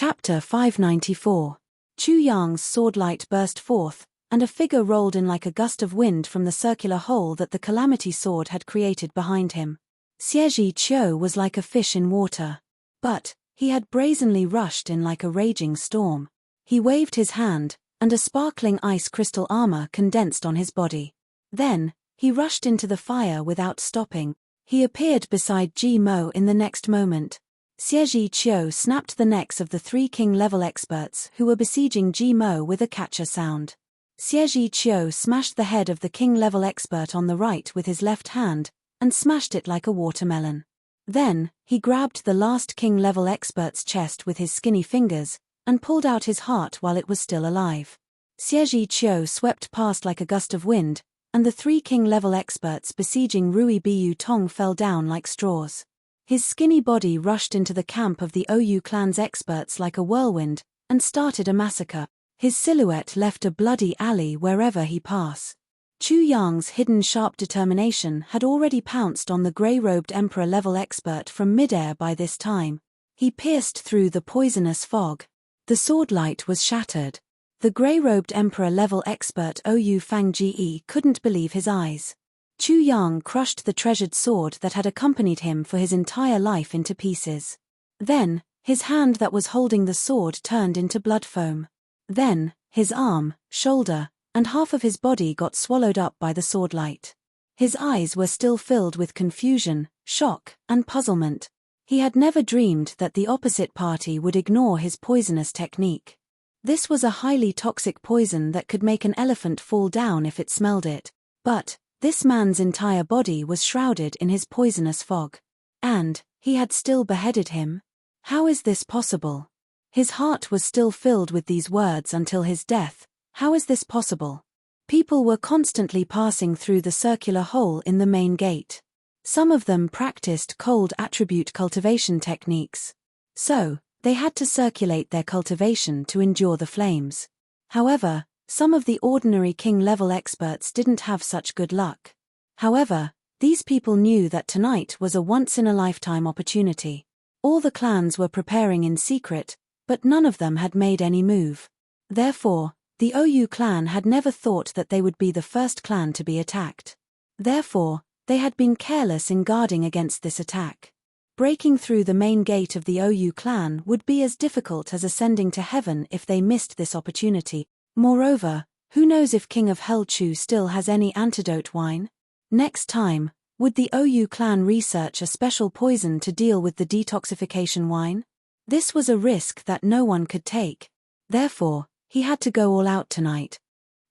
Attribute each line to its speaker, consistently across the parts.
Speaker 1: Chapter 594. Chu Yang's swordlight burst forth, and a figure rolled in like a gust of wind from the circular hole that the calamity sword had created behind him. Xie Qiu was like a fish in water. But he had brazenly rushed in like a raging storm. He waved his hand, and a sparkling ice crystal armor condensed on his body. Then, he rushed into the fire without stopping. He appeared beside Ji Mo in the next moment. Xie Qiu snapped the necks of the 3 king-level experts who were besieging Ji Mo with a catcher sound. Xie Qiu smashed the head of the king-level expert on the right with his left hand, and smashed it like a watermelon. Then, he grabbed the last king-level expert's chest with his skinny fingers, and pulled out his heart while it was still alive. Xie Qiu swept past like a gust of wind, and the 3 king-level experts besieging Rui Biu Tong fell down like straws. His skinny body rushed into the camp of the Ou clan's experts like a whirlwind, and started a massacre. His silhouette left a bloody alley wherever he passed. Chu Yang's hidden sharp determination had already pounced on the grey-robed emperor-level expert from midair by this time. He pierced through the poisonous fog. The swordlight was shattered. The grey-robed emperor-level expert Ou Fangji couldn't believe his eyes. Chu Yang crushed the treasured sword that had accompanied him for his entire life into pieces. Then, his hand that was holding the sword turned into blood foam. Then, his arm, shoulder, and half of his body got swallowed up by the swordlight. His eyes were still filled with confusion, shock, and puzzlement. He had never dreamed that the opposite party would ignore his poisonous technique. This was a highly toxic poison that could make an elephant fall down if it smelled it. But this man's entire body was shrouded in his poisonous fog. And he had still beheaded him? How is this possible? His heart was still filled with these words until his death. How is this possible? People were constantly passing through the circular hole in the main gate. Some of them practiced cold attribute cultivation techniques. So, they had to circulate their cultivation to endure the flames. However, some of the ordinary king-level experts didn't have such good luck. However, these people knew that tonight was a once-in-a-lifetime opportunity. All the clans were preparing in secret, but none of them had made any move. Therefore, the Ou clan had never thought that they would be the first clan to be attacked. Therefore, they had been careless in guarding against this attack. Breaking through the main gate of the Ou clan would be as difficult as ascending to heaven if they missed this opportunity. Moreover, who knows if King of Hell Chu still has any antidote wine? Next time, would the Ou clan research a special poison to deal with the detoxification wine? This was a risk that no one could take. Therefore, he had to go all out tonight.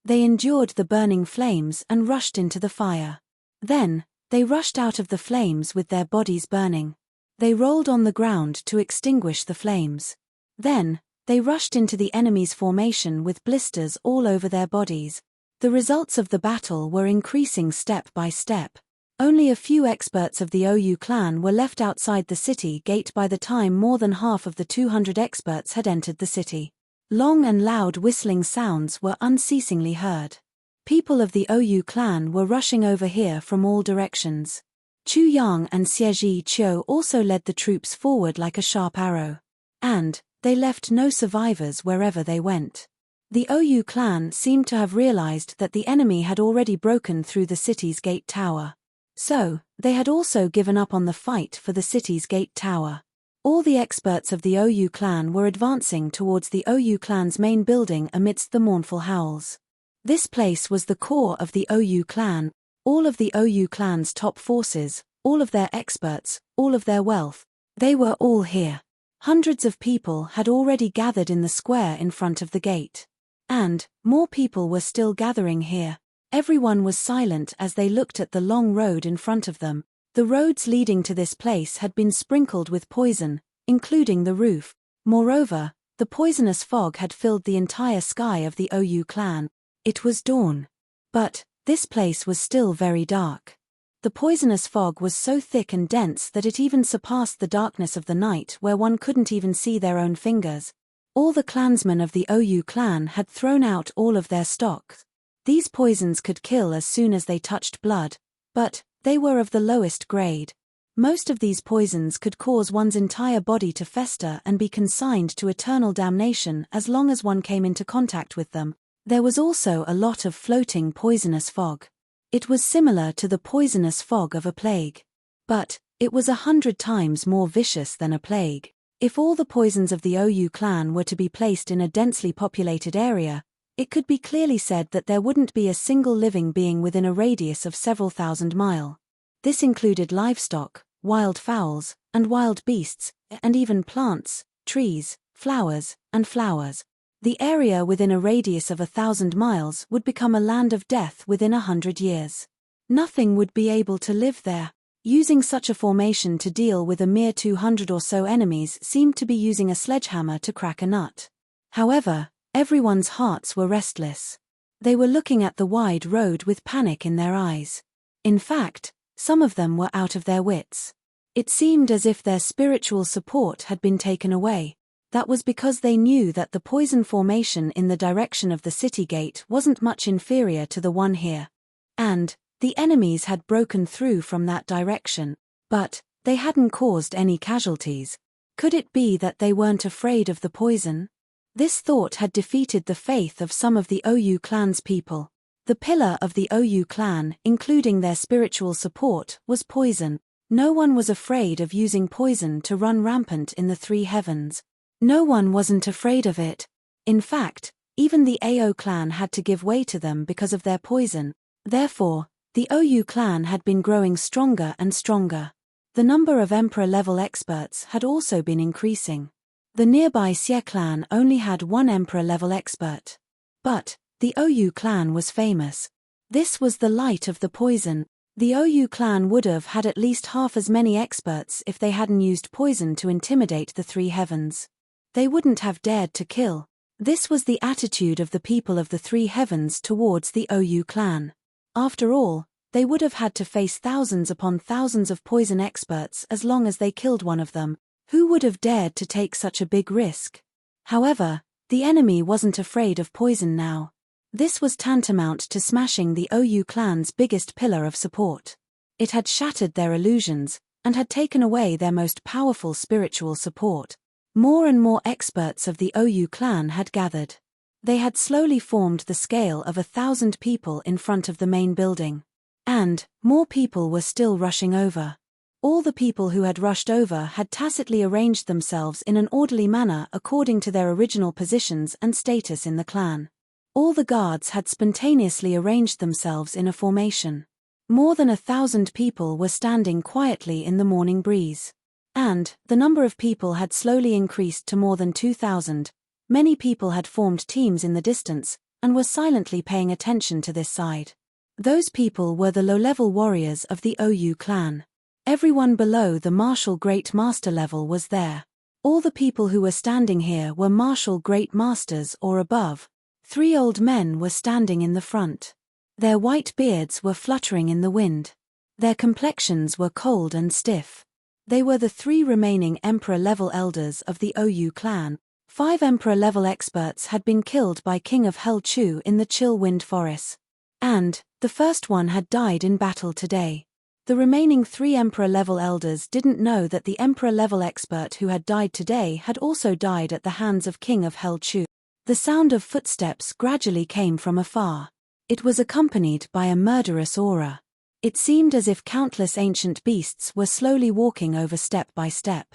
Speaker 1: They endured the burning flames and rushed into the fire. Then, they rushed out of the flames with their bodies burning. They rolled on the ground to extinguish the flames. Then, they rushed into the enemy's formation with blisters all over their bodies. The results of the battle were increasing step by step. Only a few experts of the Ou clan were left outside the city gate by the time more than half of the 200 experts had entered the city. Long and loud whistling sounds were unceasingly heard. People of the Ou clan were rushing over here from all directions. Chu Yang and Xie Qiu also led the troops forward like a sharp arrow. And they left no survivors wherever they went. The Ou clan seemed to have realized that the enemy had already broken through the city's gate tower. So, they had also given up on the fight for the city's gate tower. All the experts of the Ou clan were advancing towards the Ou clan's main building amidst the mournful howls. This place was the core of the Ou clan, all of the Ou clan's top forces, all of their experts, all of their wealth. They were all here. Hundreds of people had already gathered in the square in front of the gate. And more people were still gathering here. Everyone was silent as they looked at the long road in front of them. The roads leading to this place had been sprinkled with poison, including the roof. Moreover, the poisonous fog had filled the entire sky of the Ou clan. It was dawn. But this place was still very dark. The poisonous fog was so thick and dense that it even surpassed the darkness of the night where one couldn't even see their own fingers. All the clansmen of the Ou clan had thrown out all of their stock. These poisons could kill as soon as they touched blood, but they were of the lowest grade. Most of these poisons could cause one's entire body to fester and be consigned to eternal damnation as long as one came into contact with them. There was also a lot of floating poisonous fog. It was similar to the poisonous fog of a plague. But it was 100 times more vicious than a plague. If all the poisons of the OU clan were to be placed in a densely populated area, it could be clearly said that there wouldn't be a single living being within a radius of several thousand miles. This included livestock, wild fowls, and wild beasts, and even plants, trees, flowers, and flowers. The area within a radius of 1,000 miles would become a land of death within 100 years. Nothing would be able to live there. Using such a formation to deal with a mere 200 or so enemies seemed to be using a sledgehammer to crack a nut. However, everyone's hearts were restless. They were looking at the wide road with panic in their eyes. In fact, some of them were out of their wits. It seemed as if their spiritual support had been taken away. That was because they knew that the poison formation in the direction of the city gate wasn't much inferior to the one here. And the enemies had broken through from that direction, but they hadn't caused any casualties. Could it be that they weren't afraid of the poison? This thought had defeated the faith of some of the OU clan's people. The pillar of the OU clan, including their spiritual support, was poison. No one was afraid of using poison to run rampant in the three heavens. No one wasn't afraid of it. In fact, even the AO clan had to give way to them because of their poison. Therefore, the OU clan had been growing stronger and stronger. The number of Emperor-level experts had also been increasing. The nearby Xie clan only had one Emperor-level expert. But the OU clan was famous. This was the light of the poison. The OU clan would have had at least half as many experts if they hadn't used poison to intimidate the three heavens. They wouldn't have dared to kill. This was the attitude of the people of the three heavens towards the OU clan. After all, they would have had to face thousands upon thousands of poison experts as long as they killed one of them. Who would have dared to take such a big risk? However, the enemy wasn't afraid of poison now. This was tantamount to smashing the OU clan's biggest pillar of support. It had shattered their illusions, and had taken away their most powerful spiritual support. More and more experts of the OU clan had gathered. They had slowly formed the scale of 1,000 people in front of the main building. And more people were still rushing over. All the people who had rushed over had tacitly arranged themselves in an orderly manner according to their original positions and status in the clan. All the guards had spontaneously arranged themselves in a formation. More than 1,000 people were standing quietly in the morning breeze. And the number of people had slowly increased to more than 2,000. Many people had formed teams in the distance, and were silently paying attention to this side. Those people were the low-level warriors of the OU clan. Everyone below the martial great master level was there. All the people who were standing here were martial great masters or above. 3 old men were standing in the front. Their white beards were fluttering in the wind. Their complexions were cold and stiff. They were the 3 remaining Emperor-level elders of the OU clan. 5 Emperor-level experts had been killed by King of Hell Chu in the chill wind forest. And the first one had died in battle today. The remaining 3 Emperor-level elders didn't know that the Emperor-level expert who had died today had also died at the hands of King of Hell Chu. The sound of footsteps gradually came from afar. It was accompanied by a murderous aura. It seemed as if countless ancient beasts were slowly walking over step by step.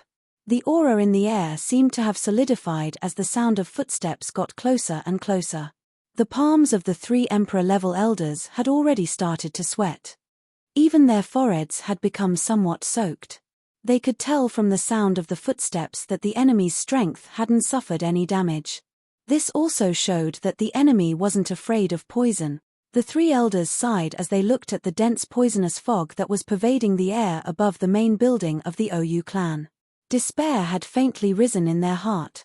Speaker 1: The aura in the air seemed to have solidified as the sound of footsteps got closer and closer. The palms of the 3 Emperor-level elders had already started to sweat. Even their foreheads had become somewhat soaked. They could tell from the sound of the footsteps that the enemy's strength hadn't suffered any damage. This also showed that the enemy wasn't afraid of poison. The 3 elders sighed as they looked at the dense poisonous fog that was pervading the air above the main building of the OU clan. Despair had faintly risen in their heart.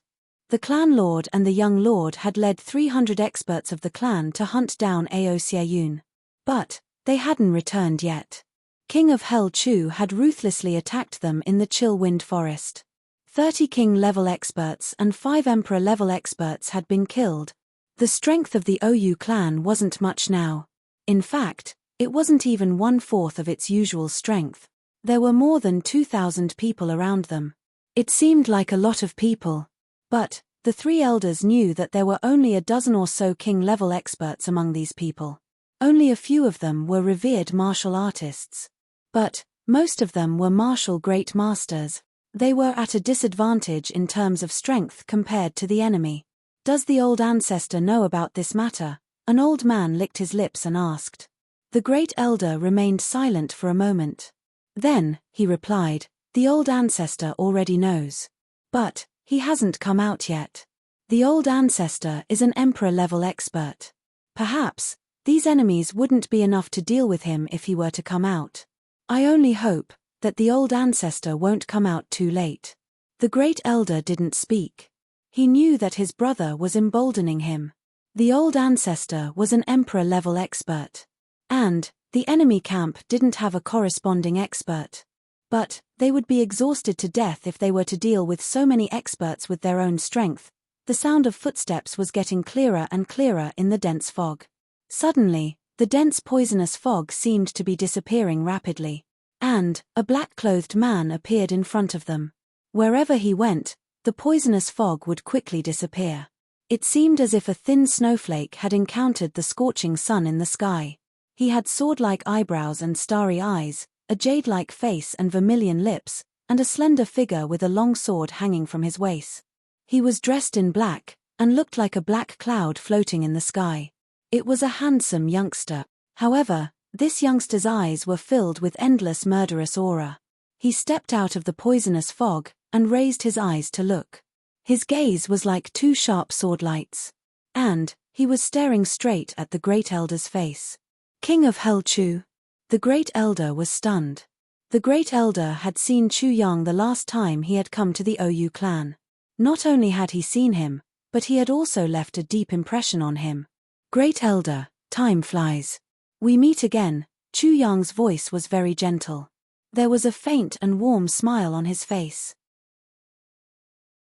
Speaker 1: The clan lord and the young lord had led 300 experts of the clan to hunt down Ao Xieyun. But they hadn't returned yet. King of Hell Chu had ruthlessly attacked them in the chill wind forest. 30 king-level experts and 5 emperor-level experts had been killed. The strength of the OU clan wasn't much now. In fact, it wasn't even 1/4 of its usual strength. There were more than 2,000 people around them. It seemed like a lot of people. But the three elders knew that there were only a dozen or so king-level experts among these people. Only a few of them were revered martial artists. But most of them were martial great masters. They were at a disadvantage in terms of strength compared to the enemy. "Does the old ancestor know about this matter?" An old man licked his lips and asked. The great elder remained silent for a moment. Then, he replied, "The old ancestor already knows. But he hasn't come out yet. The old ancestor is an emperor-level expert. Perhaps these enemies wouldn't be enough to deal with him if he were to come out. I only hope that the old ancestor won't come out too late." The great elder didn't speak. He knew that his brother was emboldening him. The old ancestor was an emperor-level expert. And the enemy camp didn't have a corresponding expert. But they would be exhausted to death if they were to deal with so many experts with their own strength. The sound of footsteps was getting clearer and clearer in the dense fog. Suddenly, the dense poisonous fog seemed to be disappearing rapidly. And a black-clothed man appeared in front of them. Wherever he went, the poisonous fog would quickly disappear. It seemed as if a thin snowflake had encountered the scorching sun in the sky. He had sword-like eyebrows and starry eyes, a jade-like face and vermilion lips, and a slender figure with a long sword hanging from his waist. He was dressed in black, and looked like a black cloud floating in the sky. It was a handsome youngster. However, this youngster's eyes were filled with endless murderous aura. He stepped out of the poisonous fog, and raised his eyes to look. His gaze was like two sharp sword lights. And he was staring straight at the great elder's face. "King of Hell Chu." The great elder was stunned. The great elder had seen Chu Yang the last time he had come to the OU clan. Not only had he seen him, but he had also left a deep impression on him. "Great elder, time flies. We meet again." Chu Yang's voice was very gentle. There was a faint and warm smile on his face.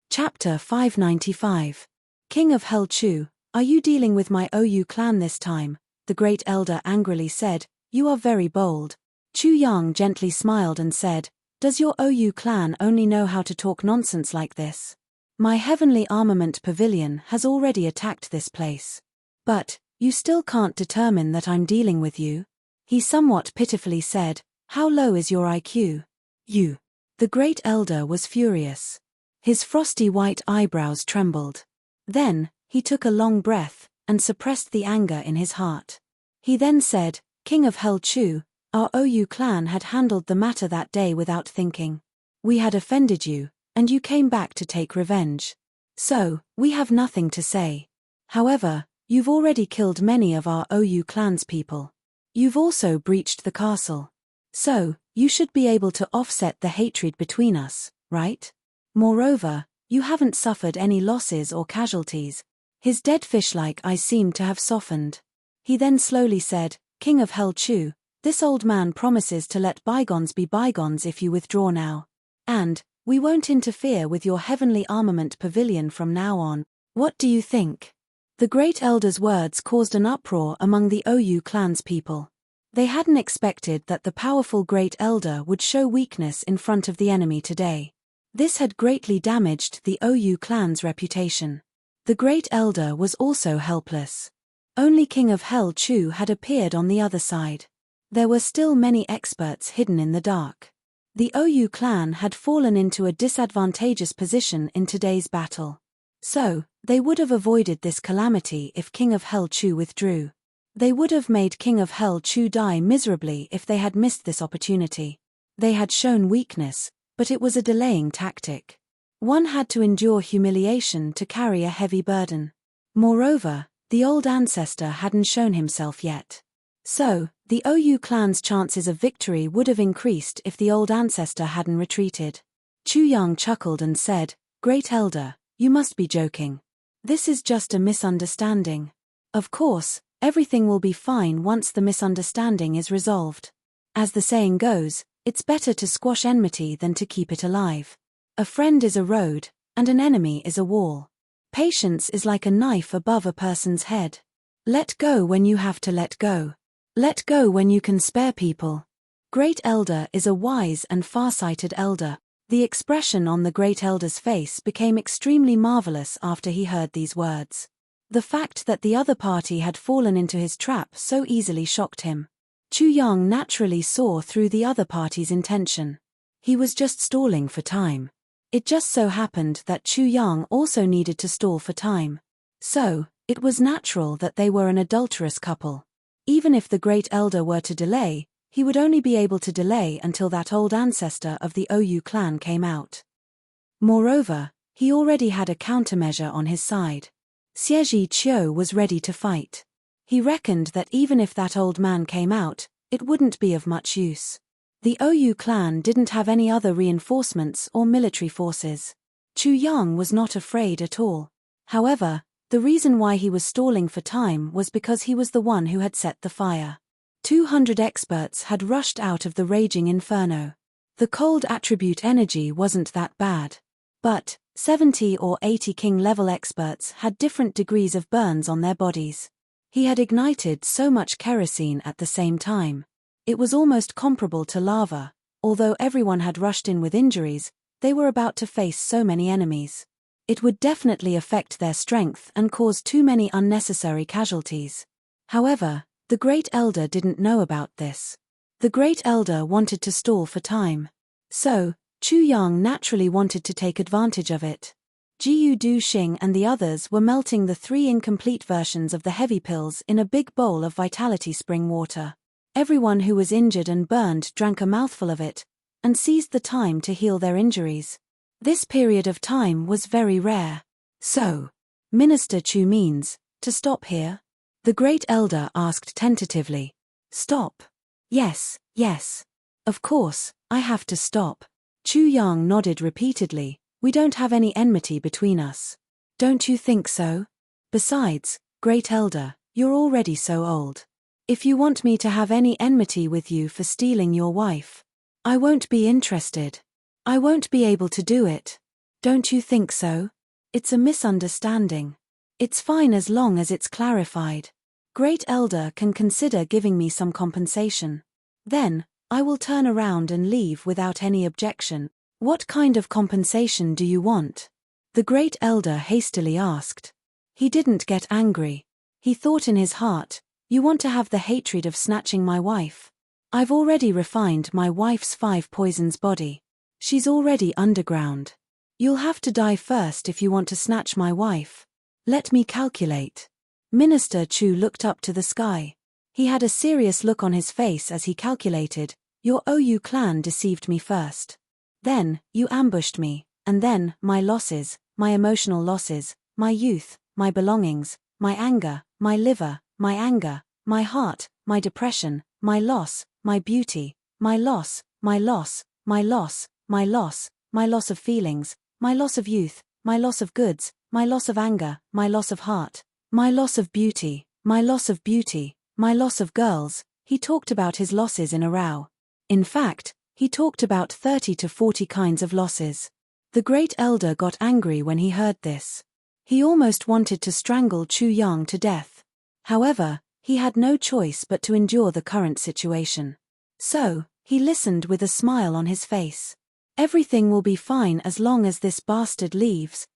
Speaker 1: Chapter 595. "King of Hell Chu, are you dealing with my OU clan this time?" The great elder angrily said. "You are very bold." Chu Yang gently smiled and said, "Does your OU clan only know how to talk nonsense like this? My heavenly armament pavilion has already attacked this place. But you still can't determine that I'm dealing with you?" He somewhat pitifully said, "How low is your IQ? You." The great elder was furious. His frosty white eyebrows trembled. Then, he took a long breath, and suppressed the anger in his heart. He then said, "King of Hell Chu, our OU clan had handled the matter that day without thinking. We had offended you, and you came back to take revenge. So, we have nothing to say. However, you've already killed many of our OU clan's people. You've also breached the castle. So, you should be able to offset the hatred between us, right? Moreover, you haven't suffered any losses or casualties." His dead fish-like eyes seemed to have softened. He then slowly said, "King of Hell Chu, this old man promises to let bygones be bygones if you withdraw now. And we won't interfere with your heavenly armament pavilion from now on. What do you think?" The great elder's words caused an uproar among the OU clan's people. They hadn't expected that the powerful great elder would show weakness in front of the enemy today. This had greatly damaged the OU clan's reputation. The great elder was also helpless. Only King of Hell Chu had appeared on the other side. There were still many experts hidden in the dark. The OU clan had fallen into a disadvantageous position in today's battle. So, they would have avoided this calamity if King of Hell Chu withdrew. They would have made King of Hell Chu die miserably if they had missed this opportunity. They had shown weakness, but it was a delaying tactic. One had to endure humiliation to carry a heavy burden. Moreover, the old ancestor hadn't shown himself yet. So, the OU clan's chances of victory would have increased if the old ancestor hadn't retreated. Chu Yang chuckled and said, "Great elder, you must be joking. This is just a misunderstanding. Of course, everything will be fine once the misunderstanding is resolved. As the saying goes, it's better to squash enmity than to keep it alive. A friend is a road, and an enemy is a wall. Patience is like a knife above a person's head. Let go when you have to let go. Let go when you can spare people. Great Elder is a wise and far-sighted elder. The expression on the Great Elder's face became extremely marvelous after he heard these words. The fact that the other party had fallen into his trap so easily shocked him. Chu Yang naturally saw through the other party's intention. He was just stalling for time. It just so happened that Chu Yang also needed to stall for time. So, it was natural that they were an adulterous couple. Even if the Great Elder were to delay, he would only be able to delay until that old ancestor of the Ou clan came out. Moreover, he already had a countermeasure on his side. Xie Qiu was ready to fight. He reckoned that even if that old man came out, it wouldn't be of much use. The Ou clan didn't have any other reinforcements or military forces. Chu Yang was not afraid at all. However, the reason why he was stalling for time was because he was the one who had set the fire. 200 experts had rushed out of the raging inferno. The cold attribute energy wasn't that bad. But 70 or 80 king-level experts had different degrees of burns on their bodies. He had ignited so much kerosene at the same time. It was almost comparable to lava. Although everyone had rushed in with injuries, they were about to face so many enemies. It would definitely affect their strength and cause too many unnecessary casualties. However, the Great Elder didn't know about this. The Great Elder wanted to stall for time. So, Chu Yang naturally wanted to take advantage of it. Jiu Du Xing and the others were melting the 3 incomplete versions of the heavy pills in a big bowl of vitality spring water. Everyone who was injured and burned drank a mouthful of it, and seized the time to heal their injuries. This period of time was very rare. So, Minister Chu means, to stop here? The Great Elder asked tentatively. Stop? Yes, yes. Of course, I have to stop. Chu Yang nodded repeatedly. We don't have any enmity between us. Don't you think so? Besides, Great Elder, you're already so old. If you want me to have any enmity with you for stealing your wife, I won't be interested. I won't be able to do it. Don't you think so? It's a misunderstanding. It's fine as long as it's clarified. Great Elder can consider giving me some compensation. Then, I will turn around and leave without any objection. What kind of compensation do you want? The Great Elder hastily asked. He didn't get angry. He thought in his heart, you want to have the hatred of snatching my wife? I've already refined my wife's 5 poisons body. She's already underground. You'll have to die first if you want to snatch my wife. Let me calculate. Minister Chu looked up to the sky. He had a serious look on his face as he calculated, your Ou clan deceived me first. Then, you ambushed me, and then, my losses, my emotional losses, my youth, my belongings, my anger, my liver, my anger, my heart, my depression, my loss, my beauty, my loss, my loss, my loss, my loss, my loss of feelings, my loss of youth, my loss of goods, my loss of anger, my loss of heart, my loss of beauty, my loss of beauty, my loss of girls. He talked about his losses in a row. In fact, he talked about 30 to 40 kinds of losses. The Great Elder got angry when he heard this. He almost wanted to strangle Chu Yang to death. However, he had no choice but to endure the current situation. So, he listened with a smile on his face. Everything will be fine as long as this bastard leaves.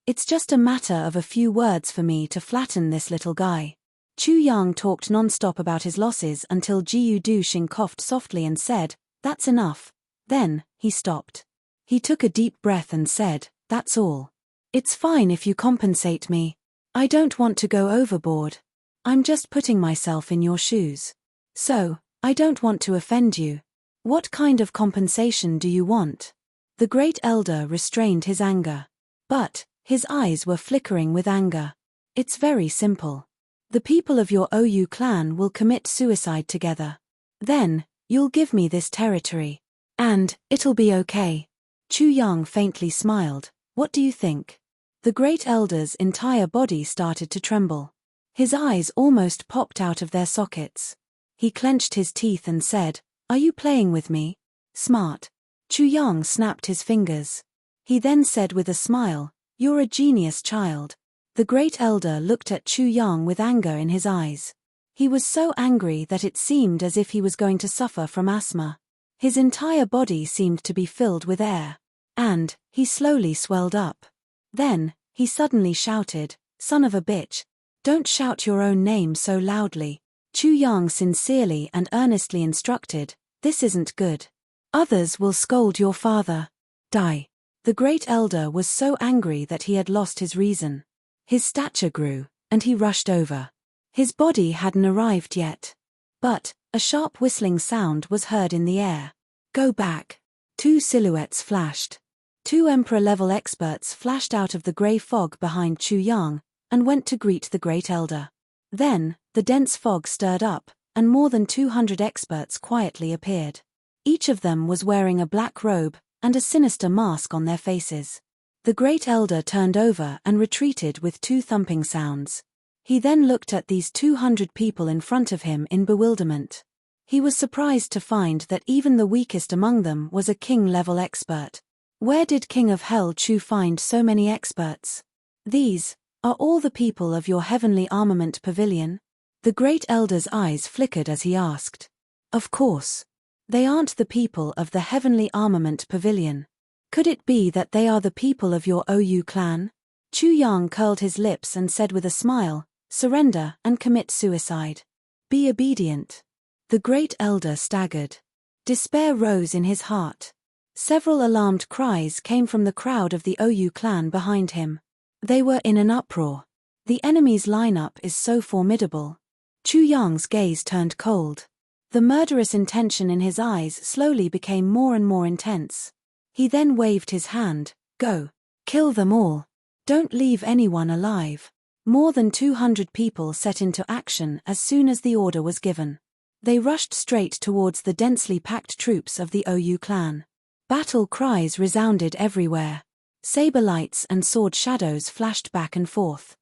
Speaker 1: It's just a matter of a few words for me to flatten this little guy. Chu Yang talked non-stop about his losses until Jiu Du Xing coughed softly and said, that's enough. Then, he stopped. He took a deep breath and said, that's all. It's fine if you compensate me. I don't want to go overboard. I'm just putting myself in your shoes. So, I don't want to offend you. What kind of compensation do you want? The Great Elder restrained his anger. But, his eyes were flickering with anger. It's very simple. The people of your Ou clan will commit suicide together. Then, you'll give me this territory. And, it'll be okay. Chu Yang faintly smiled. What do you think? The Great Elder's entire body started to tremble. His eyes almost popped out of their sockets. He clenched his teeth and said, are you playing with me? Smart. Chu Yang snapped his fingers. He then said with a smile, you're a genius, child. The Great Elder looked at Chu Yang with anger in his eyes. He was so angry that it seemed as if he was going to suffer from asthma. His entire body seemed to be filled with air. And he slowly swelled up. Then, he suddenly shouted, "Son of a bitch! Don't shout your own name so loudly." Chu Yang sincerely and earnestly instructed, "This isn't good. Others will scold your father. Die." The great elder was so angry that he had lost his reason. His stature grew, and he rushed over. His body hadn't arrived yet. But a sharp whistling sound was heard in the air. "Go back." Two silhouettes flashed. Two Emperor-level experts flashed out of the grey fog behind Chu Yang, and went to greet the great elder. Then, the dense fog stirred up, and more than 200 experts quietly appeared. Each of them was wearing a black robe, and a sinister mask on their faces. The great elder turned over and retreated with two thumping sounds. He then looked at these 200 people in front of him in bewilderment. He was surprised to find that even the weakest among them was a king-level expert. Where did King of Hell Chu find so many experts? "These are all the people of your heavenly armament pavilion?" The great elder's eyes flickered as he asked. "Of course. They aren't the people of the heavenly armament pavilion. Could it be that they are the people of your OU clan?" Chu Yang curled his lips and said with a smile, "Surrender and commit suicide. Be obedient." The great elder staggered. Despair rose in his heart. Several alarmed cries came from the crowd of the OU clan behind him. They were in an uproar. The enemy's lineup is so formidable. Chu Yang's gaze turned cold. The murderous intention in his eyes slowly became more and more intense. He then waved his hand, "Go. Kill them all. Don't leave anyone alive." More than 200 people set into action as soon as the order was given. They rushed straight towards the densely packed troops of the OU clan. Battle cries resounded everywhere. Saber lights and sword shadows flashed back and forth.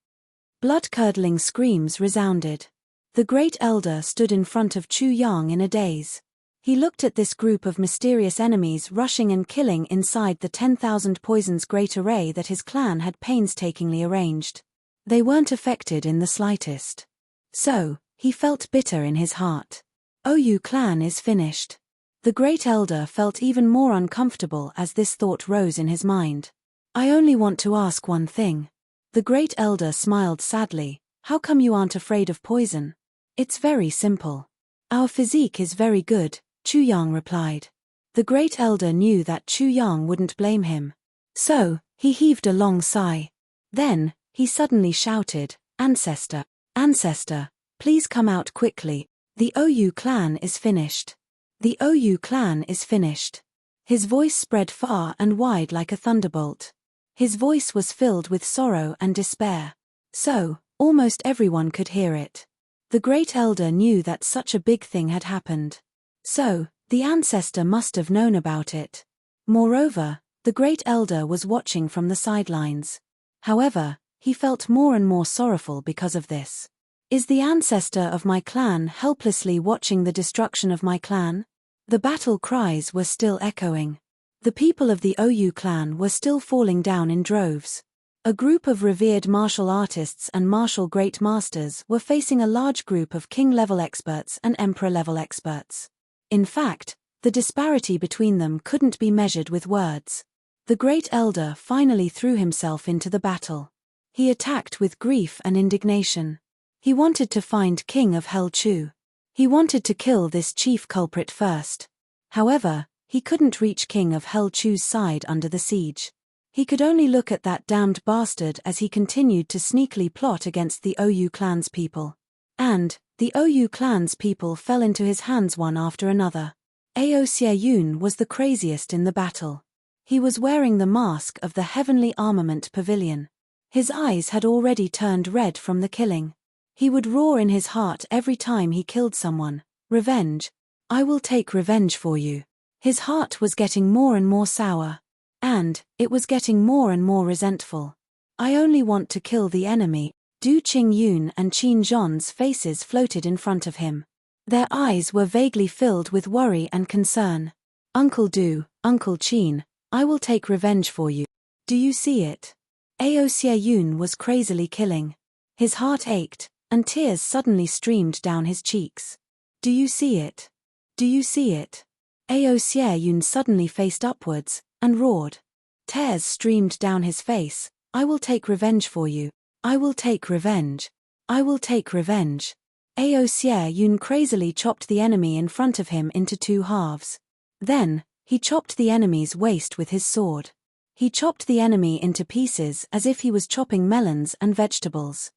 Speaker 1: Blood-curdling screams resounded. The great elder stood in front of Chu Yang in a daze. He looked at this group of mysterious enemies rushing and killing inside the 10,000 poisons great array that his clan had painstakingly arranged. They weren't affected in the slightest. So, he felt bitter in his heart. OU clan is finished. The great elder felt even more uncomfortable as this thought rose in his mind. "I only want to ask one thing." The great elder smiled sadly. "How come you aren't afraid of poison?" "It's very simple. Our physique is very good," Chu Yang replied. The great elder knew that Chu Yang wouldn't blame him. So, he heaved a long sigh. Then, he suddenly shouted, "Ancestor, ancestor, please come out quickly. The OU clan is finished. The OU clan is finished." His voice spread far and wide like a thunderbolt. His voice was filled with sorrow and despair. So, almost everyone could hear it. The great elder knew that such a big thing had happened. So, the ancestor must have known about it. Moreover, the great elder was watching from the sidelines. However, he felt more and more sorrowful because of this. Is the ancestor of my clan helplessly watching the destruction of my clan? The battle cries were still echoing. The people of the OU clan were still falling down in droves. A group of revered martial artists and martial great masters were facing a large group of king-level experts and emperor-level experts. In fact, the disparity between them couldn't be measured with words. The great elder finally threw himself into the battle. He attacked with grief and indignation. He wanted to find King of Hell Chu. He wanted to kill this chief culprit first. However, he couldn't reach King of Hell Chu's side under the siege. He could only look at that damned bastard as he continued to sneakily plot against the OU clan's people. And, the OU clan's people fell into his hands one after another. Ao Yun was the craziest in the battle. He was wearing the mask of the Heavenly Armament Pavilion. His eyes had already turned red from the killing. He would roar in his heart every time he killed someone, "Revenge. I will take revenge for you." His heart was getting more and more sour. And, it was getting more and more resentful. "I only want to kill the enemy." Du Qingyun and Qin Zhon's faces floated in front of him. Their eyes were vaguely filled with worry and concern. "Uncle Du, Uncle Qin, I will take revenge for you. Do you see it?" Ao Yun was crazily killing. His heart ached, and tears suddenly streamed down his cheeks. "Do you see it? Do you see it?" Ao Xie Yun suddenly faced upwards, and roared. Tears streamed down his face. I will take revenge for you. I will take revenge. I will take revenge. Ao Xie Yun crazily chopped the enemy in front of him into two halves. Then, he chopped the enemy's waist with his sword. He chopped the enemy into pieces as if he was chopping melons and vegetables.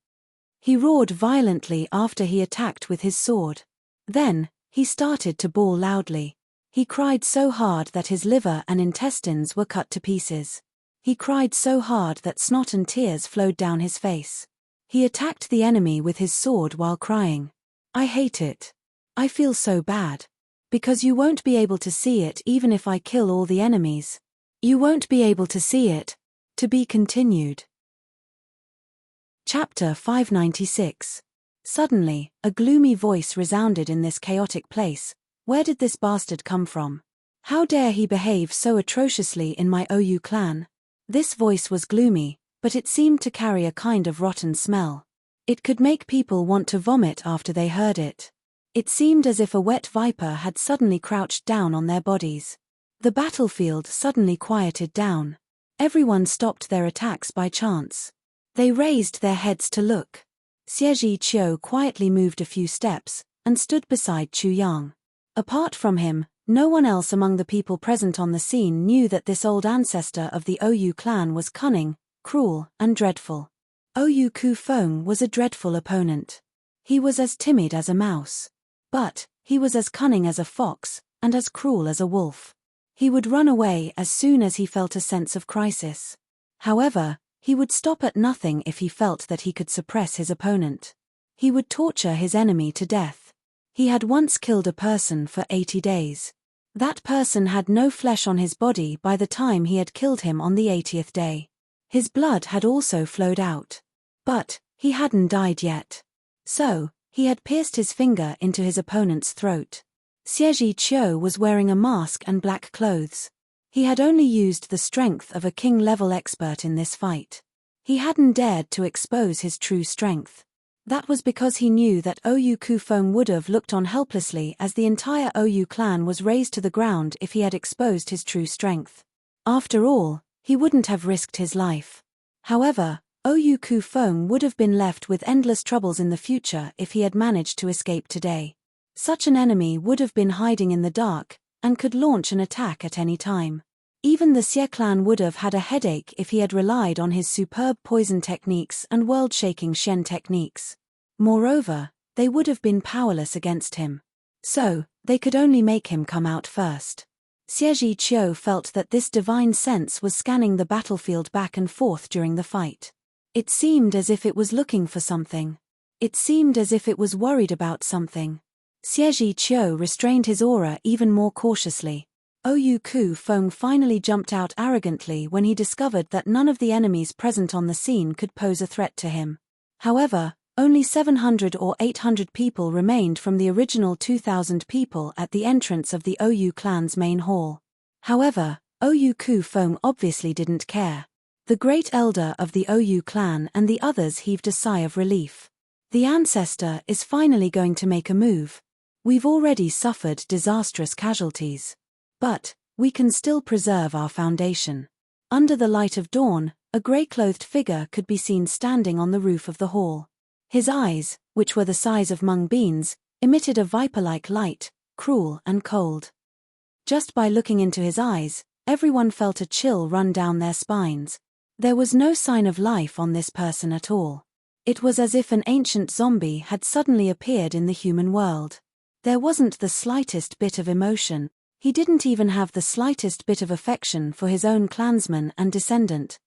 Speaker 1: He roared violently after he attacked with his sword. Then, he started to bawl loudly. He cried so hard that his liver and intestines were cut to pieces. He cried so hard that snot and tears flowed down his face. He attacked the enemy with his sword while crying. I hate it. I feel so bad. Because you won't be able to see it even if I kill all the enemies. You won't be able to see it. To be continued. Chapter 596. Suddenly, a gloomy voice resounded in this chaotic place. Where did this bastard come from? How dare he behave so atrociously in my OU clan? This voice was gloomy, but it seemed to carry a kind of rotten smell. It could make people want to vomit after they heard it. It seemed as if a wet viper had suddenly crouched down on their bodies. The battlefield suddenly quieted down. Everyone stopped their attacks by chance. They raised their heads to look. Xie Qiu quietly moved a few steps, and stood beside Chu Yang. Apart from him, no one else among the people present on the scene knew that this old ancestor of the OU clan was cunning, cruel, and dreadful. OU Ku Feng was a dreadful opponent. He was as timid as a mouse. But, he was as cunning as a fox, and as cruel as a wolf. He would run away as soon as he felt a sense of crisis. However, he would stop at nothing if he felt that he could suppress his opponent. He would torture his enemy to death. He had once killed a person for 80 days. That person had no flesh on his body by the time he had killed him on the 80th day. His blood had also flowed out. But, he hadn't died yet. So, he had pierced his finger into his opponent's throat. Xie Qiu was wearing a mask and black clothes. He had only used the strength of a king-level expert in this fight. He hadn't dared to expose his true strength. That was because he knew that OU Ku Feng would have looked on helplessly as the entire OU clan was razed to the ground if he had exposed his true strength. After all, he wouldn't have risked his life. However, OU Ku Feng would have been left with endless troubles in the future if he had managed to escape today. Such an enemy would have been hiding in the dark, and could launch an attack at any time. Even the Xie clan would have had a headache if he had relied on his superb poison techniques and world-shaking Shen techniques. Moreover, they would have been powerless against him. So, they could only make him come out first. Xie Qiu felt that this divine sense was scanning the battlefield back and forth during the fight. It seemed as if it was looking for something. It seemed as if it was worried about something. Xie Qiu restrained his aura even more cautiously. OU Ku Feng finally jumped out arrogantly when he discovered that none of the enemies present on the scene could pose a threat to him. However, only 700 or 800 people remained from the original 2,000 people at the entrance of the OU clan's main hall. However, OU Ku Feng obviously didn't care. The great elder of the OU clan and the others heaved a sigh of relief. The ancestor is finally going to make a move. We've already suffered disastrous casualties. But, we can still preserve our foundation. Under the light of dawn, a grey-clothed figure could be seen standing on the roof of the hall. His eyes, which were the size of mung beans, emitted a viper-like light, cruel and cold. Just by looking into his eyes, everyone felt a chill run down their spines. There was no sign of life on this person at all. It was as if an ancient zombie had suddenly appeared in the human world. There wasn't the slightest bit of emotion. He didn't even have the slightest bit of affection for his own clansman and descendant.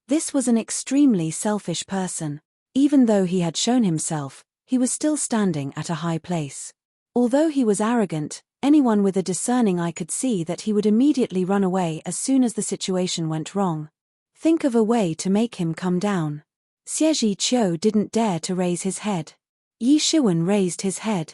Speaker 1: This was an extremely selfish person. Even though he had shown himself, he was still standing at a high place. Although he was arrogant, anyone with a discerning eye could see that he would immediately run away as soon as the situation went wrong. Think of a way to make him come down. Xie Qiu didn't dare to raise his head. Yi Shiwen raised his head.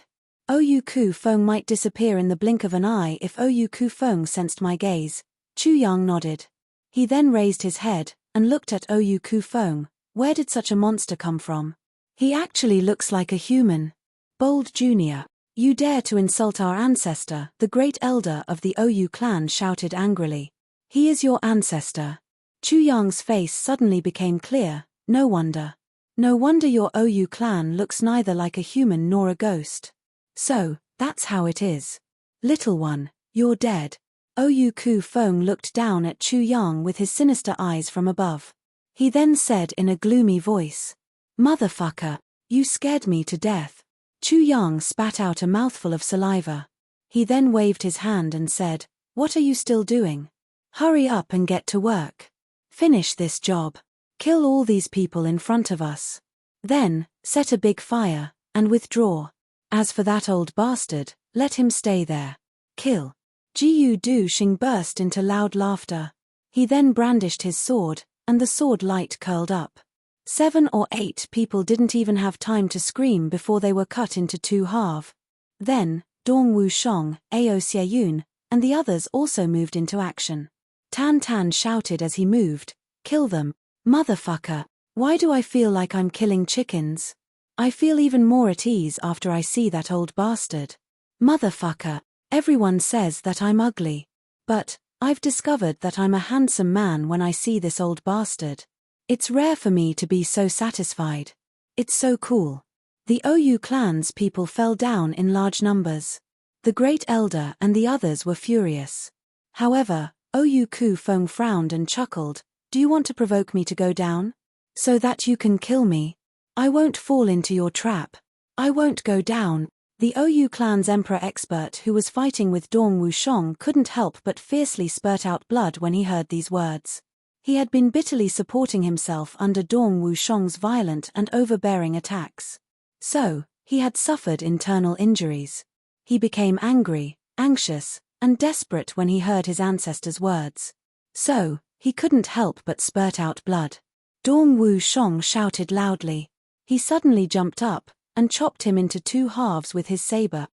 Speaker 1: OU Ku Feng might disappear in the blink of an eye if OU Ku Feng sensed my gaze. Chu Yang nodded. He then raised his head, and looked at OU Ku Feng. Where did such a monster come from? He actually looks like a human. Bold Jr. You dare to insult our ancestor, the great elder of the OU clan shouted angrily. He is your ancestor. Chu Yang's face suddenly became clear. No wonder. No wonder your OU clan looks neither like a human nor a ghost. So, that's how it is. Little one, you're dead. OU Ku Feng looked down at Chu Yang with his sinister eyes from above. He then said in a gloomy voice, "Motherfucker, you scared me to death." Chu Yang spat out a mouthful of saliva. He then waved his hand and said, "What are you still doing? Hurry up and get to work. Finish this job. Kill all these people in front of us. Then, set a big fire, and withdraw. As for that old bastard, let him stay there. Kill." Jiu Du Xing burst into loud laughter. He then brandished his sword, and the sword light curled up. 7 or 8 people didn't even have time to scream before they were cut into 2 halves. Then, Dong Wushong, Ao Xieyun, and the others also moved into action. Tan Tan shouted as he moved, "Kill them, motherfucker. Why do I feel like I'm killing chickens? I feel even more at ease after I see that old bastard. Motherfucker, everyone says that I'm ugly. But, I've discovered that I'm a handsome man when I see this old bastard. It's rare for me to be so satisfied. It's so cool." The OU clan's people fell down in large numbers. The great elder and the others were furious. However, OU Ku Feng frowned and chuckled. "Do you want to provoke me to go down? So that you can kill me? I won't fall into your trap. I won't go down." The OU clan's emperor expert who was fighting with Dong Wushong couldn't help but fiercely spurt out blood when he heard these words. He had been bitterly supporting himself under Dong Wushong's violent and overbearing attacks. So, he had suffered internal injuries. He became angry, anxious, and desperate when he heard his ancestor's words. So, he couldn't help but spurt out blood. Dong Wushong shouted loudly. He suddenly jumped up, and chopped him into 2 halves with his saber.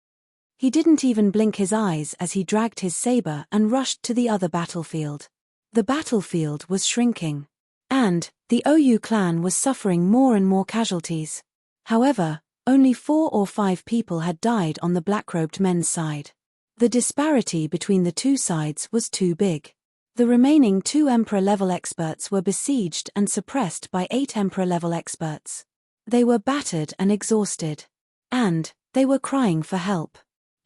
Speaker 1: He didn't even blink his eyes as he dragged his saber and rushed to the other battlefield. The battlefield was shrinking. And, the OU clan was suffering more and more casualties. However, only 4 or 5 people had died on the black-robed men's side. The disparity between the 2 sides was too big. The remaining 2 Emperor-level experts were besieged and suppressed by 8 Emperor-level experts. They were battered and exhausted. And, they were crying for help.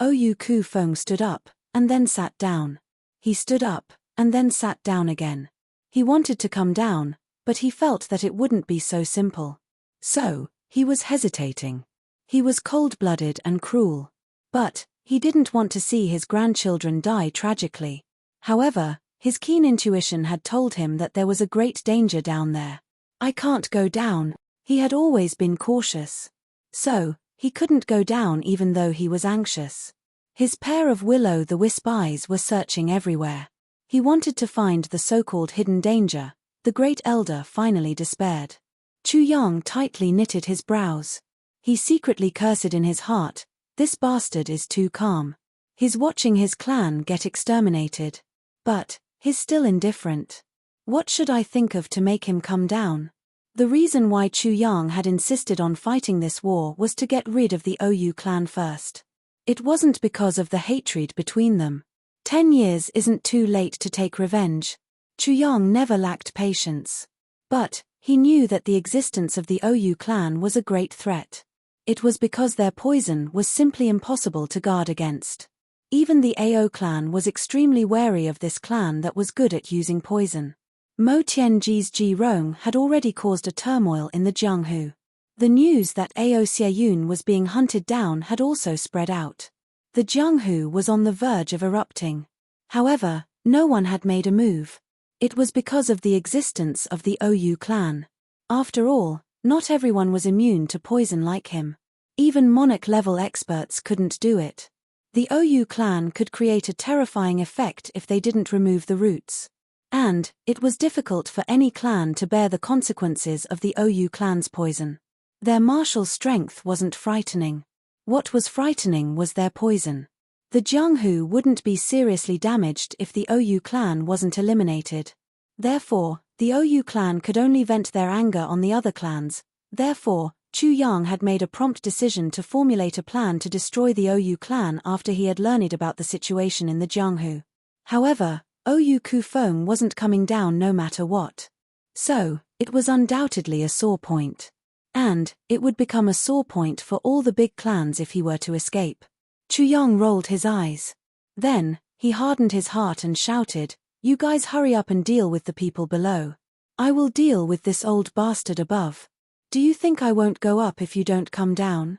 Speaker 1: OU Ku Feng stood up, and then sat down. He stood up, and then sat down again. He wanted to come down, but he felt that it wouldn't be so simple. So, he was hesitating. He was cold-blooded and cruel. But, he didn't want to see his grandchildren die tragically. However, his keen intuition had told him that there was a great danger down there. "I can't go down." He had always been cautious. So, he couldn't go down even though he was anxious. His pair of will-o'-the-wisp eyes were searching everywhere. He wanted to find the so-called hidden danger. The great elder finally despaired. Chu Yang tightly knitted his brows. He secretly cursed in his heart, "This bastard is too calm. He's watching his clan get exterminated. But, he's still indifferent. What should I think of to make him come down?" The reason why Chu Yang had insisted on fighting this war was to get rid of the OU clan first. It wasn't because of the hatred between them. 10 years isn't too late to take revenge. Chu Yang never lacked patience. But, he knew that the existence of the OU clan was a great threat. It was because their poison was simply impossible to guard against. Even the AO clan was extremely wary of this clan that was good at using poison. Mo Tianji's Ji Rong had already caused a turmoil in the Jianghu. The news that Ao Xieyun was being hunted down had also spread out. The Jianghu was on the verge of erupting. However, no one had made a move. It was because of the existence of the OU clan. After all, not everyone was immune to poison like him. Even monarch-level experts couldn't do it. The OU clan could create a terrifying effect if they didn't remove the roots. And, it was difficult for any clan to bear the consequences of the OU clan's poison. Their martial strength wasn't frightening. What was frightening was their poison. The Jianghu wouldn't be seriously damaged if the OU clan wasn't eliminated. Therefore, the OU clan could only vent their anger on the other clans. Therefore, Chu Yang had made a prompt decision to formulate a plan to destroy the Ou clan after he had learned about the situation in the Jianghu. However, Ou Kufeng wasn't coming down no matter what. So, it was undoubtedly a sore point. And, it would become a sore point for all the big clans if he were to escape. Chu Yang rolled his eyes. Then, he hardened his heart and shouted, "You guys hurry up and deal with the people below. I will deal with this old bastard above. Do you think I won't go up if you don't come down?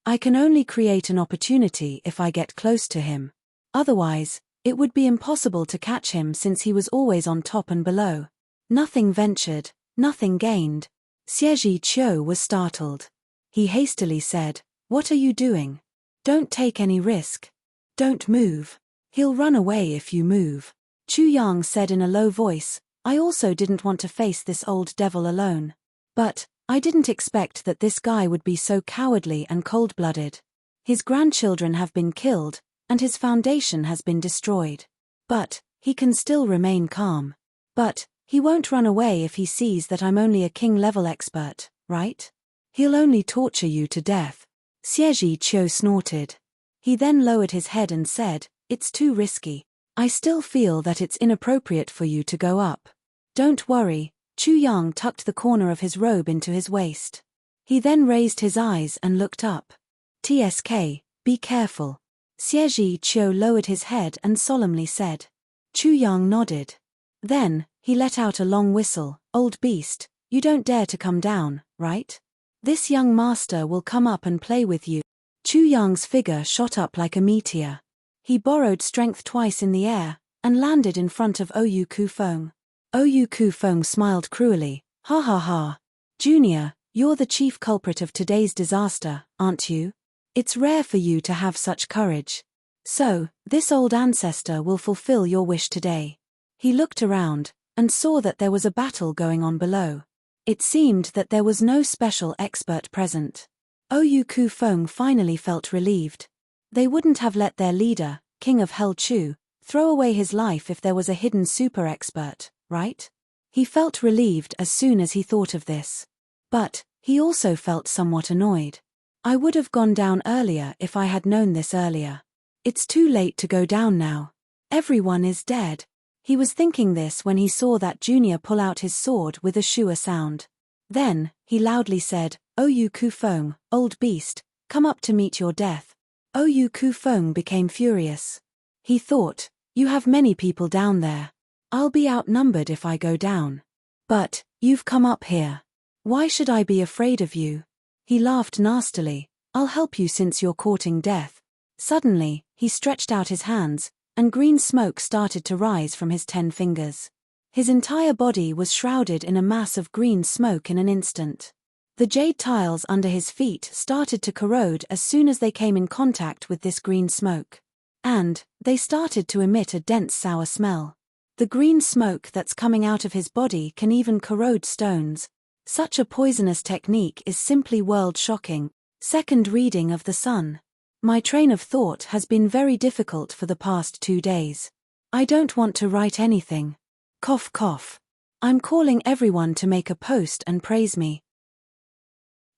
Speaker 1: I can only create an opportunity if I get close to him. Otherwise, it would be impossible to catch him since he was always on top and below." Nothing ventured, nothing gained. Xie Qiu was startled. He hastily said, "What are you doing? Don't take any risk. Don't move. He'll run away if you move." Chu Yang said in a low voice, "I also didn't want to face this old devil alone. But, I didn't expect that this guy would be so cowardly and cold-blooded. His grandchildren have been killed, and his foundation has been destroyed. But, he can still remain calm. But, he won't run away if he sees that I'm only a king-level expert, right? He'll only torture you to death." Xie Qiu snorted. He then lowered his head and said, "It's too risky. I still feel that it's inappropriate for you to go up. Don't worry." Chu Yang tucked the corner of his robe into his waist. He then raised his eyes and looked up. "TSK, be careful." Xie Qiu lowered his head and solemnly said. Chu Yang nodded. Then, he let out a long whistle. "Old beast, you don't dare to come down, right? This young master will come up and play with you." Chu Yang's figure shot up like a meteor. He borrowed strength twice in the air, and landed in front of Ou Kufeng. Ou Kufeng smiled cruelly. "Ha ha ha. Junior, you're the chief culprit of today's disaster, aren't you? It's rare for you to have such courage. So, this old ancestor will fulfill your wish today." He looked around, and saw that there was a battle going on below. It seemed that there was no special expert present. Ou Kufeng finally felt relieved. They wouldn't have let their leader, King of Hell Chu, throw away his life if there was a hidden super expert, right? He felt relieved as soon as he thought of this. But, he also felt somewhat annoyed. "I would have gone down earlier if I had known this earlier. It's too late to go down now. Everyone is dead." He was thinking this when he saw that Junior pull out his sword with a shua sound. Then, he loudly said, "Ou Kufeng, old beast, come up to meet your death." Ou Kufeng became furious. He thought, "You have many people down there. I'll be outnumbered if I go down. But, you've come up here. Why should I be afraid of you?" He laughed nastily. "I'll help you since you're courting death." Suddenly, he stretched out his hands, and green smoke started to rise from his 10 fingers. His entire body was shrouded in a mass of green smoke in an instant. The jade tiles under his feet started to corrode as soon as they came in contact with this green smoke. And, they started to emit a dense sour smell. The green smoke that's coming out of his body can even corrode stones. Such a poisonous technique is simply world-shocking. Second reading of the sun. My train of thought has been very difficult for the past 2 days. I don't want to write anything. Cough cough. I'm calling everyone to make a post and praise me.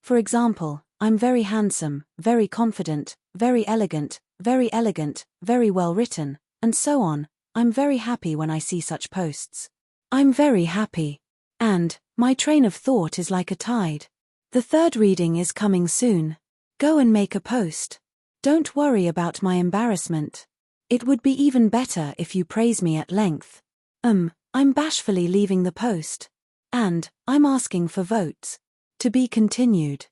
Speaker 1: For example, I'm very handsome, very confident, very elegant, very well written, and so on. I'm very happy when I see such posts. I'm very happy. And, my train of thought is like a tide. The third reading is coming soon. Go and make a post. Don't worry about my embarrassment. It would be even better if you praise me at length. I'm bashfully leaving the post. And, I'm asking for votes. To be continued.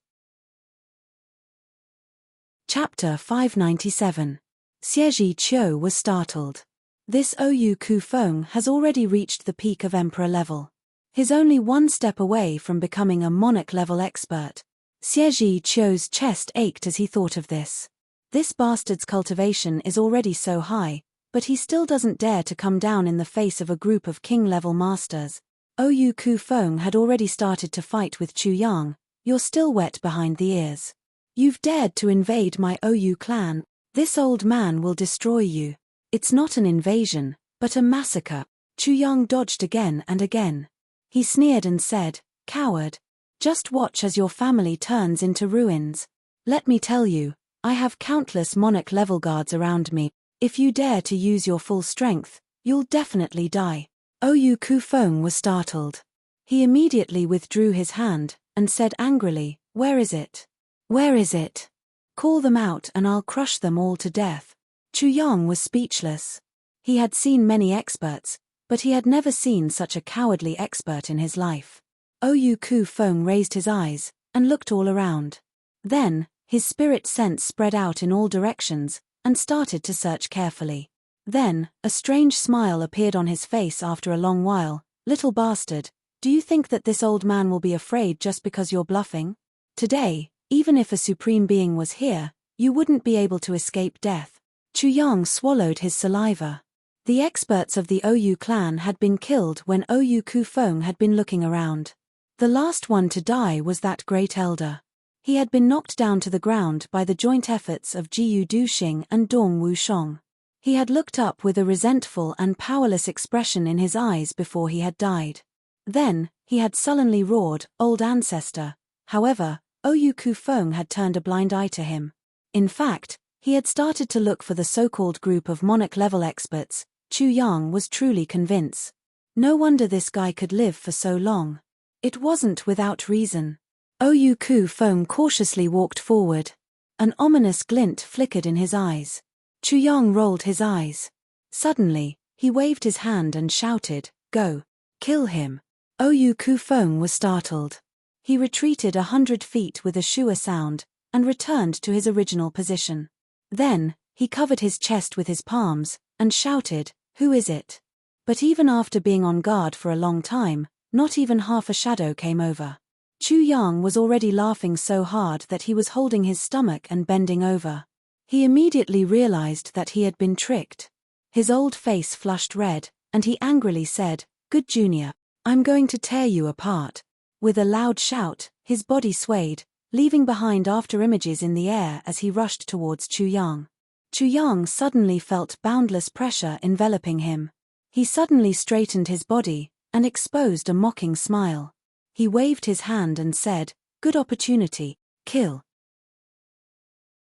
Speaker 1: Chapter 597. Xie Qiu was startled. This Ou Kufeng has already reached the peak of emperor level. He's only one step away from becoming a monarch-level expert. Xie Qiu's chest ached as he thought of this. This bastard's cultivation is already so high, but he still doesn't dare to come down in the face of a group of king-level masters. Ou Kufeng had already started to fight with Chu Yang. "You're still wet behind the ears. You've dared to invade my Ou clan. This old man will destroy you. It's not an invasion, but a massacre." Chu Yang dodged again and again. He sneered and said, "Coward. Just watch as your family turns into ruins. Let me tell you, I have countless monarch level guards around me. If you dare to use your full strength, you'll definitely die. Oyu Kufeng was startled. He immediately withdrew his hand, and said angrily, "Where is it? Where is it? Call them out and I'll crush them all to death." Chu Yang was speechless. He had seen many experts, but he had never seen such a cowardly expert in his life. Oyu Kufeng raised his eyes, and looked all around. Then, his spirit sense spread out in all directions, and started to search carefully. Then, a strange smile appeared on his face after a long while. "Little bastard, do you think that this old man will be afraid just because you're bluffing? Today, even if a supreme being was here, you wouldn't be able to escape death." Chu Yang swallowed his saliva. The experts of the Oyu clan had been killed when Oyu Kufeng had been looking around. The last one to die was that great elder. He had been knocked down to the ground by the joint efforts of Jiyu Duxing and Dong Wushong. He had looked up with a resentful and powerless expression in his eyes before he had died. Then, he had sullenly roared, "Old ancestor." However, Oyu Kufeng had turned a blind eye to him. In fact, he had started to look for the so-called group of monarch-level experts. Chu Yang was truly convinced. No wonder this guy could live for so long. It wasn't without reason. Oyu Kufeng cautiously walked forward. An ominous glint flickered in his eyes. Chu Yang rolled his eyes. Suddenly, he waved his hand and shouted, "Go! Kill him!" Oyu Kufeng was startled. He retreated 100 feet with a shua sound, and returned to his original position. Then, he covered his chest with his palms, and shouted, "Who is it?" But even after being on guard for a long time, not even half a shadow came over. Chu Yang was already laughing so hard that he was holding his stomach and bending over. He immediately realized that he had been tricked. His old face flushed red, and he angrily said, "Good junior, I'm going to tear you apart." With a loud shout, his body swayed, leaving behind afterimages in the air as he rushed towards Chu Yang. Chu Yang suddenly felt boundless pressure enveloping him. He suddenly straightened his body, and exposed a mocking smile. He waved his hand and said, "Good opportunity, kill."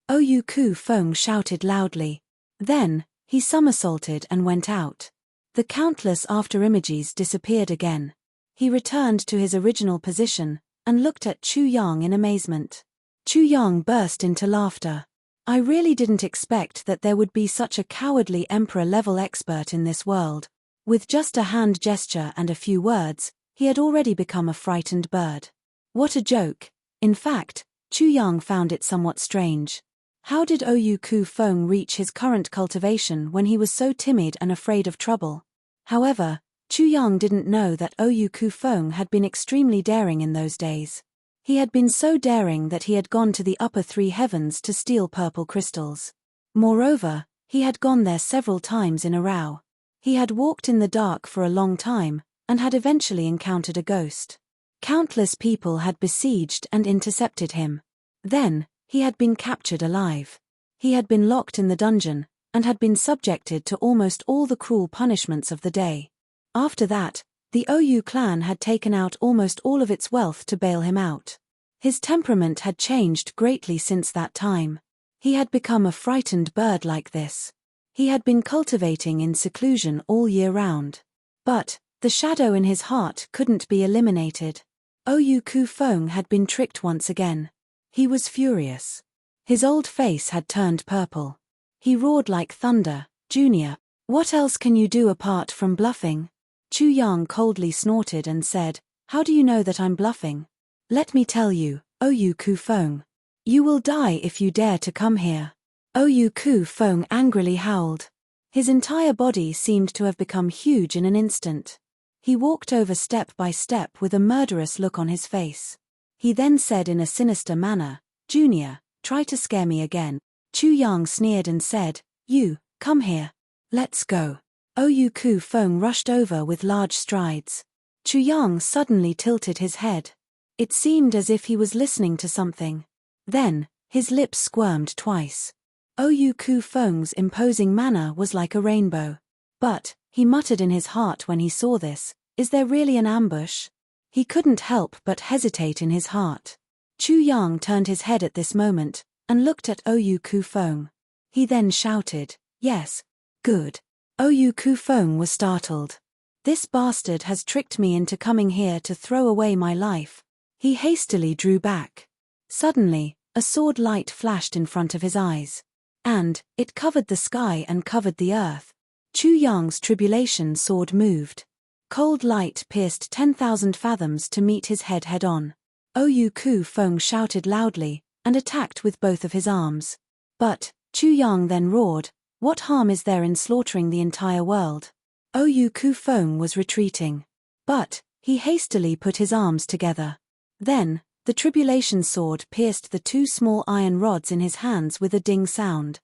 Speaker 1: Oyu Kufeng shouted loudly. Then, he somersaulted and went out. The countless afterimages disappeared again. He returned to his original position, and looked at Chu Yang in amazement. Chu Yang burst into laughter. "I really didn't expect that there would be such a cowardly emperor-level expert in this world." With just a hand gesture and a few words, he had already become a frightened bird. What a joke! In fact, Chu Yang found it somewhat strange. How did Oyu Kufeng reach his current cultivation when he was so timid and afraid of trouble? However, Chu Yang didn't know that Oyu Kufeng had been extremely daring in those days. He had been so daring that he had gone to the upper three heavens to steal purple crystals. Moreover, he had gone there several times in a row. He had walked in the dark for a long time, and had eventually encountered a ghost. Countless people had besieged and intercepted him. Then, he had been captured alive. He had been locked in the dungeon, and had been subjected to almost all the cruel punishments of the day. After that, the Oyu clan had taken out almost all of its wealth to bail him out. His temperament had changed greatly since that time. He had become a frightened bird like this. He had been cultivating in seclusion all year round. But, the shadow in his heart couldn't be eliminated. Oyu Kufeng had been tricked once again. He was furious. His old face had turned purple. He roared like thunder, "Junior, what else can you do apart from bluffing?" Chu Yang coldly snorted and said, "How do you know that I'm bluffing? Let me tell you, Oyu Kufeng. You will die if you dare to come here." Oyu Kufeng angrily howled. His entire body seemed to have become huge in an instant. He walked over step by step with a murderous look on his face. He then said in a sinister manner, "Junior, try to scare me again." Chu Yang sneered and said, "You, come here. Let's go." Oyu Kufeng rushed over with large strides. Chu Yang suddenly tilted his head. It seemed as if he was listening to something. Then, his lips squirmed twice. Oyu Kufeng's imposing manner was like a rainbow. But, he muttered in his heart when he saw this, "Is there really an ambush? He couldn't help but hesitate in his heart. Chu Yang turned his head at this moment, and looked at Oyu Kufeng. He then shouted, "Yes. Good." Oyu Kufeng was startled. "This bastard has tricked me into coming here to throw away my life." He hastily drew back. Suddenly, a sword light flashed in front of his eyes. And it covered the sky and covered the earth. Chu Yang's tribulation sword moved. Cold light pierced 10,000 fathoms to meet his head head-on. Oyu Kufeng shouted loudly, and attacked with both of his arms. But Chu Yang then roared, "What harm is there in slaughtering the entire world?" Oyu Kufeng was retreating. But he hastily put his arms together. Then, the tribulation sword pierced the two small iron rods in his hands with a ding sound.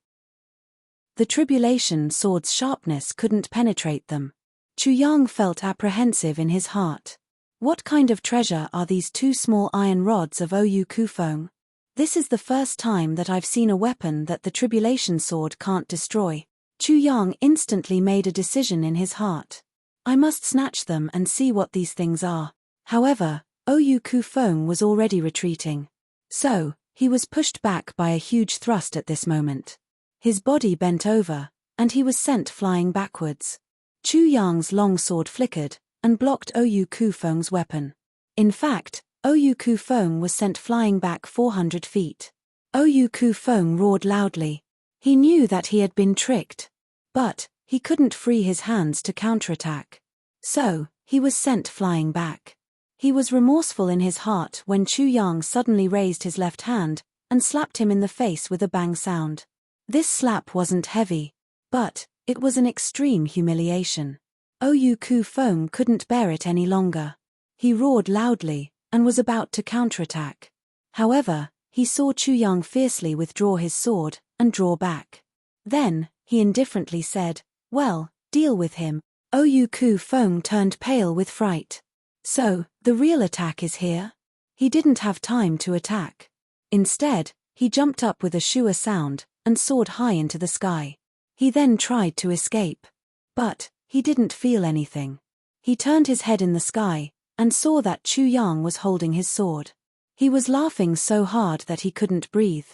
Speaker 1: The tribulation sword's sharpness couldn't penetrate them. Chu Yang felt apprehensive in his heart. What kind of treasure are these two small iron rods of Oyu Kufeng? This is the first time that I've seen a weapon that the tribulation sword can't destroy. Chu Yang instantly made a decision in his heart. I must snatch them and see what these things are. However, Oyu Kufeng was already retreating. So, he was pushed back by a huge thrust at this moment. His body bent over, and he was sent flying backwards. Chu Yang's long sword flickered, and blocked Oyu Kufeng's weapon. In fact, Oyu Kufeng was sent flying back 400 feet. Oyu Kufeng roared loudly. He knew that he had been tricked. But he couldn't free his hands to counterattack. So, he was sent flying back. He was remorseful in his heart when Chu Yang suddenly raised his left hand, and slapped him in the face with a bang sound. This slap wasn't heavy. But it was an extreme humiliation. Oyu Kufeng couldn't bear it any longer. He roared loudly, and was about to counterattack. However, he saw Chu Yang fiercely withdraw his sword, and draw back. Then, he indifferently said, "Well, deal with him." Oyu Kufeng turned pale with fright. So, the real attack is here? He didn't have time to attack. Instead, he jumped up with a shua sound, and soared high into the sky. He then tried to escape. But he didn't feel anything. He turned his head in the sky, and saw that Chu Yang was holding his sword. He was laughing so hard that he couldn't breathe.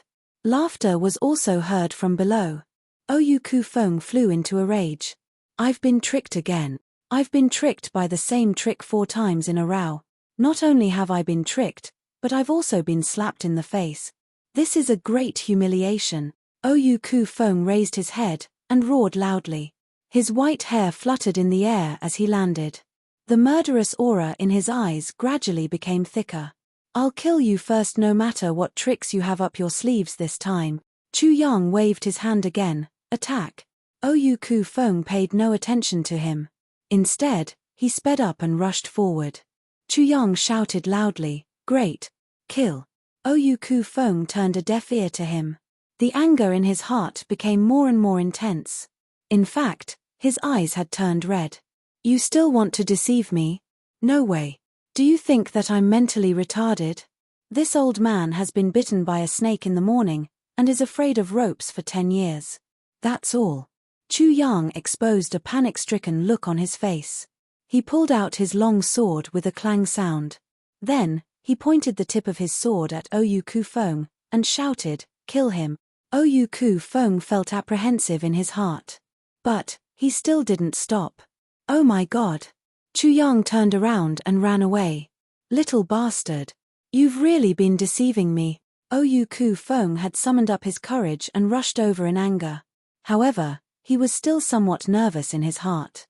Speaker 1: Laughter was also heard from below. Oyu Kufeng flew into a rage. "I've been tricked again. I've been tricked by the same trick 4 times in a row. Not only have I been tricked, but I've also been slapped in the face. This is a great humiliation." Oyu Kufeng raised his head, and roared loudly. His white hair fluttered in the air as he landed. The murderous aura in his eyes gradually became thicker. "I'll kill you first no matter what tricks you have up your sleeves this time." Chu Yang waved his hand again, "Attack." Oyu Kufeng paid no attention to him. Instead, he sped up and rushed forward. Chu Yang shouted loudly, "Great! Kill!" Oyu Kufeng turned a deaf ear to him. The anger in his heart became more and more intense. In fact, his eyes had turned red. "You still want to deceive me? No way. Do you think that I'm mentally retarded? This old man has been bitten by a snake in the morning, and is afraid of ropes for 10 years. That's all." Chu Yang exposed a panic-stricken look on his face. He pulled out his long sword with a clang sound. Then, he pointed the tip of his sword at Oyu Kufeng, and shouted, "Kill him." Oyu Kufeng felt apprehensive in his heart. But he still didn't stop. "Oh my God!" Chu Yang turned around and ran away. "Little bastard. You've really been deceiving me." Oyu Kufeng had summoned up his courage and rushed over in anger. However, he was still somewhat nervous in his heart.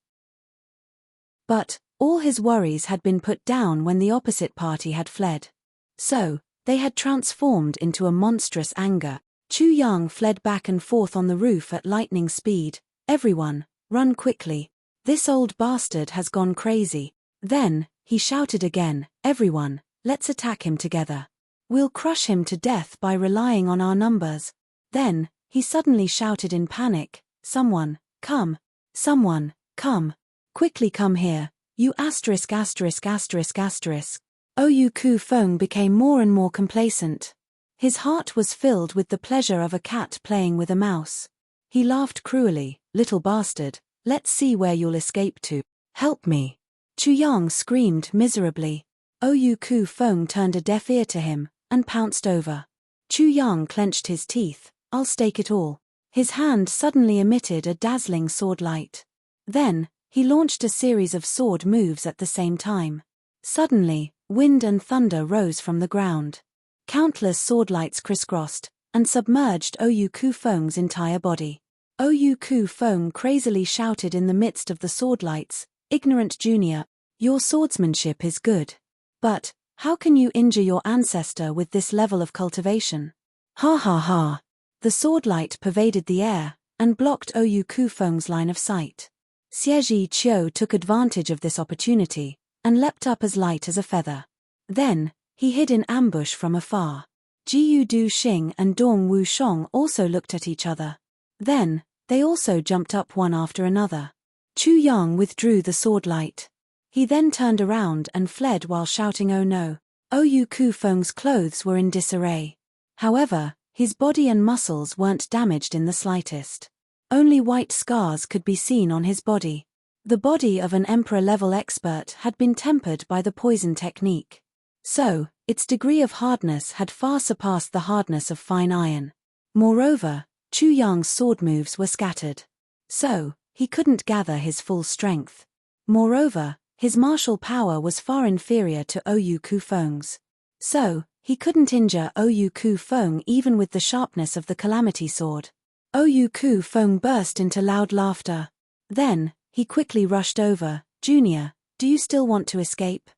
Speaker 1: But all his worries had been put down when the opposite party had fled. So, they had transformed into a monstrous anger. Chu Yang fled back and forth on the roof at lightning speed. "Everyone, run quickly. This old bastard has gone crazy." Then, he shouted again, "Everyone, let's attack him together. We'll crush him to death by relying on our numbers." Then, he suddenly shouted in panic, "Someone, come. Someone, come. Quickly come here, you asterisk asterisk asterisk asterisk." Oyu Kufeng became more and more complacent. His heart was filled with the pleasure of a cat playing with a mouse. He laughed cruelly, "Little bastard, let's see where you'll escape to. Help me." Chu Yang screamed miserably. Oyu Ku Feng turned a deaf ear to him, and pounced over. Chu Yang clenched his teeth. I'll stake it all. His hand suddenly emitted a dazzling sword light. Then, he launched a series of sword moves at the same time. Suddenly, wind and thunder rose from the ground. Countless sword lights crisscrossed, and submerged Oyu Ku Feng's entire body. Oyu Ku Feng crazily shouted in the midst of the sword lights, "Ignorant junior, your swordsmanship is good. But, how can you injure your ancestor with this level of cultivation?" Ha ha ha. The sword light pervaded the air, and blocked Oyu Ku Feng's line of sight. Xie Qiu took advantage of this opportunity, and leapt up as light as a feather. Then, he hid in ambush from afar. Jiu Du Xing and Dong Wu Shong also looked at each other. Then, they also jumped up one after another. Chu Yang withdrew the sword light. He then turned around and fled while shouting "Oh no." Oyu Ku Feng's clothes were in disarray. However, his body and muscles weren't damaged in the slightest. Only white scars could be seen on his body. The body of an emperor-level expert had been tempered by the poison technique. So, its degree of hardness had far surpassed the hardness of fine iron. Moreover, Chu Yang's sword moves were scattered. So, he couldn't gather his full strength. Moreover, his martial power was far inferior to Oyu Ku Feng's. So, he couldn't injure Oyu Ku Feng even with the sharpness of the calamity sword. Oyu Ku Feng burst into loud laughter. Then, he quickly rushed over. "Junior, do you still want to escape?"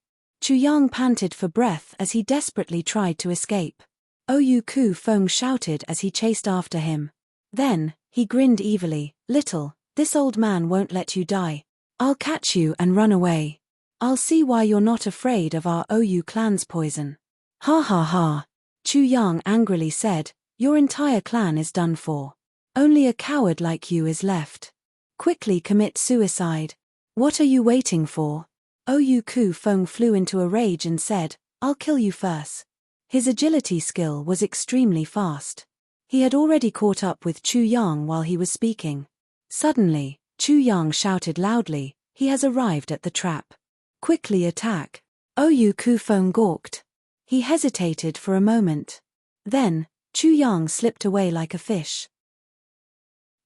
Speaker 1: Chu Yang panted for breath as he desperately tried to escape. Oyu Ku Feng shouted as he chased after him. Then, he grinned evilly. "Little, this old man won't let you die. I'll catch you and run away. I'll see why you're not afraid of our Oyu clan's poison." Ha ha ha. Chu Yang angrily said, "Your entire clan is done for. Only a coward like you is left. Quickly commit suicide. What are you waiting for?" Oyu Ku Feng flew into a rage and said, "I'll kill you first." His agility skill was extremely fast. He had already caught up with Chu Yang while he was speaking. Suddenly, Chu Yang shouted loudly, "He has arrived at the trap. Quickly attack." Oyu Ku Feng gawked. He hesitated for a moment. Then, Chu Yang slipped away like a fish.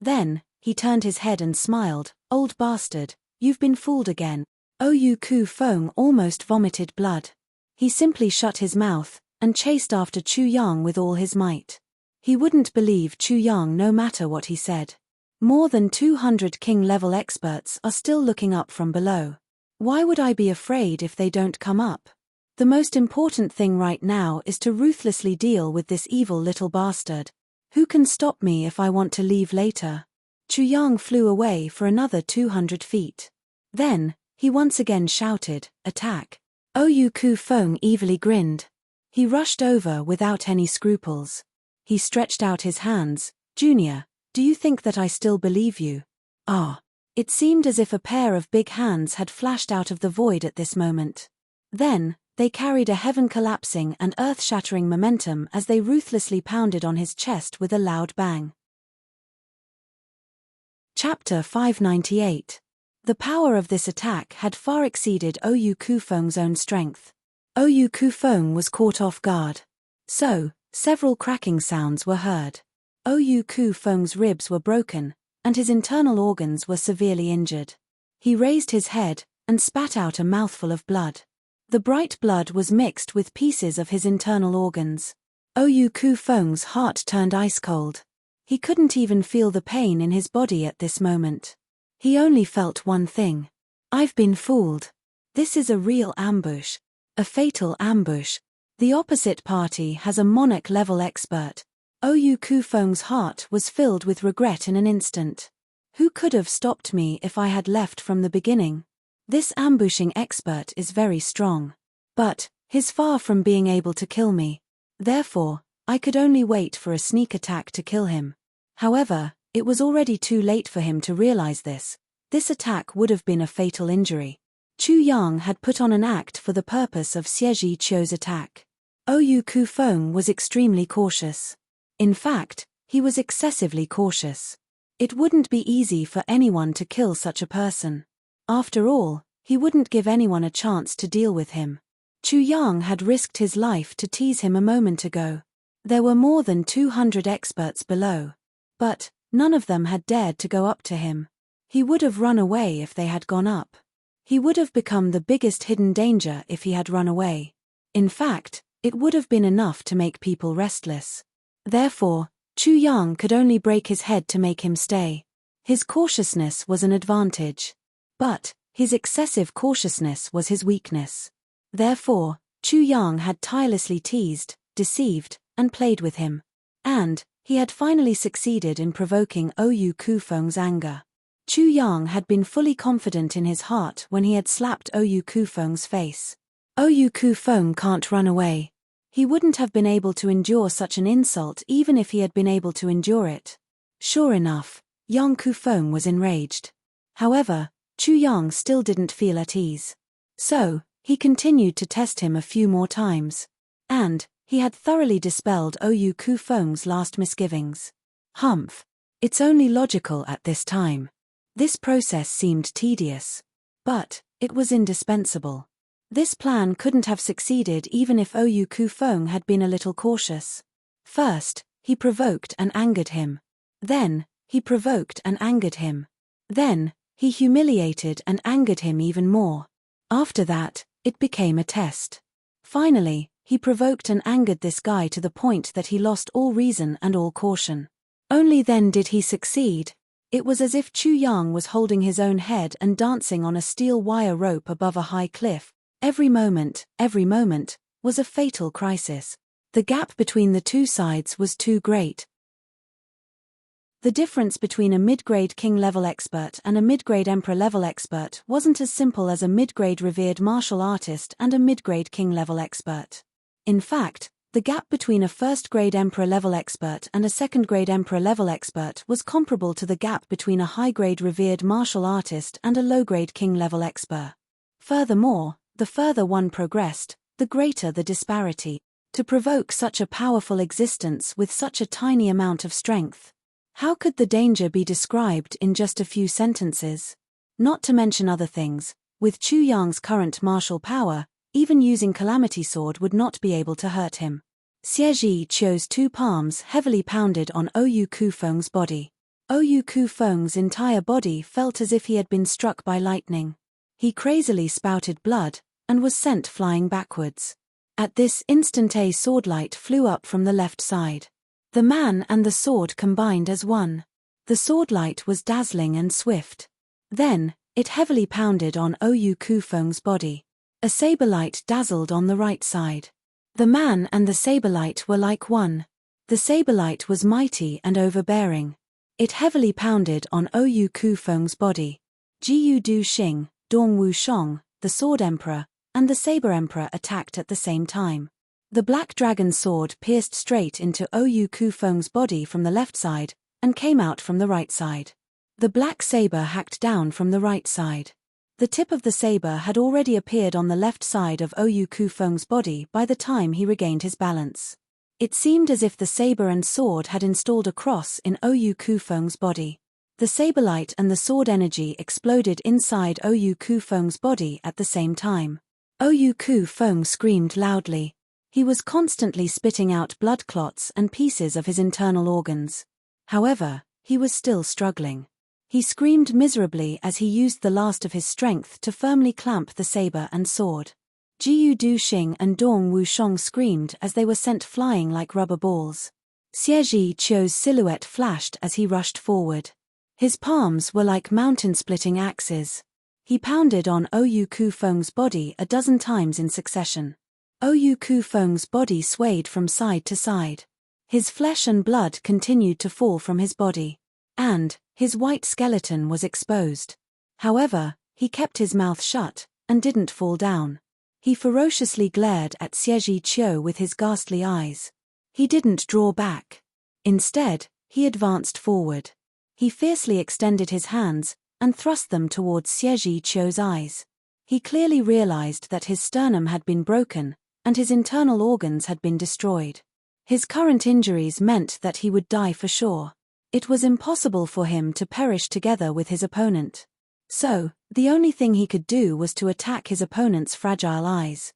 Speaker 1: Then, he turned his head and smiled, "Old bastard, you've been fooled again." Oyu Ku Feng almost vomited blood. He simply shut his mouth, and chased after Chu Yang with all his might. He wouldn't believe Chu Yang no matter what he said. More than 200 king-level experts are still looking up from below. Why would I be afraid if they don't come up? The most important thing right now is to ruthlessly deal with this evil little bastard. Who can stop me if I want to leave later? Chu Yang flew away for another 200 feet. Then, he once again shouted, "Attack." Oyu Ku Feng evilly grinned. He rushed over without any scruples. He stretched out his hands. "Junior, do you think that I still believe you?" Ah. It seemed as if a pair of big hands had flashed out of the void at this moment. Then, they carried a heaven-collapsing and earth-shattering momentum as they ruthlessly pounded on his chest with a loud bang. Chapter 598. The power of this attack had far exceeded Oyu Ku Feng's own strength. Oyu Ku Feng was caught off guard. So, several cracking sounds were heard. Oyu Ku Feng's ribs were broken, and his internal organs were severely injured. He raised his head, and spat out a mouthful of blood. The bright blood was mixed with pieces of his internal organs. Oyu Ku Feng's heart turned ice cold. He couldn't even feel the pain in his body at this moment. He only felt one thing. I've been fooled. This is a real ambush. A fatal ambush. The opposite party has a monarch-level expert. Oyu Ku Feng's heart was filled with regret in an instant. Who could have stopped me if I had left from the beginning? This ambushing expert is very strong. But, he's far from being able to kill me. Therefore, I could only wait for a sneak attack to kill him. However, it was already too late for him to realize this. This attack would have been a fatal injury. Chu Yang had put on an act for the purpose of Xie Qiu's attack. Oyu Ku Feng was extremely cautious. In fact, he was excessively cautious. It wouldn't be easy for anyone to kill such a person. After all, he wouldn't give anyone a chance to deal with him. Chu Yang had risked his life to tease him a moment ago. There were more than 200 experts below. But none of them had dared to go up to him. He would have run away if they had gone up. He would have become the biggest hidden danger if he had run away. In fact, it would have been enough to make people restless. Therefore, Chu Yang could only break his head to make him stay. His cautiousness was an advantage. But his excessive cautiousness was his weakness. Therefore, Chu Yang had tirelessly teased, deceived, and played with him. And he had finally succeeded in provoking Oyu Kufeng's anger. Chu Yang had been fully confident in his heart when he had slapped Oyu Kufeng's face. Oyu Kufeng can't run away. He wouldn't have been able to endure such an insult even if he had been able to endure it. Sure enough, Yang Kufeng was enraged. However, Chu Yang still didn't feel at ease. So, he continued to test him a few more times. And he had thoroughly dispelled Oyu Kufeng's last misgivings. Humph. It's only logical at this time. This process seemed tedious. But it was indispensable. This plan couldn't have succeeded even if Oyu Kufeng had been a little cautious. First, he provoked and angered him. Then, he provoked and angered him. Then, he humiliated and angered him even more. After that, it became a test. Finally, he provoked and angered this guy to the point that he lost all reason and all caution. Only then did he succeed. It was as if Chu Yang was holding his own head and dancing on a steel wire rope above a high cliff. Every moment, was a fatal crisis. The gap between the two sides was too great. The difference between a mid-grade king-level expert and a mid-grade emperor-level expert wasn't as simple as a mid-grade revered martial artist and a mid-grade king-level expert. In fact, the gap between a first-grade emperor-level expert and a second-grade emperor-level expert was comparable to the gap between a high-grade revered martial artist and a low-grade king-level expert. Furthermore, the further one progressed, the greater the disparity. To provoke such a powerful existence with such a tiny amount of strength. How could the danger be described in just a few sentences? Not to mention other things, with Chu Yang's current martial power, even using Calamity Sword would not be able to hurt him. Xie Qiu's two palms heavily pounded on Oyu Kufeng's body. Oyu Kufeng's entire body felt as if he had been struck by lightning. He crazily spouted blood, and was sent flying backwards. At this instant a swordlight flew up from the left side. The man and the sword combined as one. The swordlight was dazzling and swift. Then, it heavily pounded on Oyu Kufeng's body. A saber-light dazzled on the right side. The man and the saber-light were like one. The saber-light was mighty and overbearing. It heavily pounded on Oyu Kufeng's body. Jiyu Du Xing, Dong Wu Shong, the Sword Emperor, and the Saber Emperor attacked at the same time. The Black Dragon sword pierced straight into Oyu Kufeng's body from the left side, and came out from the right side. The black saber hacked down from the right side. The tip of the saber had already appeared on the left side of Oyu Kufeng's body by the time he regained his balance. It seemed as if the saber and sword had installed a cross in Oyu Kufeng's body. The saberlight and the sword energy exploded inside Oyu Kufeng's body at the same time. Oyu Kufeng screamed loudly. He was constantly spitting out blood clots and pieces of his internal organs. However, he was still struggling. He screamed miserably as he used the last of his strength to firmly clamp the saber and sword. Jiyu Du Xing and Dong Wu Shong screamed as they were sent flying like rubber balls. Xie Qiu's silhouette flashed as he rushed forward. His palms were like mountain-splitting axes. He pounded on Oyu Kufeng's body a dozen times in succession. Oyu Kufeng's body swayed from side to side. His flesh and blood continued to fall from his body. And his white skeleton was exposed. However, he kept his mouth shut, and didn't fall down. He ferociously glared at Xie Qiu with his ghastly eyes. He didn't draw back. Instead, he advanced forward. He fiercely extended his hands, and thrust them towards Xie Qiu's eyes. He clearly realized that his sternum had been broken, and his internal organs had been destroyed. His current injuries meant that he would die for sure. It was impossible for him to perish together with his opponent. So, the only thing he could do was to attack his opponent's fragile eyes.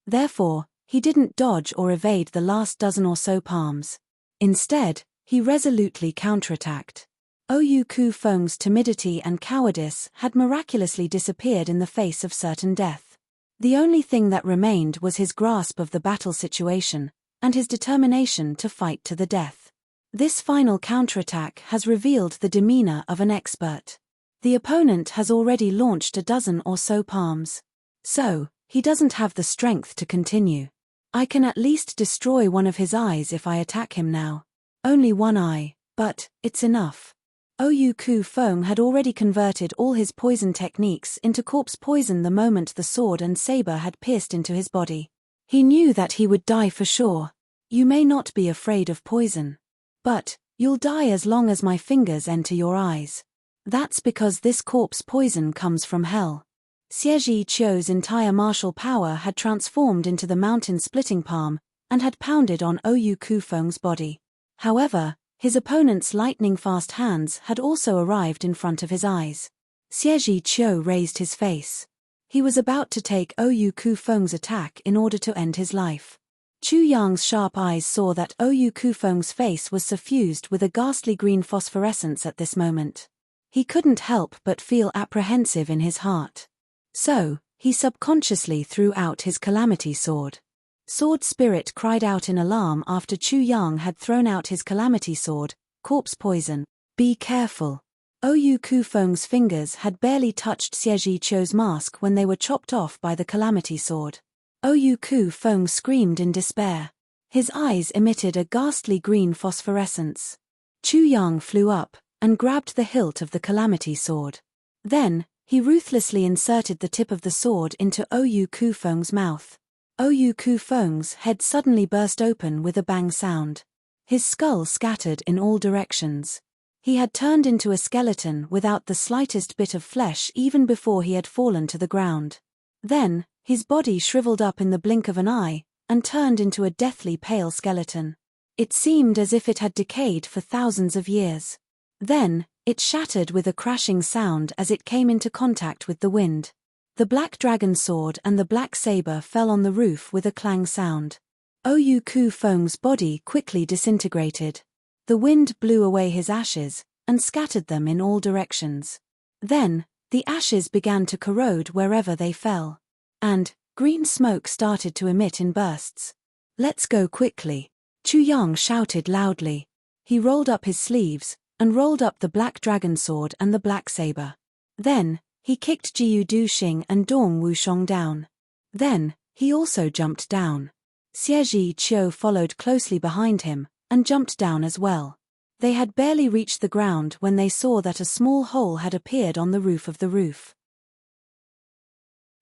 Speaker 1: Therefore, he didn't dodge or evade the last dozen or so palms. Instead, he resolutely counterattacked. Oyu Kufeng's timidity and cowardice had miraculously disappeared in the face of certain death. The only thing that remained was his grasp of the battle situation, and his determination to fight to the death. This final counterattack has revealed the demeanor of an expert. The opponent has already launched a dozen or so palms. So, he doesn't have the strength to continue. I can at least destroy one of his eyes if I attack him now. Only one eye, but it's enough. Oyu Kufeng had already converted all his poison techniques into corpse poison the moment the sword and saber had pierced into his body. He knew that he would die for sure. You may not be afraid of poison. But, you'll die as long as my fingers enter your eyes. That's because this corpse poison comes from hell. Xie Qiu's entire martial power had transformed into the mountain-splitting palm, and had pounded on Oyu Kufeng's body. However, his opponent's lightning-fast hands had also arrived in front of his eyes. Xie Qiu raised his face. He was about to take Oyu Kufeng's attack in order to end his life. Chu Yang's sharp eyes saw that Oyu Kufeng's face was suffused with a ghastly green phosphorescence at this moment. He couldn't help but feel apprehensive in his heart. So, he subconsciously threw out his calamity sword. Sword Spirit cried out in alarm after Chu Yang had thrown out his calamity sword, corpse poison. Be careful. Oyu Kufeng's fingers had barely touched Xie Qiu's mask when they were chopped off by the calamity sword. Oyu Kufeng screamed in despair. His eyes emitted a ghastly green phosphorescence. Chu Yang flew up and grabbed the hilt of the calamity sword. Then, he ruthlessly inserted the tip of the sword into Oyu Kufeng's mouth. Oyu Kufeng's head suddenly burst open with a bang sound. His skull scattered in all directions. He had turned into a skeleton without the slightest bit of flesh even before he had fallen to the ground. Then, his body shriveled up in the blink of an eye, and turned into a deathly pale skeleton. It seemed as if it had decayed for thousands of years. Then, it shattered with a crashing sound as it came into contact with the wind. The black dragon sword and the black saber fell on the roof with a clang sound. Oyu Kufeng's body quickly disintegrated. The wind blew away his ashes, and scattered them in all directions. Then, the ashes began to corrode wherever they fell. And, green smoke started to emit in bursts. Let's go quickly. Chu Yang shouted loudly. He rolled up his sleeves, and rolled up the black dragon sword and the black saber. Then, he kicked Jiu Duxing and Dong Wushong down. Then, he also jumped down. Xie Qiu followed closely behind him, and jumped down as well. They had barely reached the ground when they saw that a small hole had appeared on the roof of the roof.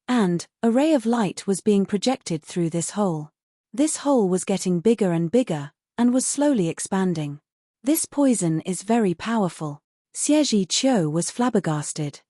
Speaker 1: And, a ray of light was being projected through this hole. This hole was getting bigger and bigger, and was slowly expanding. This poison is very powerful. Xie Qiu was flabbergasted.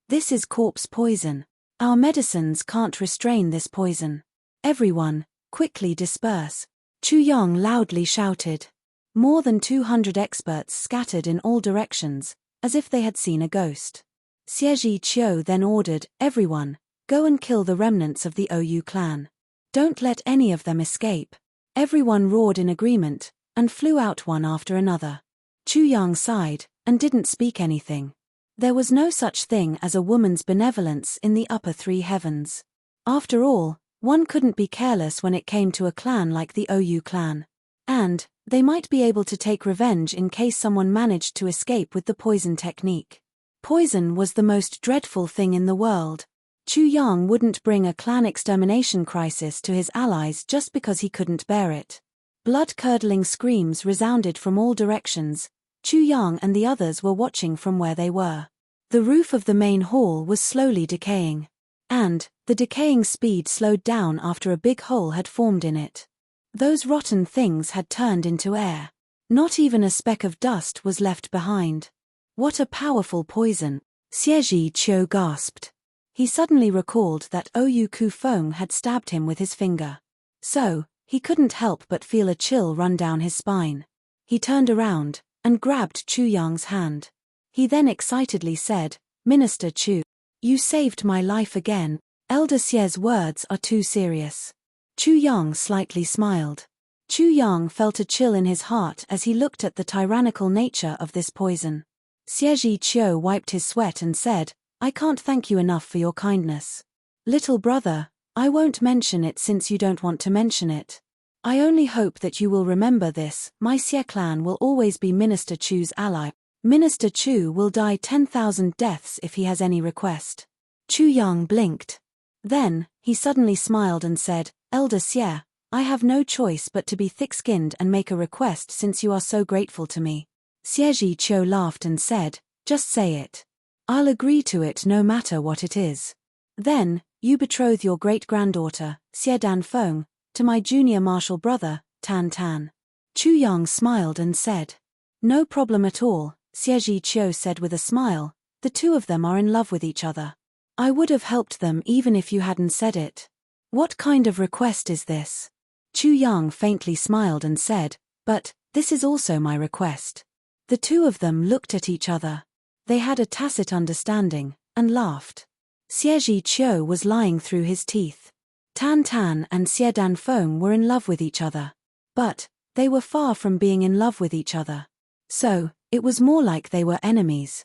Speaker 1: This is corpse poison. Our medicines can't restrain this poison. Everyone, quickly disperse. Chu Yang loudly shouted. More than 200 experts scattered in all directions, as if they had seen a ghost. Xie Qiu then ordered, everyone, go and kill the remnants of the Oyu clan. Don't let any of them escape. Everyone roared in agreement, and flew out one after another. Chu Yang sighed, and didn't speak anything. There was no such thing as a woman's benevolence in the upper three heavens. After all, one couldn't be careless when it came to a clan like the Oyu clan. And, they might be able to take revenge in case someone managed to escape with the poison technique. Poison was the most dreadful thing in the world. Chu Yang wouldn't bring a clan extermination crisis to his allies just because he couldn't bear it. Blood-curdling screams resounded from all directions. Chu Yang and the others were watching from where they were. The roof of the main hall was slowly decaying. And, the decaying speed slowed down after a big hole had formed in it. Those rotten things had turned into air. Not even a speck of dust was left behind. What a powerful poison, Xie Qiu gasped. He suddenly recalled that Oyu Kufeng had stabbed him with his finger. So, he couldn't help but feel a chill run down his spine. He turned around, and grabbed Chu Yang's hand. He then excitedly said, Minister Chu, you saved my life again. Elder Xie's words are too serious. Chu Yang slightly smiled. Chu Yang felt a chill in his heart as he looked at the tyrannical nature of this poison. Xie Qiu wiped his sweat and said, I can't thank you enough for your kindness. Little brother, I won't mention it since you don't want to mention it. I only hope that you will remember this. My Xie clan will always be Minister Chu's ally. Minister Chu will die 10,000 deaths if he has any request. Chu Yang blinked. Then, he suddenly smiled and said, Elder Xie, I have no choice but to be thick-skinned and make a request since you are so grateful to me. Xie Qiu laughed and said, just say it. I'll agree to it no matter what it is. Then, you betroth your great-granddaughter, Xie Danfeng, to my junior martial brother, Tan Tan. Chu Yang smiled and said, no problem at all, Xie Qiu said with a smile, the two of them are in love with each other. I would have helped them even if you hadn't said it. What kind of request is this? Chu Yang faintly smiled and said, but, this is also my request. The two of them looked at each other. They had a tacit understanding, and laughed. Xie Qiu was lying through his teeth. Tan Tan and Xie Danfeng were in love with each other. But, they were far from being in love with each other. So, it was more like they were enemies.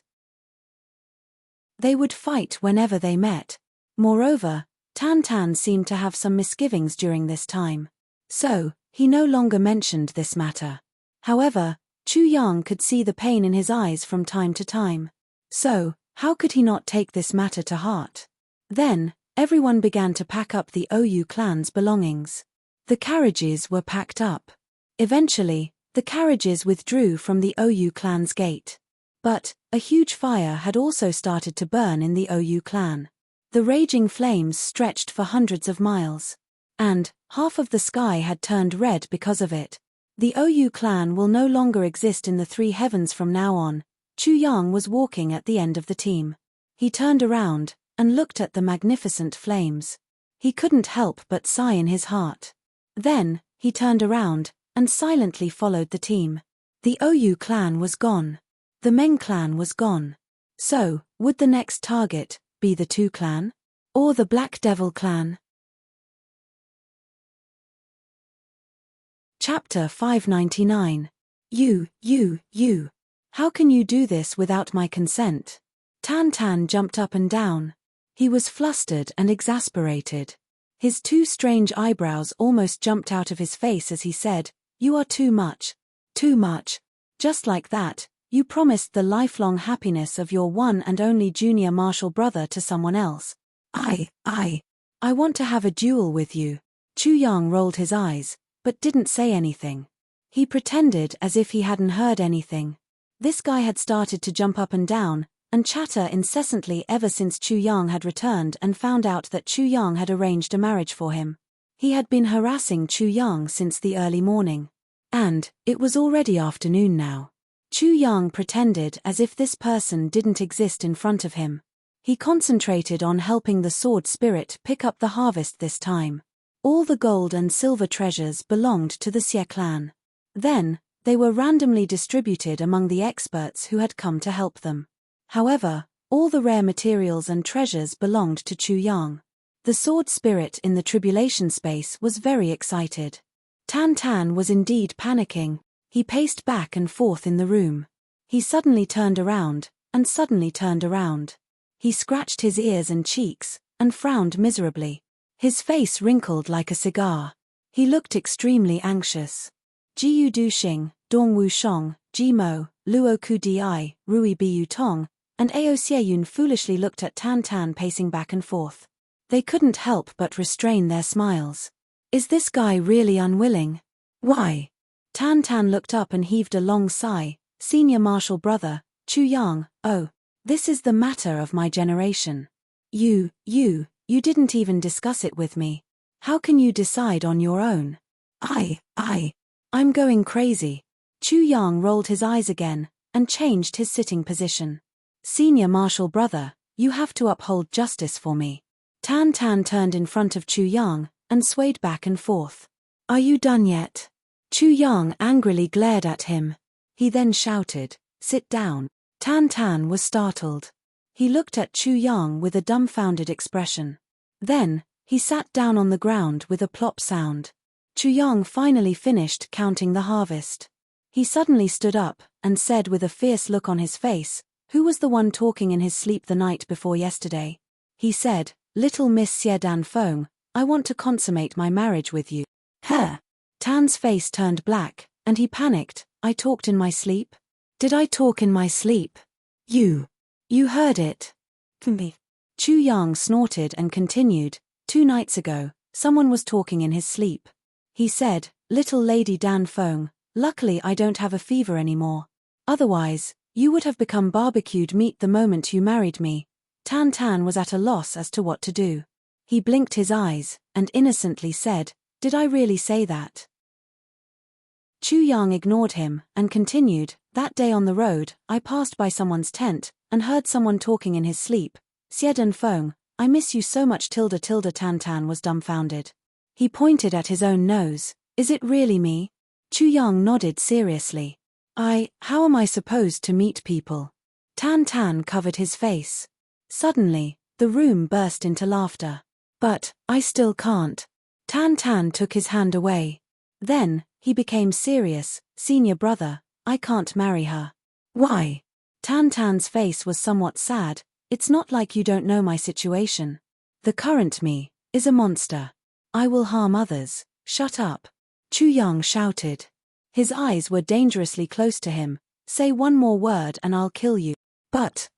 Speaker 1: They would fight whenever they met. Moreover, Tan Tan seemed to have some misgivings during this time. So, he no longer mentioned this matter. However, Chu Yang could see the pain in his eyes from time to time. So, how could he not take this matter to heart? Then, everyone began to pack up the OU clan's belongings. The carriages were packed up. Eventually, the carriages withdrew from the OU clan's gate. But, a huge fire had also started to burn in the OU clan. The raging flames stretched for hundreds of miles. And, half of the sky had turned red because of it. The OU clan will no longer exist in the three heavens from now on. Chu Yang was walking at the end of the team. He turned around, and looked at the magnificent flames. He couldn't help but sigh in his heart. Then, he turned around, and silently followed the team. The OU clan was gone. The Meng clan was gone. So, would the next target be the Tu clan? Or the Black Devil clan? Chapter 599. You. How can you do this without my consent? Tan Tan jumped up and down. He was flustered and exasperated. His two strange eyebrows almost jumped out of his face as he said, you are too much. Too much. Just like that, you promised the lifelong happiness of your one and only junior martial brother to someone else. I want to have a duel with you. Chu Yang rolled his eyes, but didn't say anything. He pretended as if he hadn't heard anything. This guy had started to jump up and down, and chatter incessantly ever since Chu Yang had returned and found out that Chu Yang had arranged a marriage for him. He had been harassing Chu Yang since the early morning. And, it was already afternoon now. Chu Yang pretended as if this person didn't exist in front of him. He concentrated on helping the sword spirit pick up the harvest this time. All the gold and silver treasures belonged to the Xie clan. Then, they were randomly distributed among the experts who had come to help them. However, all the rare materials and treasures belonged to Chu Yang. The sword spirit in the tribulation space was very excited. Tan Tan was indeed panicking. He paced back and forth in the room. He suddenly turned around, and suddenly turned around. He scratched his ears and cheeks, and frowned miserably. His face wrinkled like a cigar. He looked extremely anxious. Jiu Du Xing, Dong Wu Shong, Ji Mo, Luo Ku Di, Rui Biu Tong, and Ao Xieyun foolishly looked at Tan Tan pacing back and forth. They couldn't help but restrain their smiles. Is this guy really unwilling? Why? Tan Tan looked up and heaved a long sigh. Senior martial brother, Chu Yang, oh, this is the matter of my generation. You didn't even discuss it with me. How can you decide on your own? I'm going crazy. Chu Yang rolled his eyes again, and changed his sitting position. Senior martial brother, you have to uphold justice for me. Tan Tan turned in front of Chu Yang, and swayed back and forth. Are you done yet? Chu Yang angrily glared at him. He then shouted, sit down. Tan Tan was startled. He looked at Chu Yang with a dumbfounded expression. Then, He sat down on the ground with a plop sound. Chuyang finally finished counting the harvest. He suddenly stood up and said with a fierce look on his face, "Who was the one talking in his sleep the night before yesterday?" He said, "Little Miss Xie Dan Feng, I want to consummate my marriage with you." Her. Tan's face turned black, and he panicked. "I talked in my sleep? Did I talk in my sleep? You heard it." Chuyang snorted and continued, "2 nights ago, someone was talking in his sleep. He said, 'Little Lady Dan Feng, luckily I don't have a fever anymore. Otherwise, you would have become barbecued meat the moment you married me.'" Tan was at a loss as to what to do. He blinked his eyes, and innocently said, "Did I really say that?" Chuyang ignored him, and continued, "That day on the road, I passed by someone's tent, and heard someone talking in his sleep. Xie Dan Feng, I miss you so much. Tan was dumbfounded. He pointed at his own nose. "Is it really me?" Chuyang nodded seriously. How am I supposed to meet people?" Tan covered his face. Suddenly, the room burst into laughter. "But, I still can't." Tan took his hand away. Then, he became serious. "Senior brother, I can't marry her." "Why?" Tan's face was somewhat sad. "It's not like you don't know my situation. The current me is a monster. I will harm others." "Shut up!" Chuyang shouted. His eyes were dangerously close to him. "Say one more word and I'll kill you." "But,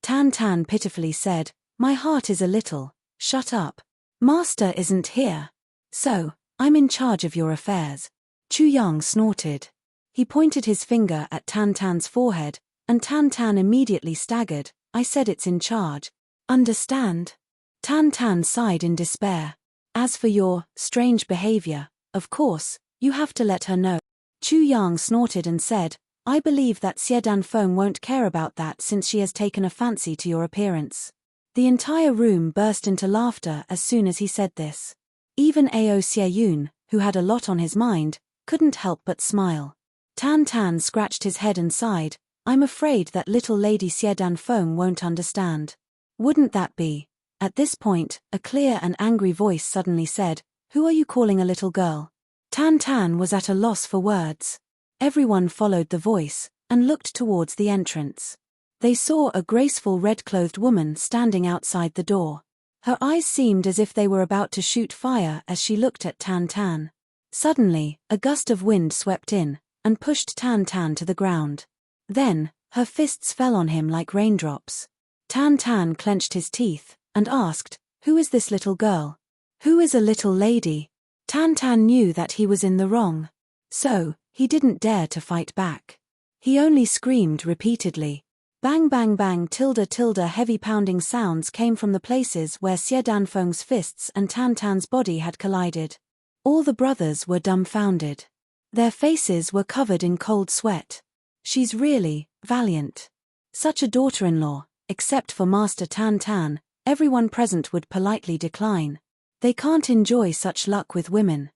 Speaker 1: Tan pitifully said, "My heart is a little." "Shut up. Master isn't here. So, I'm in charge of your affairs." Chuyang snorted. He pointed his finger at Tan's forehead, and Tan immediately staggered. "I said it's in charge. Understand?" Tan sighed in despair. "As for your strange behavior, of course, you have to let her know." Chuyang snorted and said, "I believe that Xie Dan Feng won't care about that since she has taken a fancy to your appearance." The entire room burst into laughter as soon as he said this. Even Ao Xie, who had a lot on his mind, couldn't help but smile. Tan scratched his head and sighed. "I'm afraid that little Lady Xie Dan Feng won't understand." "Wouldn't that be?" At this point, a clear and angry voice suddenly said, "Who are you calling a little girl?" Tan was at a loss for words. Everyone followed the voice, and looked towards the entrance. They saw a graceful red-clothed woman standing outside the door. Her eyes seemed as if they were about to shoot fire as she looked at Tan. Suddenly, a gust of wind swept in, and pushed Tan to the ground. Then, her fists fell on him like raindrops. Tan clenched his teeth, and asked, "Who is this little girl? Who is a little lady?" Tan knew that he was in the wrong. So, he didn't dare to fight back. He only screamed repeatedly. Bang bang bang heavy pounding sounds came from the places where Xie Dan Feng's fists and Tan's body had collided. All the brothers were dumbfounded. Their faces were covered in cold sweat. "She's really valiant. Such a daughter-in-law," except for Master Tan, everyone present would politely decline. "They can't enjoy such luck with women."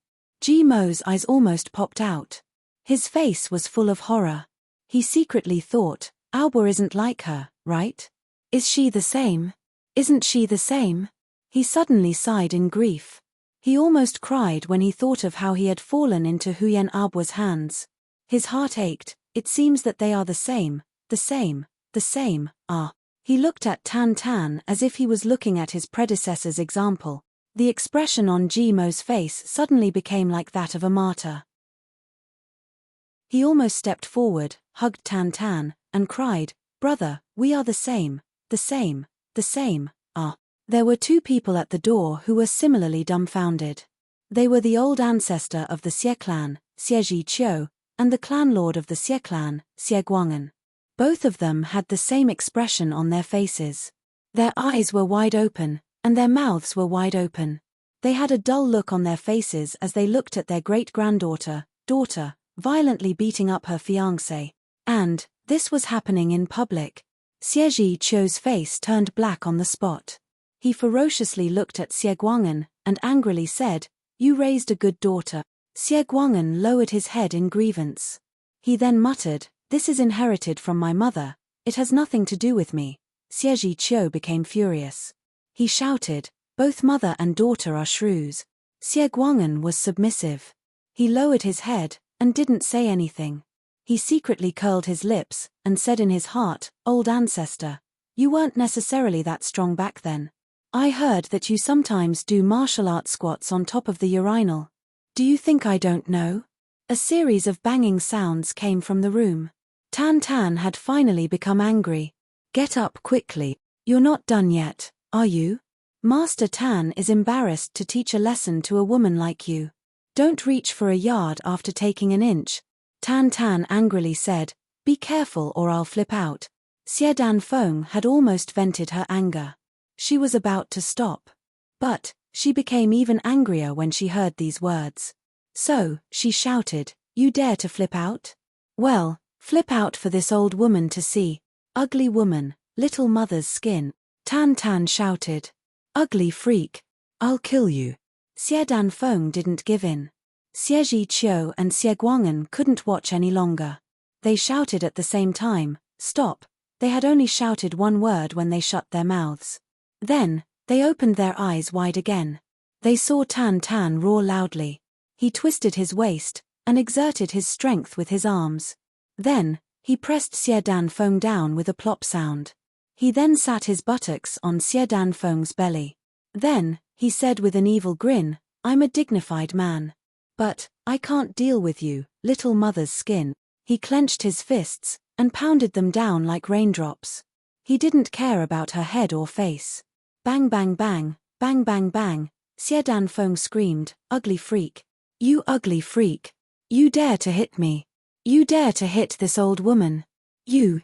Speaker 1: Mo's eyes almost popped out. His face was full of horror. He secretly thought, "Aoba isn't like her, right? Is she the same? Isn't she the same?" He suddenly sighed in grief. He almost cried when he thought of how he had fallen into Huyen Aoba's hands. His heart ached. It seems that they are the same. He looked at Tan as if he was looking at his predecessor's example. The expression on Mo's face suddenly became like that of a martyr. He almost stepped forward, hugged Tan, and cried, "Brother, we are the same. There were 2 people at the door who were similarly dumbfounded. They were the old ancestor of the Xie clan, Xie Qiu, and the clan lord of the Xie clan, Xie Guang'an. Both of them had the same expression on their faces. Their eyes were wide open, and their mouths were wide open. They had a dull look on their faces as they looked at their great-granddaughter, violently beating up her fiancé. And, this was happening in public. Xie Qiu's face turned black on the spot. He ferociously looked at Xie Guang'an, and angrily said, "You raised a good daughter." Xie Guang'an lowered his head in grievance. He then muttered, "This is inherited from my mother, it has nothing to do with me." Xie Qiu became furious. He shouted, Both mother and daughter are shrews. Xie Guang'an was submissive. He lowered his head, and didn't say anything. He secretly curled his lips, and said in his heart, "Old ancestor, you weren't necessarily that strong back then. I heard that you sometimes do martial arts squats on top of the urinal. Do you think I don't know?" A series of banging sounds came from the room. Tan Tan had finally become angry. "Get up quickly. You're not done yet, are you? Master Tan is embarrassed to teach a lesson to a woman like you. Don't reach for a yard after taking an inch." Tan Tan angrily said, "Be careful or I'll flip out." Xie Danfeng had almost vented her anger. She was about to stop. But she became even angrier when she heard these words. So, she shouted, "You dare to flip out? Well, flip out for this old woman to see. Ugly woman, little mother's skin." Tan Tan shouted. "Ugly freak. I'll kill you." Xie Danfeng didn't give in. Xie Qiu and Xie Guang'an couldn't watch any longer. They shouted at the same time, "Stop." They had only shouted one word when they shut their mouths. Then, they opened their eyes wide again. They saw Tan Tan roar loudly. He twisted his waist, and exerted his strength with his arms. Then, he pressed Xie Danfeng down with a plop sound. He then sat his buttocks on Xie Danfeng's belly. Then, he said with an evil grin, "I'm a dignified man. But, I can't deal with you, little mother's skin." He clenched his fists, and pounded them down like raindrops. He didn't care about her head or face. Bang bang bang, bang bang bang, Xie Danfeng screamed, "Ugly freak. You ugly freak. You dare to hit me. You dare to hit this old woman. You.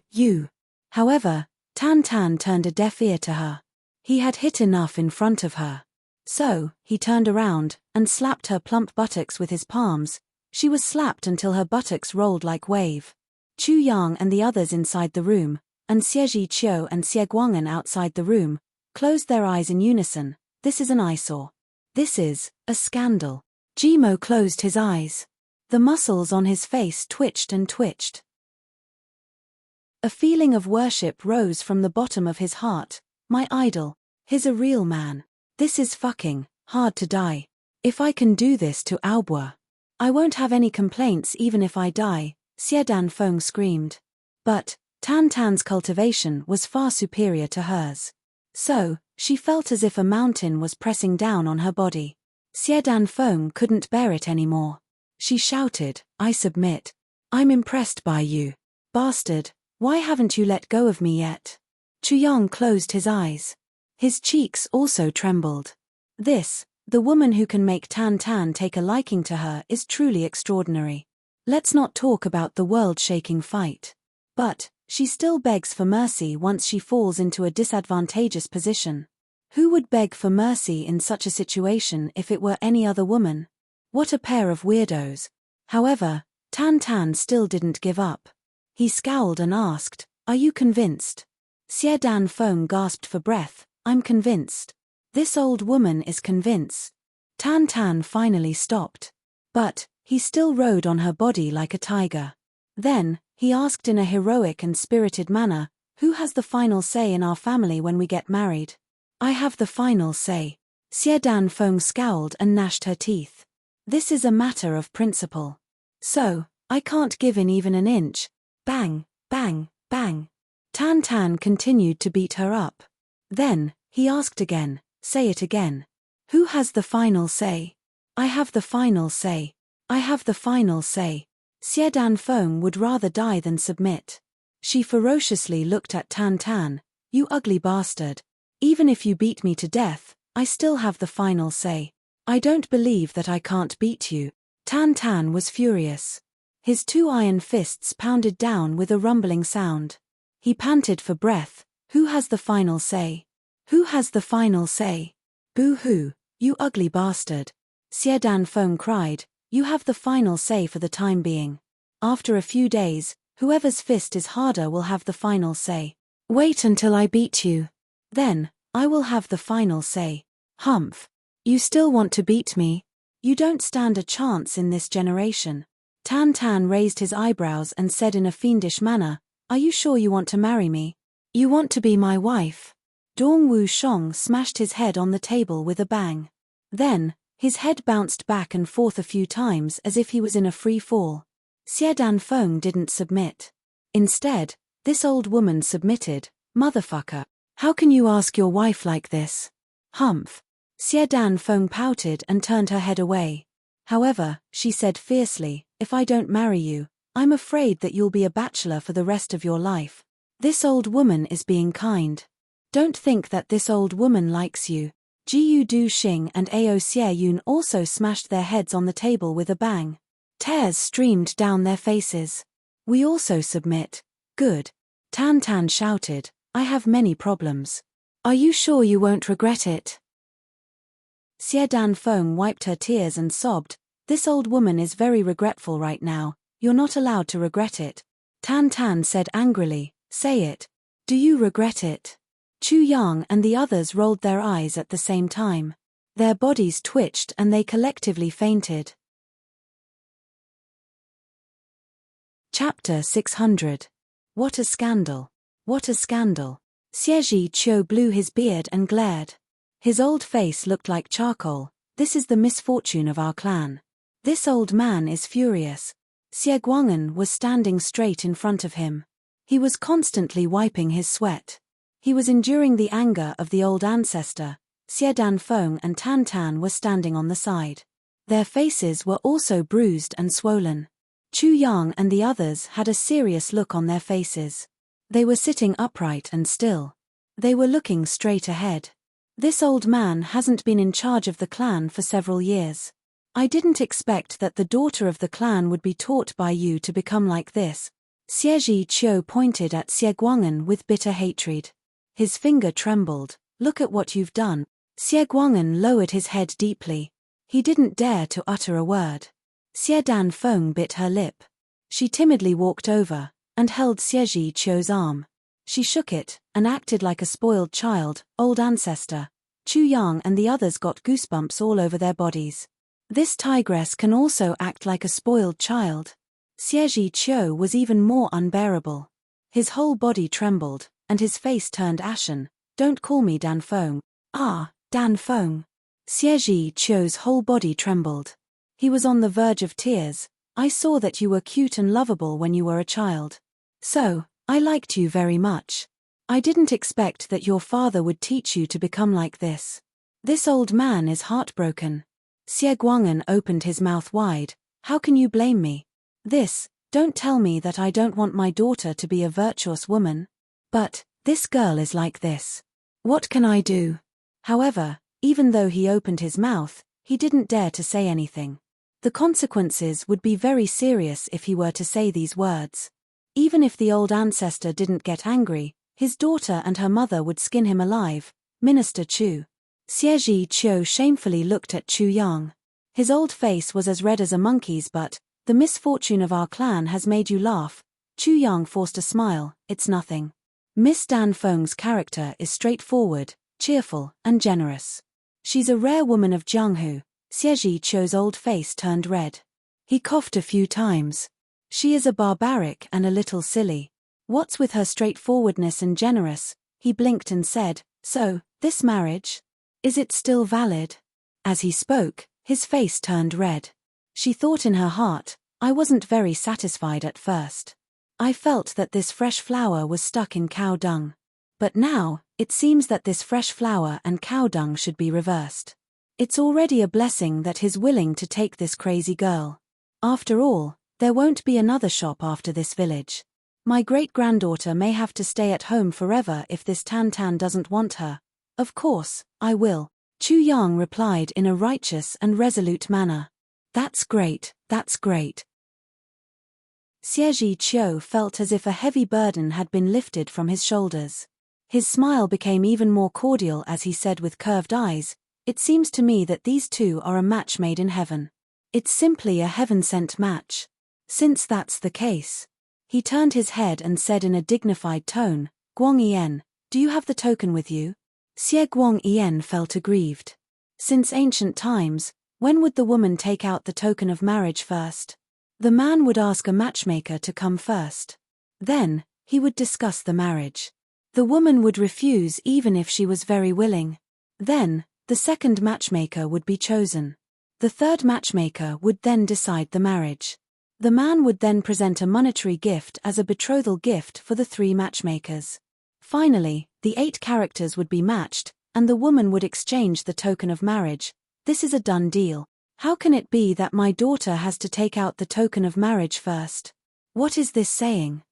Speaker 1: However, Tan Tan turned a deaf ear to her. He had hit enough in front of her. So, he turned around, and slapped her plump buttocks with his palms. She was slapped until her buttocks rolled like wave. Chu Yang and the others inside the room, and Xie Qiu and Xie Guang'an outside the room, closed their eyes in unison. This is an eyesore. This is a scandal. Jimo closed his eyes. The muscles on his face twitched and twitched. A feeling of worship rose from the bottom of his heart. My idol. He's a real man. This is fucking hard to die. If I can do this to Aobua, I won't have any complaints even if I die, Xie Danfeng screamed. But Tan Tan's cultivation was far superior to hers. So, she felt as if a mountain was pressing down on her body. Xie Danfeng couldn't bear it anymore. She shouted, "I submit. I'm impressed by you. Bastard, why haven't you let go of me yet?" Chuyang closed his eyes. His cheeks also trembled. The woman who can make Tan Tan take a liking to her is truly extraordinary. Let's not talk about the world-shaking fight. But, she still begs for mercy once she falls into a disadvantageous position. Who would beg for mercy in such a situation if it were any other woman? What a pair of weirdos. However, Tan Tan still didn't give up. He scowled and asked, "Are you convinced?" Xie Danfeng gasped for breath, "I'm convinced. This old woman is convinced." Tan Tan finally stopped. But, he still rode on her body like a tiger. Then, he asked in a heroic and spirited manner, "Who has the final say in our family when we get married?" "I have the final say." Xie Danfeng scowled and gnashed her teeth. "This is a matter of principle. So, I can't give in even an inch." Bang, bang, bang. Tan Tan continued to beat her up. Then, he asked again, "Say it again. Who has the final say?" "I have the final say. I have the final say." Xie Danfeng would rather die than submit. She ferociously looked at Tan Tan, "You ugly bastard. Even if you beat me to death, I still have the final say. I don't believe that I can't beat you." Tan Tan was furious. His two iron fists pounded down with a rumbling sound. He panted for breath. "Who has the final say? Who has the final say? Boo-hoo, you ugly bastard." Xie Danfeng cried, "You have the final say for the time being. After a few days, whoever's fist is harder will have the final say. Wait until I beat you. Then, I will have the final say." "Humph. You still want to beat me? You don't stand a chance in this generation." Tan Tan raised his eyebrows and said in a fiendish manner, "Are you sure you want to marry me? You want to be my wife? Dong Wu Shong smashed his head on the table with a bang. Then, his head bounced back and forth a few times as if he was in a free fall. Xie Danfeng didn't submit. Instead, this old woman submitted. Motherfucker. How can you ask your wife like this? Humph. Xie Danfeng pouted and turned her head away. However, she said fiercely, if I don't marry you, I'm afraid that you'll be a bachelor for the rest of your life. This old woman is being kind. Don't think that this old woman likes you. Jiu Du Xing and Ao Xie Yun also smashed their heads on the table with a bang. Tears streamed down their faces. We also submit. Good. Tan Tan shouted, I have many problems. Are you sure you won't regret it? Xie Danfeng wiped her tears and sobbed, this old woman is very regretful right now, you're not allowed to regret it. Tan Tan said angrily, say it. Do you regret it? Chu Yang and the others rolled their eyes at the same time. Their bodies twitched and they collectively fainted. Chapter 600. What a scandal. What a scandal. Xie Qiu blew his beard and glared. His old face looked like charcoal. This is the misfortune of our clan. This old man is furious. Xie Guang'an was standing straight in front of him. He was constantly wiping his sweat. He was enduring the anger of the old ancestor. Xie Danfeng and Tan Tan were standing on the side. Their faces were also bruised and swollen. Chu Yang and the others had a serious look on their faces. They were sitting upright and still. They were looking straight ahead. This old man hasn't been in charge of the clan for several years. I didn't expect that the daughter of the clan would be taught by you to become like this. Xie Qiu pointed at Xie Guang'an with bitter hatred. His finger trembled. Look at what you've done. Xie Guang'an lowered his head deeply. He didn't dare to utter a word. Xie Danfeng bit her lip. She timidly walked over and held Xie Qiu's arm. She shook it and acted like a spoiled child. Old ancestor. Chu Yang and the others got goosebumps all over their bodies. This tigress can also act like a spoiled child. Xie Qiu was even more unbearable. His whole body trembled, and his face turned ashen. Don't call me Danfeng. Ah, Danfeng. Xie Qiu's whole body trembled. He was on the verge of tears. I saw that you were cute and lovable when you were a child. So, I liked you very much. I didn't expect that your father would teach you to become like this. This old man is heartbroken. Xie Guang'an opened his mouth wide. How can you blame me? Don't tell me that I don't want my daughter to be a virtuous woman. But, this girl is like this. What can I do? However, even though he opened his mouth, he didn't dare to say anything. The consequences would be very serious if he were to say these words. Even if the old ancestor didn't get angry, his daughter and her mother would skin him alive. Minister Chu. Xie Qiu shamefully looked at Chu Yang. His old face was as red as a monkey's, but, the misfortune of our clan has made you laugh. Chu Yang forced a smile. It's nothing. Miss Danfeng's character is straightforward, cheerful, and generous. She's a rare woman of Jianghu. Xie Qiu's old face turned red. He coughed a few times. She is a barbaric and a little silly. What's with her straightforwardness and generous? He blinked and said, so, this marriage? Is it still valid? As he spoke, his face turned red. She thought in her heart, I wasn't very satisfied at first. I felt that this fresh flower was stuck in cow dung. But now, it seems that this fresh flower and cow dung should be reversed. It's already a blessing that he's willing to take this crazy girl. After all, there won't be another shop after this village. My great-granddaughter may have to stay at home forever if this Tan Tan doesn't want her. Of course, I will. Chu Yang replied in a righteous and resolute manner. That's great, that's great. Xie Qiu felt as if a heavy burden had been lifted from his shoulders. His smile became even more cordial as he said with curved eyes, it seems to me that these two are a match made in heaven. It's simply a heaven-sent match. Since that's the case. He turned his head and said in a dignified tone, Guang Yan, do you have the token with you? Xie Guang Yan felt aggrieved. Since ancient times, when would the woman take out the token of marriage first? The man would ask a matchmaker to come first. Then, he would discuss the marriage. The woman would refuse even if she was very willing. Then, the second matchmaker would be chosen. The third matchmaker would then decide the marriage. The man would then present a monetary gift as a betrothal gift for the 3 matchmakers. Finally, the 8 characters would be matched, and the woman would exchange the token of marriage. This is a done deal. How can it be that my daughter has to take out the token of marriage first? What is this saying?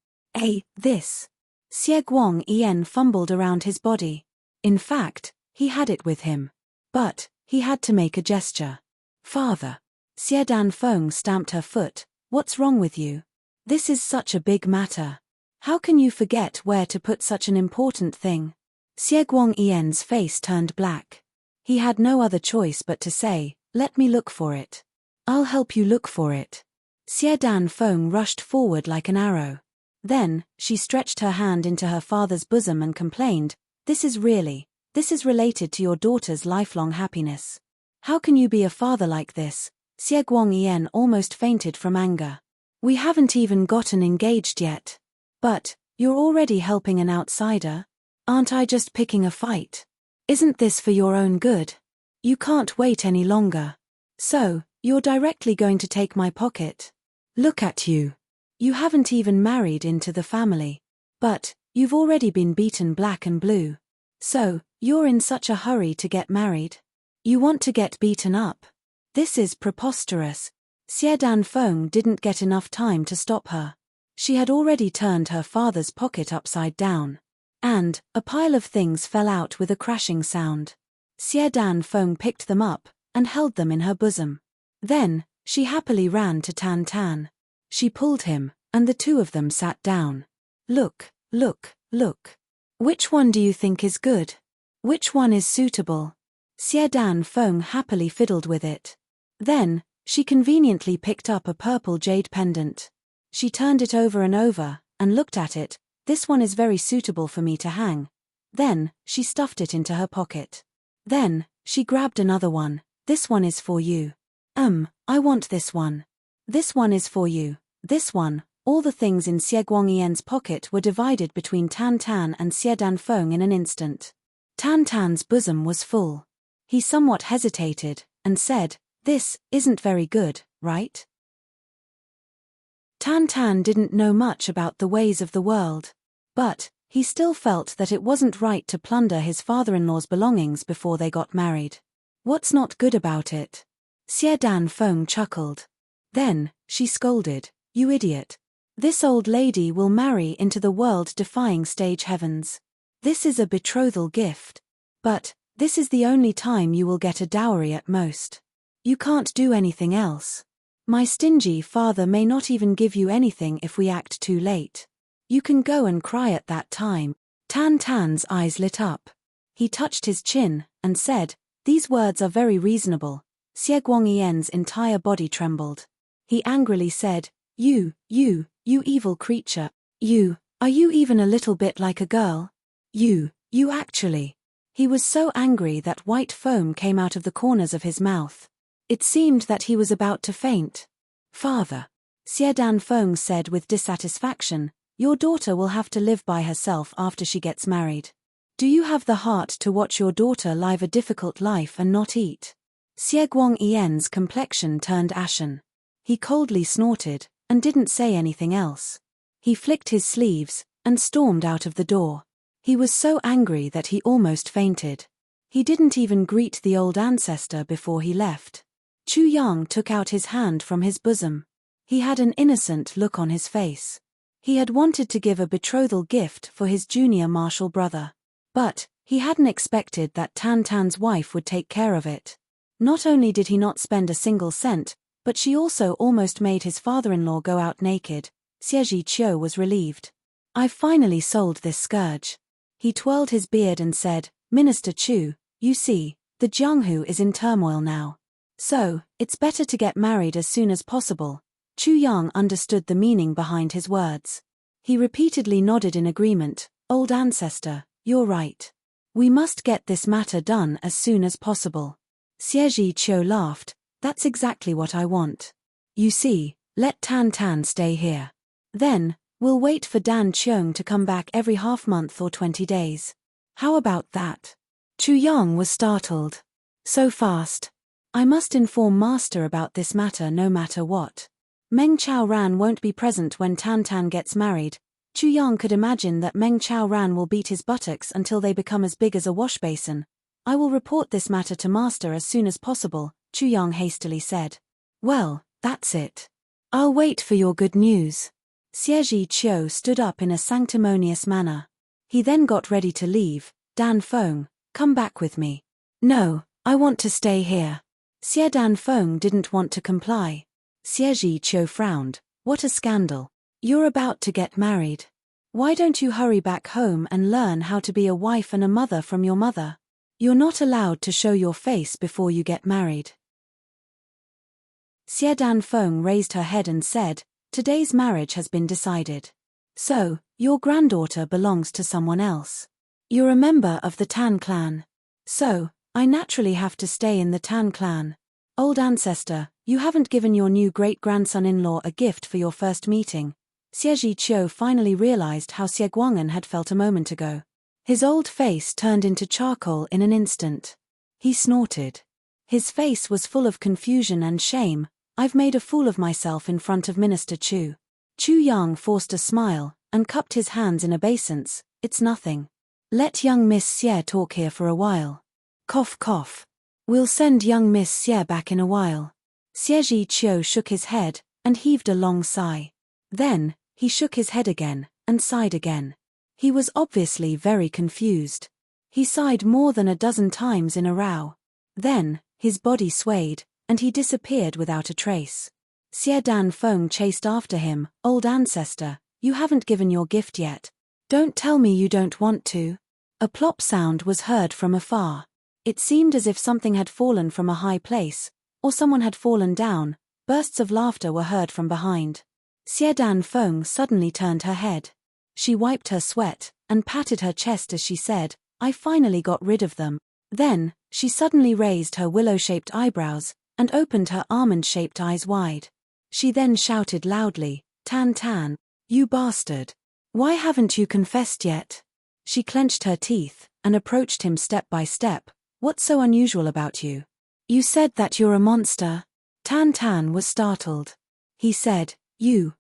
Speaker 1: This. Xie Guangyan fumbled around his body. In fact, he had it with him. But, he had to make a gesture. Father. Xie Danfeng stamped her foot. What's wrong with you? This is such a big matter. How can you forget where to put such an important thing? Xie Guangyan's face turned black. He had no other choice but to say, let me look for it. I'll help you look for it. Xie Danfeng rushed forward like an arrow. Then, she stretched her hand into her father's bosom and complained, this is related to your daughter's lifelong happiness. How can you be a father like this? Xie Guangyan almost fainted from anger. We haven't even gotten engaged yet. But, you're already helping an outsider? Aren't I just picking a fight? Isn't this for your own good? You can't wait any longer. So, you're directly going to take my pocket? Look at you. You haven't even married into the family. But, you've already been beaten black and blue. So, you're in such a hurry to get married? You want to get beaten up? This is preposterous. Xie Danfeng didn't get enough time to stop her. She had already turned her father's pocket upside down. And, a pile of things fell out with a crashing sound. Xie Danfeng picked them up, and held them in her bosom. Then, she happily ran to Tan Tan. She pulled him, and the 2 of them sat down. Look. Which one do you think is good? Which one is suitable? Xie Danfeng happily fiddled with it. Then, she conveniently picked up a purple jade pendant. She turned it over and over, and looked at it. This one is very suitable for me to hang. Then, she stuffed it into her pocket. Then, she grabbed another one. This one is for you. I want this one. This one is for you. This one. All the things in Xie Guangyan's pocket were divided between Tan Tan and Xie Danfeng in an instant. Tan Tan's bosom was full. He somewhat hesitated, and said, this isn't very good, right? Tan Tan didn't know much about the ways of the world. But, he still felt that it wasn't right to plunder his father-in-law's belongings before they got married. What's not good about it? Xie Danfeng chuckled. Then, she scolded, you idiot. This old lady will marry into the world-defying stage heavens. This is a betrothal gift. But, this is the only time you will get a dowry at most. You can't do anything else. My stingy father may not even give you anything if we act too late. You can go and cry at that time. Tan Tan's eyes lit up. He touched his chin, and said, these words are very reasonable. Xie Guangyan's entire body trembled. He angrily said, you evil creature. Are you even a little bit like a girl? You actually. He was so angry that white foam came out of the corners of his mouth. It seemed that he was about to faint. Father. Xie Danfeng said with dissatisfaction, your daughter will have to live by herself after she gets married. Do you have the heart to watch your daughter live a difficult life and not eat? Xie Guangyan's complexion turned ashen. He coldly snorted, and didn't say anything else. He flicked his sleeves, and stormed out of the door. He was so angry that he almost fainted. He didn't even greet the old ancestor before he left. Chu Yang took out his hand from his bosom. He had an innocent look on his face. He had wanted to give a betrothal gift for his junior martial brother. But, he hadn't expected that Tan Tan's wife would take care of it. Not only did he not spend a single cent, but she also almost made his father-in-law go out naked. Xie Qiu was relieved. I've finally sold this scourge. He twirled his beard and said, Minister Chu, you see, the Jianghu is in turmoil now. So, it's better to get married as soon as possible. Chu Yang understood the meaning behind his words. He repeatedly nodded in agreement. Old ancestor, you're right. We must get this matter done as soon as possible. Xie Qiu laughed. That's exactly what I want. You see, let Tan Tan stay here. Then, We'll wait for Dan Cheung to come back every half-month or 20 days. How about that? Chu Yang was startled. So fast. I must inform Master about this matter no matter what. Meng Chaoran won't be present when Tan Tan gets married. Chu Yang could imagine that Meng Chaoran will beat his buttocks until they become as big as a wash basin. I will report this matter to Master as soon as possible, Chu Yang hastily said. Well, that's it. I'll wait for your good news. Xie Chiu stood up in a sanctimonious manner. He then got ready to leave. Dan Feng, come back with me. No, I want to stay here. Xie Dan Feng didn't want to comply. Xie Chiu frowned. What a scandal. You're about to get married. Why don't you hurry back home and learn how to be a wife and a mother from your mother? You're not allowed to show your face before you get married. Xie Dan Feng raised her head and said, today's marriage has been decided. So, your granddaughter belongs to someone else. You're a member of the Tan clan. So, I naturally have to stay in the Tan clan. Old ancestor, you haven't given your new great-grandson-in-law a gift for your first meeting. Xie Chiu finally realized how Xie Guang'an had felt a moment ago. His old face turned into charcoal in an instant. He snorted. His face was full of confusion and shame. I've made a fool of myself in front of Minister Chu. Chu Yang forced a smile, and cupped his hands in obeisance. It's nothing. Let young Miss Xie talk here for a while. Cough cough. We'll send young Miss Xie back in a while. Xie Chiu shook his head, and heaved a long sigh. Then, he shook his head again, and sighed again. He was obviously very confused. He sighed more than a dozen times in a row. Then, his body swayed, and he disappeared without a trace. Xie Dan Feng chased after him. Old ancestor, you haven't given your gift yet. Don't tell me you don't want to. A plop sound was heard from afar. It seemed as if something had fallen from a high place, or someone had fallen down. Bursts of laughter were heard from behind. Xie Dan Feng suddenly turned her head. She wiped her sweat, and patted her chest as she said, I finally got rid of them. Then, she suddenly raised her willow-shaped eyebrows, and opened her almond-shaped eyes wide. She then shouted loudly, Tan Tan, you bastard. Why haven't you confessed yet? She clenched her teeth, and approached him step by step. What's so unusual about you? You said that you're a monster. Tan Tan was startled. He said,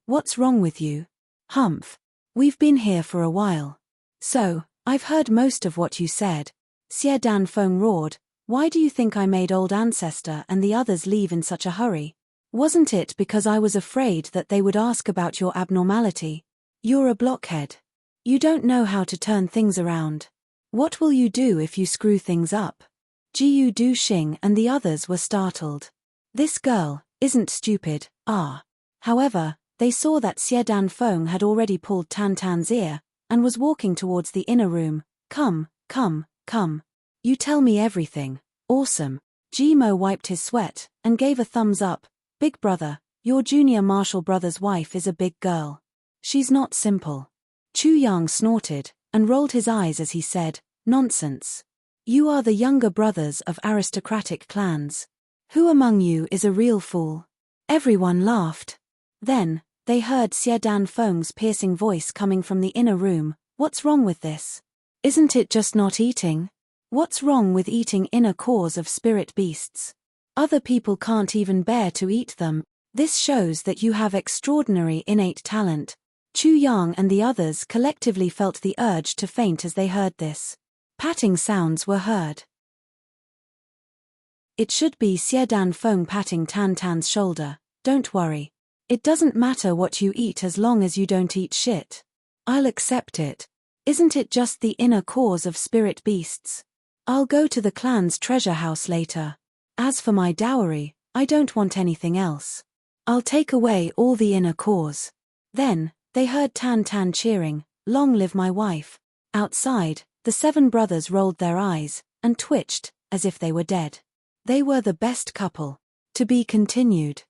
Speaker 1: what's wrong with you? Humph. We've been here for a while. So, I've heard most of what you said. Xie Dan Feng roared, why do you think I made old ancestor and the others leave in such a hurry? Wasn't it because I was afraid that they would ask about your abnormality? You're a blockhead. You don't know how to turn things around. What will you do if you screw things up? Jiu Du Xing and the others were startled. This girl isn't stupid, However, they saw that Xie Dan Feng had already pulled Tan Tan's ear, and was walking towards the inner room. Come. You tell me everything. Awesome. Jimo wiped his sweat, and gave a thumbs up. Big brother, your junior martial brother's wife is a big girl. She's not simple. Chu Yang snorted, and rolled his eyes as he said, nonsense. You are the younger brothers of aristocratic clans. Who among you is a real fool? Everyone laughed. Then, they heard Xie Dan Feng's piercing voice coming from the inner room. What's wrong with this? Isn't it just not eating? What's wrong with eating inner cores of spirit beasts? Other people can't even bear to eat them. This shows that you have extraordinary innate talent. Chu Yang and the others collectively felt the urge to faint as they heard this. Patting sounds were heard. It should be Xie Dan Feng patting Tan Tan's shoulder. Don't worry. It doesn't matter what you eat as long as you don't eat shit. I'll accept it. Isn't it just the inner cores of spirit beasts? I'll go to the clan's treasure house later. As for my dowry, I don't want anything else. I'll take away all the inner cores. Then, they heard Tan Tan cheering, long live my wife. Outside, the 7 brothers rolled their eyes, and twitched, as if they were dead. They were the best couple. To be continued.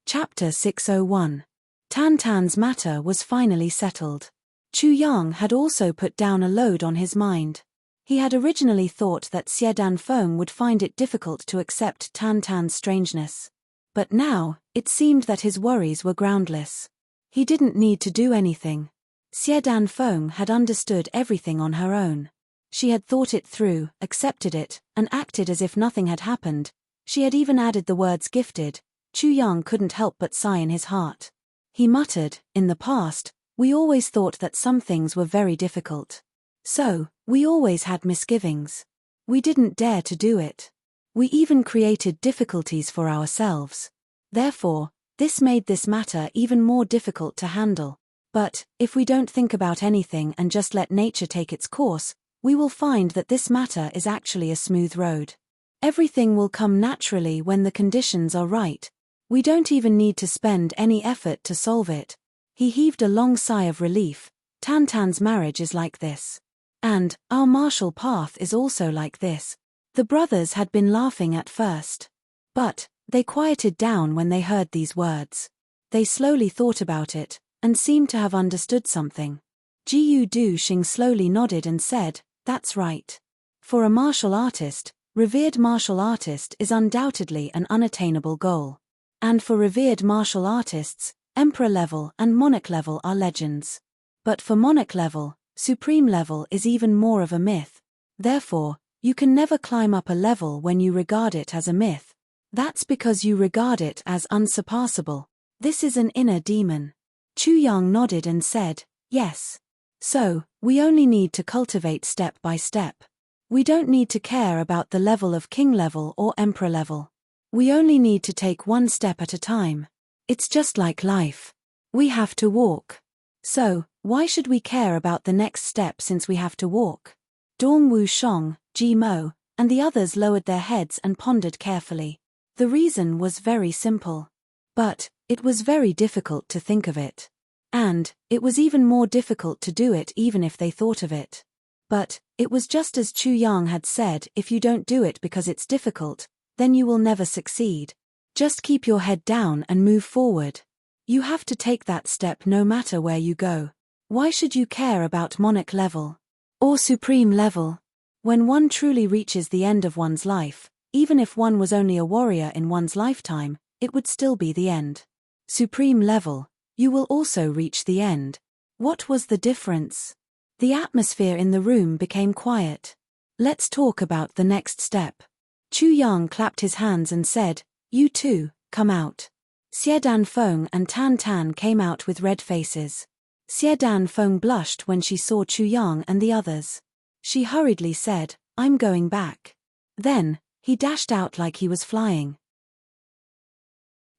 Speaker 1: Chapter 601. Tan Tan's matter was finally settled. Chu Yang had also put down a load on his mind. He had originally thought that Xie Dan Feng would find it difficult to accept Tan Tan's strangeness. But now, it seemed that his worries were groundless. He didn't need to do anything. Xie Danfeng had understood everything on her own. She had thought it through, accepted it, and acted as if nothing had happened. She had even added the words gifted. Chu Yang couldn't help but sigh in his heart. He muttered, in the past, we always thought that some things were very difficult. So, we always had misgivings. We didn't dare to do it. We even created difficulties for ourselves. Therefore, this made this matter even more difficult to handle. But, if we don't think about anything and just let nature take its course, we will find that this matter is actually a smooth road. Everything will come naturally when the conditions are right. We don't even need to spend any effort to solve it. He heaved a long sigh of relief. Tantan's marriage is like this. And, our martial path is also like this. The brothers had been laughing at first. But, they quieted down when they heard these words. They slowly thought about it, and seemed to have understood something. Jiyu Du Xing slowly nodded and said, that's right. For a martial artist, revered martial artist is undoubtedly an unattainable goal. And for revered martial artists, emperor level and monarch level are legends. But for monarch level, supreme level is even more of a myth. Therefore, you can never climb up a level when you regard it as a myth. That's because you regard it as unsurpassable. This is an inner demon. Chu Yang nodded and said, yes. So, we only need to cultivate step by step. We don't need to care about the level of king level or emperor level. We only need to take one step at a time. It's just like life. We have to walk. So, why should we care about the next step since we have to walk? Dongwu Shong, Ji Mo, and the others lowered their heads and pondered carefully. The reason was very simple. But, it was very difficult to think of it. And, it was even more difficult to do it even if they thought of it. But, it was just as Chu Yang had said, if you don't do it because it's difficult, then you will never succeed. Just keep your head down and move forward. You have to take that step no matter where you go. Why should you care about monarch level? Or supreme level? When one truly reaches the end of one's life, even if one was only a warrior in one's lifetime, it would still be the end. Supreme level, you will also reach the end. What was the difference? The atmosphere in the room became quiet. Let's talk about the next step. Chu Yang clapped his hands and said, you two, come out. Xie Danfeng and Tan Tan came out with red faces. Xie Danfeng blushed when she saw Chu Yang and the others. She hurriedly said, I'm going back. Then, he dashed out like he was flying.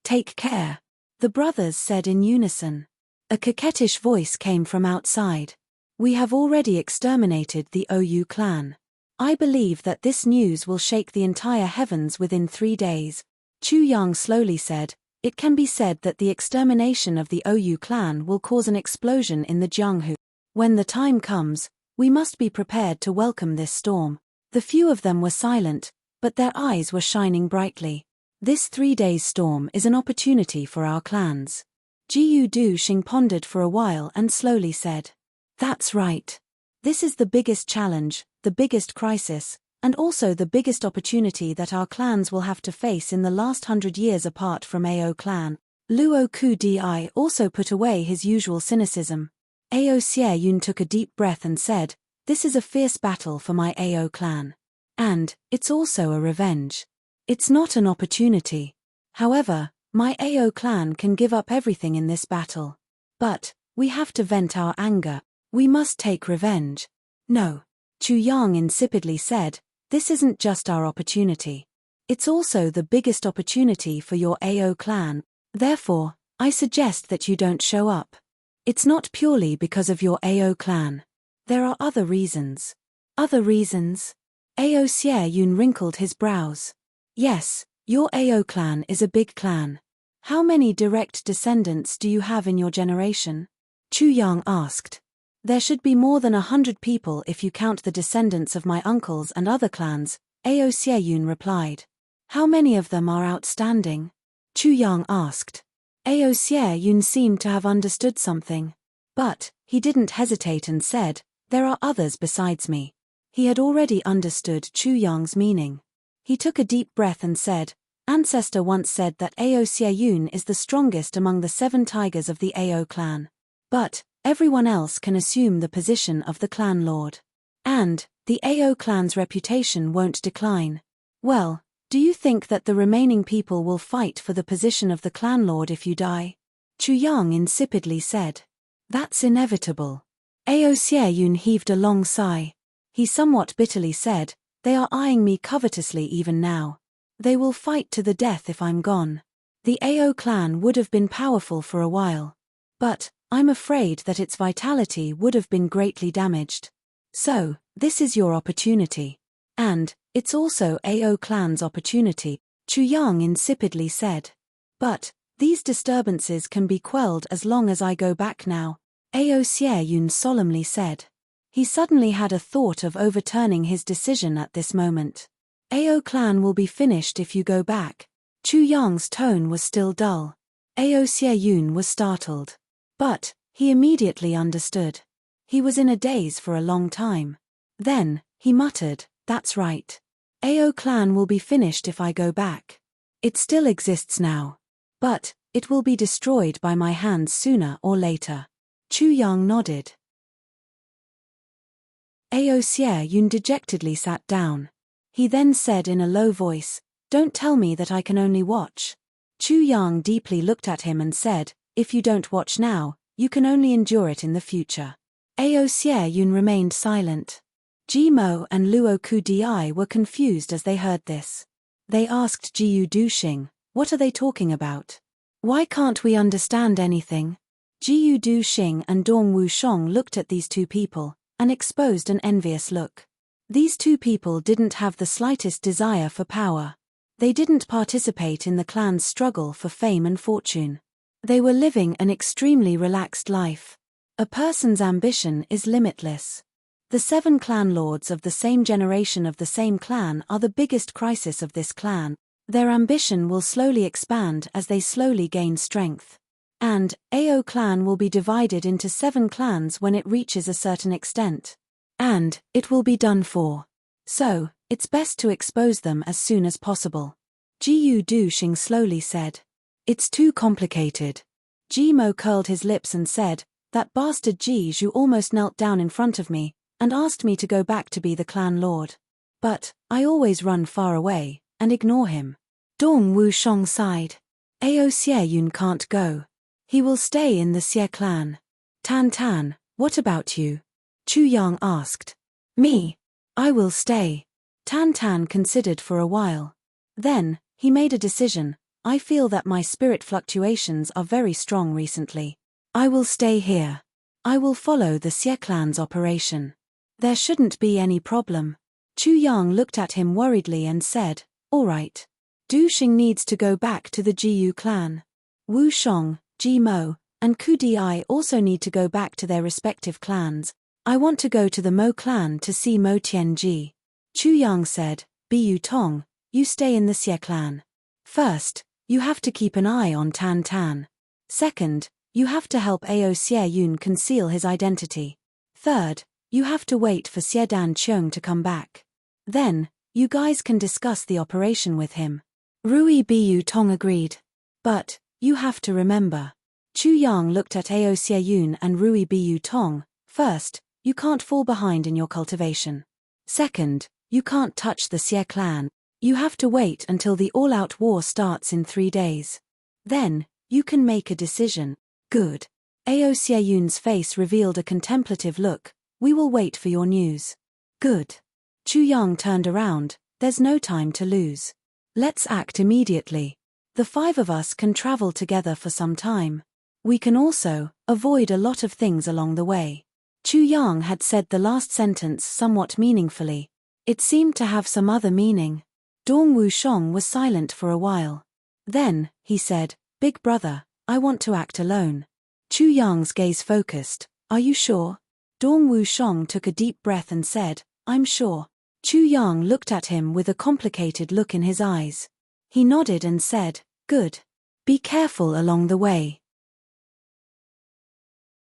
Speaker 1: Take care. The brothers said in unison. A coquettish voice came from outside. We have already exterminated the OU clan. I believe that this news will shake the entire heavens within 3 days. Chu Yang slowly said, it can be said that the extermination of the OU clan will cause an explosion in the Jianghu. When the time comes, we must be prepared to welcome this storm. The few of them were silent, but their eyes were shining brightly. This 3 days storm is an opportunity for our clans. Jiyu Du Xing pondered for a while and slowly said, that's right. This is the biggest challenge, the biggest crisis, and also the biggest opportunity that our clans will have to face in the last 100 years apart from AO clan. Luo Ku Di also put away his usual cynicism. Ao Xie Yun took a deep breath and said, this is a fierce battle for my AO clan. And, it's also a revenge. It's not an opportunity. However, my AO clan can give up everything in this battle. But, we have to vent our anger. We must take revenge. No. Chu Yang insipidly said, this isn't just our opportunity. It's also the biggest opportunity for your AO clan. Therefore, I suggest that you don't show up. It's not purely because of your AO clan. There are other reasons. Other reasons? Ao Xie Yun wrinkled his brows. Yes, your AO clan is a big clan. How many direct descendants do you have in your generation? Chu Yang asked. There should be more than 100 people if you count the descendants of my uncles and other clans, Ao Xie Yun replied. How many of them are outstanding? Chu Yang asked. Ao Xie Yun seemed to have understood something. But, he didn't hesitate and said, there are others besides me. He had already understood Chu Yang's meaning. He took a deep breath and said, Ancestor once said that Ao Sieyun is the strongest among the 7 tigers of the Ao clan. But everyone else can assume the position of the clan lord. And the Ao clan's reputation won't decline. Well, do you think that the remaining people will fight for the position of the clan lord if you die? Chu Yang insipidly said. That's inevitable. Ao Sieyun heaved a long sigh. He somewhat bitterly said, they are eyeing me covetously even now. They will fight to the death if I'm gone. The Ao clan would have been powerful for a while. But I'm afraid that its vitality would have been greatly damaged. So, this is your opportunity. And it's also Ao clan's opportunity, Chu Yang insipidly said. But these disturbances can be quelled as long as I go back now, Ao Sieyun solemnly said. He suddenly had a thought of overturning his decision at this moment. Ao clan will be finished if you go back. Chu Yang's tone was still dull. Ao Sieyun was startled. But he immediately understood. He was in a daze for a long time. Then he muttered, that's right. Ao clan will be finished if I go back. It still exists now. But it will be destroyed by my hands sooner or later. Chu Yang nodded. Ao Sieyun dejectedly sat down. He then said in a low voice, don't tell me that I can only watch. Chu Yang deeply looked at him and said, if you don't watch now, you can only endure it in the future. Ao Sieyun remained silent. Jimo and Luo Kudi were confused as they heard this. They asked Jiu Duxing, what are they talking about? Why can't we understand anything? Jiu Duxing and Dong Wushong looked at these two people, and exposed an envious look. These two people didn't have the slightest desire for power. They didn't participate in the clan's struggle for fame and fortune. They were living an extremely relaxed life. A person's ambition is limitless. The 7 clan lords of the same generation of the same clan are the biggest crisis of this clan. Their ambition will slowly expand as they slowly gain strength. And Ao clan will be divided into 7 clans when it reaches a certain extent. And it will be done for. So, it's best to expose them as soon as possible. Jiu Duxing slowly said. It's too complicated. Jimo curled his lips and said, that bastard Jiju almost knelt down in front of me, and asked me to go back to be the clan lord. But I always run far away, and ignore him. Dong Wushong sighed. Ao Sieyun can't go. He will stay in the Xie clan. Tan Tan, what about you? Chu Yang asked. Me. I will stay. Tan Tan considered for a while. Then, he made a decision. I feel that my spirit fluctuations are very strong recently. I will stay here. I will follow the Xie clan's operation. There shouldn't be any problem. Chu Yang looked at him worriedly and said, all right. Duxing needs to go back to the Jiu clan. Wu Shong, Jimo, and Kudi also need to go back to their respective clans. I want to go to the Mo clan to see Mo Tianji. Chu Yang said, Bu Tong, you stay in the Xie clan. First, you have to keep an eye on Tan Tan. Second, you have to help Ao Sieyun conceal his identity. Third, you have to wait for Xiedan Qiong to come back. Then, you guys can discuss the operation with him. Rui Bu Tong agreed. But you have to remember. Chu Yang looked at Ao Sieyun and Rui Bu Tong. First, you can't fall behind in your cultivation. Second, you can't touch the Xie clan. You have to wait until the all-out war starts in 3 days. Then, you can make a decision. Good. Ao Sieyun's face revealed a contemplative look. We will wait for your news. Good. Chu Yang turned around. There's no time to lose. Let's act immediately. The 5 of us can travel together for some time. We can also avoid a lot of things along the way. Chu Yang had said the last sentence somewhat meaningfully. It seemed to have some other meaning. Dong Wushong was silent for a while. Then, he said, Big brother, I want to act alone. Chu Yang's gaze focused. Are you sure? Dong Wushong took a deep breath and said, I'm sure. Chu Yang looked at him with a complicated look in his eyes. He nodded and said, Good. Be careful along the way.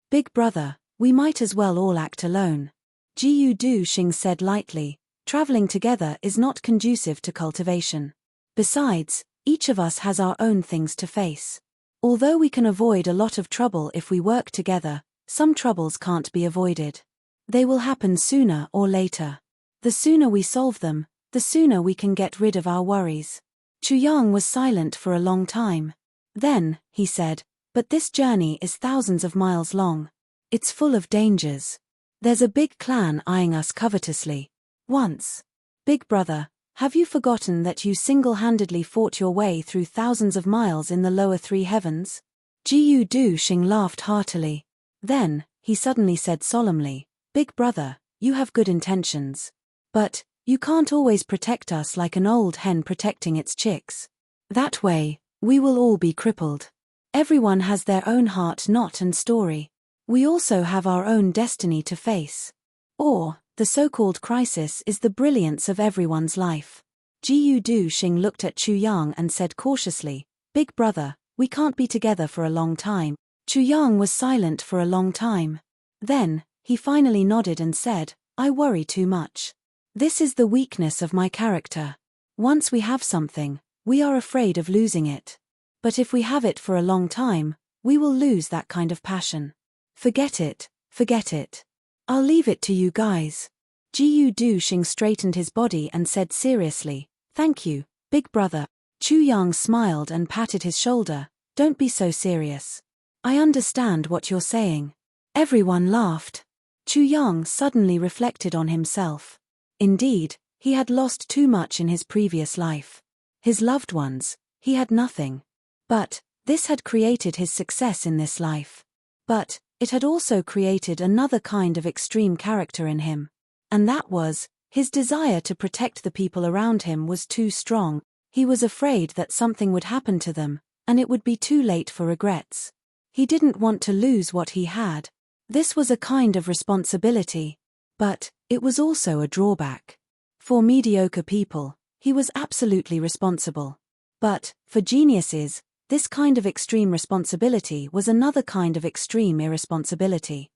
Speaker 1: Big brother, we might as well all act alone. Jiu Duxing said lightly, traveling together is not conducive to cultivation. Besides, Each of us has our own things to face. Although we can avoid a lot of trouble if we work together, some troubles can't be avoided. They will happen sooner or later. The sooner we solve them, the sooner we can get rid of our worries. Chu Yang was silent for a long time. Then, he said, but this journey is thousands of miles long. It's full of dangers. There's a big clan eyeing us covetously. Once. Big brother, have you forgotten that you single-handedly fought your way through thousands of miles in the lower three heavens? Jiu Du Xing laughed heartily. Then, he suddenly said solemnly, Big brother, you have good intentions. But, you can't always protect us like an old hen protecting its chicks. That way, we will all be crippled. Everyone has their own heart knot and story. We also have our own destiny to face. Or, the so-called crisis is the brilliance of everyone's life. Jiu Du Xing looked at Chu Yang and said cautiously, Big brother, we can't be together for a long time. Chu Yang was silent for a long time. Then, he finally nodded and said, I worry too much. This is the weakness of my character. Once we have something, we are afraid of losing it. But if we have it for a long time, we will lose that kind of passion. Forget it, forget it. I'll leave it to you guys. Jiu Du Xing straightened his body and said seriously, Thank you, big brother. Chu Yang smiled and patted his shoulder, Don't be so serious. I understand what you're saying. Everyone laughed. Chu Yang suddenly reflected on himself. Indeed, he had lost too much in his previous life. His loved ones, he had nothing. But, this had created his success in this life. But, it had also created another kind of extreme character in him. And that was, his desire to protect the people around him was too strong. He was afraid that something would happen to them, and it would be too late for regrets. He didn't want to lose what he had. This was a kind of responsibility. But, it was also a drawback. For mediocre people, he was absolutely responsible. But, for geniuses, this kind of extreme responsibility was another kind of extreme irresponsibility.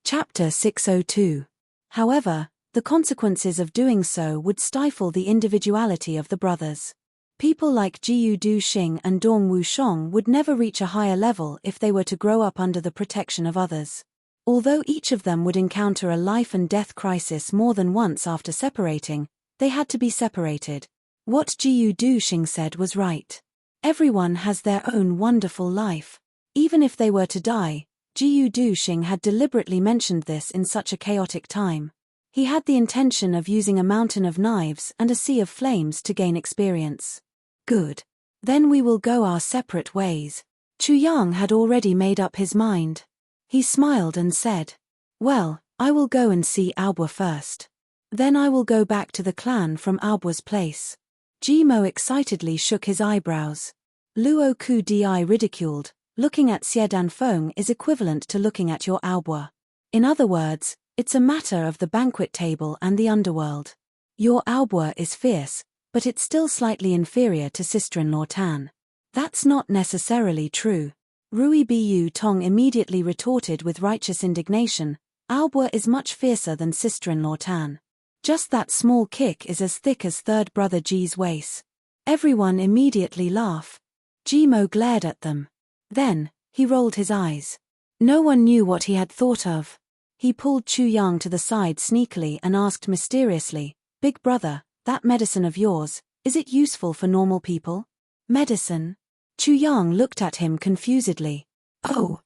Speaker 1: Chapter 602. However, the consequences of doing so would stifle the individuality of the brothers. People like Jiu Du Xing and Dong Wushong would never reach a higher level if they were to grow up under the protection of others. Although each of them would encounter a life and death crisis more than once after separating, they had to be separated. What Jiu Du Xing said was right. Everyone has their own wonderful life. Even if they were to die, Jiu Du Xing had deliberately mentioned this in such a chaotic time. He had the intention of using a mountain of knives and a sea of flames to gain experience. Good. Then we will go our separate ways. Chu Yang had already made up his mind. He smiled and said, Well, I will go and see Aobua first. Then I will go back to the clan from Aobua's place. Jimo excitedly shook his eyebrows. Luo Ku Di ridiculed, looking at Xie Danfeng is equivalent to looking at your Aobua. In other words, it's a matter of the banquet table and the underworld. Your Aobua is fierce, but it's still slightly inferior to sister-in-law Tan. That's not necessarily true. Rui Bu Tong immediately retorted with righteous indignation, Aobua is much fiercer than sister-in-law Tan. Just that small kick is as thick as third brother Ji's waist. Everyone immediately laughed. Jimo glared at them. Then, he rolled his eyes. No one knew what he had thought of. He pulled Chu Yang to the side sneakily and asked mysteriously, Big brother, that medicine of yours, is it useful for normal people? Medicine? Chu Yang looked at him confusedly. Oh.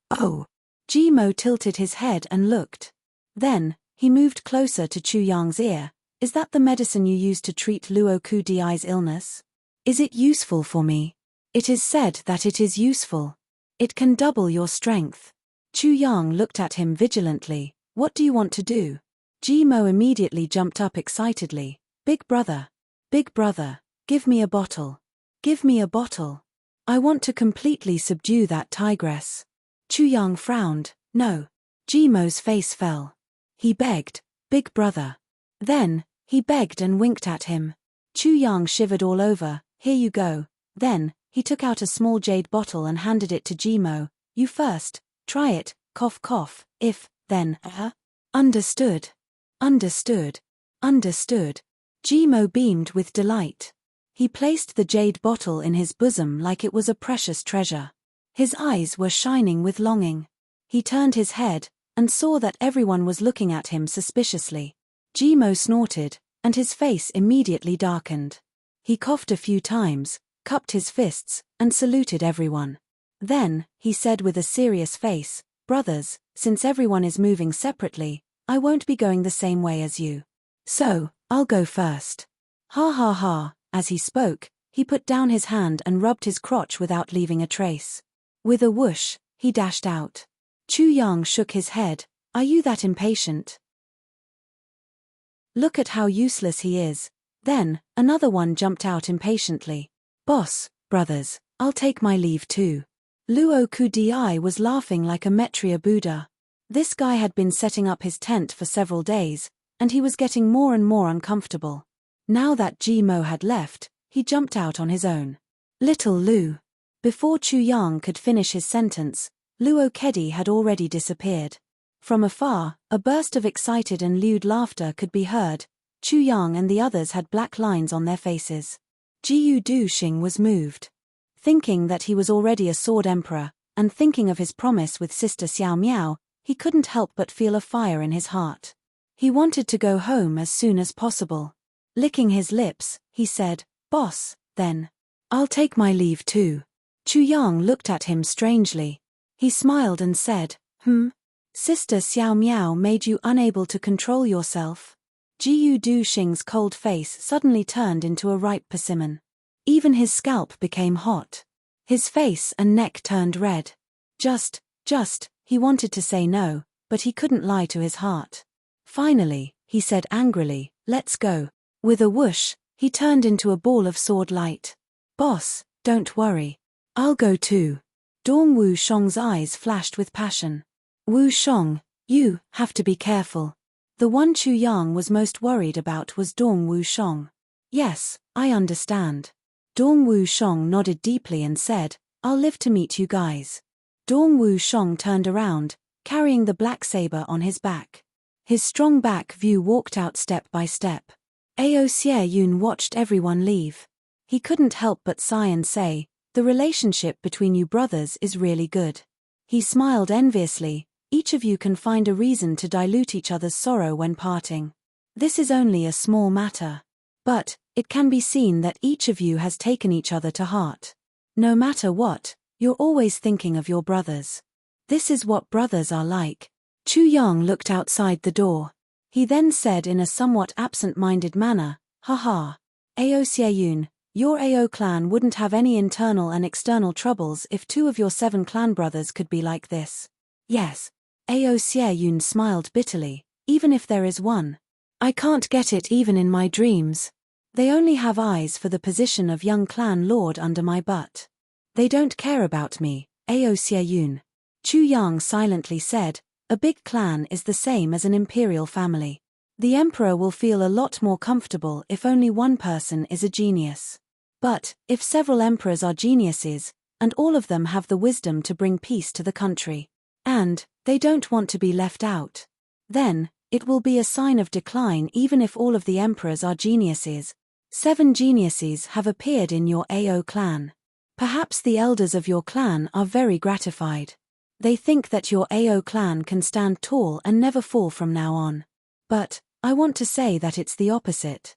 Speaker 1: Jimo tilted his head and looked. Then, he moved closer to Chu Yang's ear. Is that the medicine you use to treat Luo Ku Di's illness? Is it useful for me? It is said that it is useful. It can double your strength. Chu Yang looked at him vigilantly. What do you want to do? Jimo immediately jumped up excitedly. Big brother, give me a bottle. Give me a bottle. I want to completely subdue that tigress. Chu Yang frowned. No. Jimo's face fell. He begged, Big brother. Then, he begged and winked at him. Chu Yang shivered all over. Here you go. Then, he took out a small jade bottle and handed it to Jimo. You first. Try it, cough cough, if, then, Understood. Jimo beamed with delight. He placed the jade bottle in his bosom like it was a precious treasure. His eyes were shining with longing. He turned his head, and saw that everyone was looking at him suspiciously. Jimo snorted, and his face immediately darkened. He coughed a few times, cupped his fists, and saluted everyone. Then, he said with a serious face, "Brothers, since everyone is moving separately, I won't be going the same way as you. So, I'll go first." Ha ha ha. As he spoke, he put down his hand and rubbed his crotch without leaving a trace. With a whoosh, he dashed out. Chu Yang shook his head. "Are you that impatient? Look at how useless he is." Then, another one jumped out impatiently. "Boss, brothers, I'll take my leave too." Luo Kudi was laughing like a Metria Buddha. This guy had been setting up his tent for several days, and he was getting more and more uncomfortable. Now that Jimo had left, he jumped out on his own. "Little Lu." Before Chu Yang could finish his sentence, Luo Kedi had already disappeared. From afar, a burst of excited and lewd laughter could be heard. Chu Yang and the others had black lines on their faces. Jiu Duxing was moved. Thinking that he was already a sword emperor, and thinking of his promise with Sister Xiao Miao, he couldn't help but feel a fire in his heart. He wanted to go home as soon as possible. Licking his lips, he said, "Boss, then. I'll take my leave too." Chu Yang looked at him strangely. He smiled and said, Sister Xiao Miao made you unable to control yourself?" Jiu Duxing's cold face suddenly turned into a ripe persimmon. Even his scalp became hot. His face and neck turned red. Just, he wanted to say no, but he couldn't lie to his heart. Finally, he said angrily, "Let's go." With a whoosh, he turned into a ball of sword light. "Boss, don't worry. I'll go too." Dong Wu Shong's eyes flashed with passion. "Wu Shong, you have to be careful." The one Chu Yang was most worried about was Dong Wu Shong. "Yes, I understand." Dong Wu Shong nodded deeply and said, "I'll live to meet you guys." Dong Wu Shong turned around, carrying the black saber on his back. His strong back view walked out step by step. Ao Xie Yun watched everyone leave. He couldn't help but sigh and say, "The relationship between you brothers is really good." He smiled enviously. "Each of you can find a reason to dilute each other's sorrow when parting. This is only a small matter. But, it can be seen that each of you has taken each other to heart. No matter what, you're always thinking of your brothers. This is what brothers are like." Chu Yang looked outside the door. He then said in a somewhat absent-minded manner, "Haha. Ao Xie Yun, your Ao clan wouldn't have any internal and external troubles if 2 of your 7 clan brothers could be like this." "Yes." Ao Xie Yun smiled bitterly, "Even if there is one. I can't get it even in my dreams. They only have eyes for the position of young clan lord under my butt. They don't care about me, Ao Xie Yun." Chu Yang silently said, "A big clan is the same as an imperial family. The emperor will feel a lot more comfortable if only one person is a genius. But, if several emperors are geniuses, and all of them have the wisdom to bring peace to the country, and they don't want to be left out, then it will be a sign of decline even if all of the emperors are geniuses. 7 geniuses have appeared in your Ao clan. Perhaps the elders of your clan are very gratified. They think that your Ao clan can stand tall and never fall from now on. But, I want to say that it's the opposite.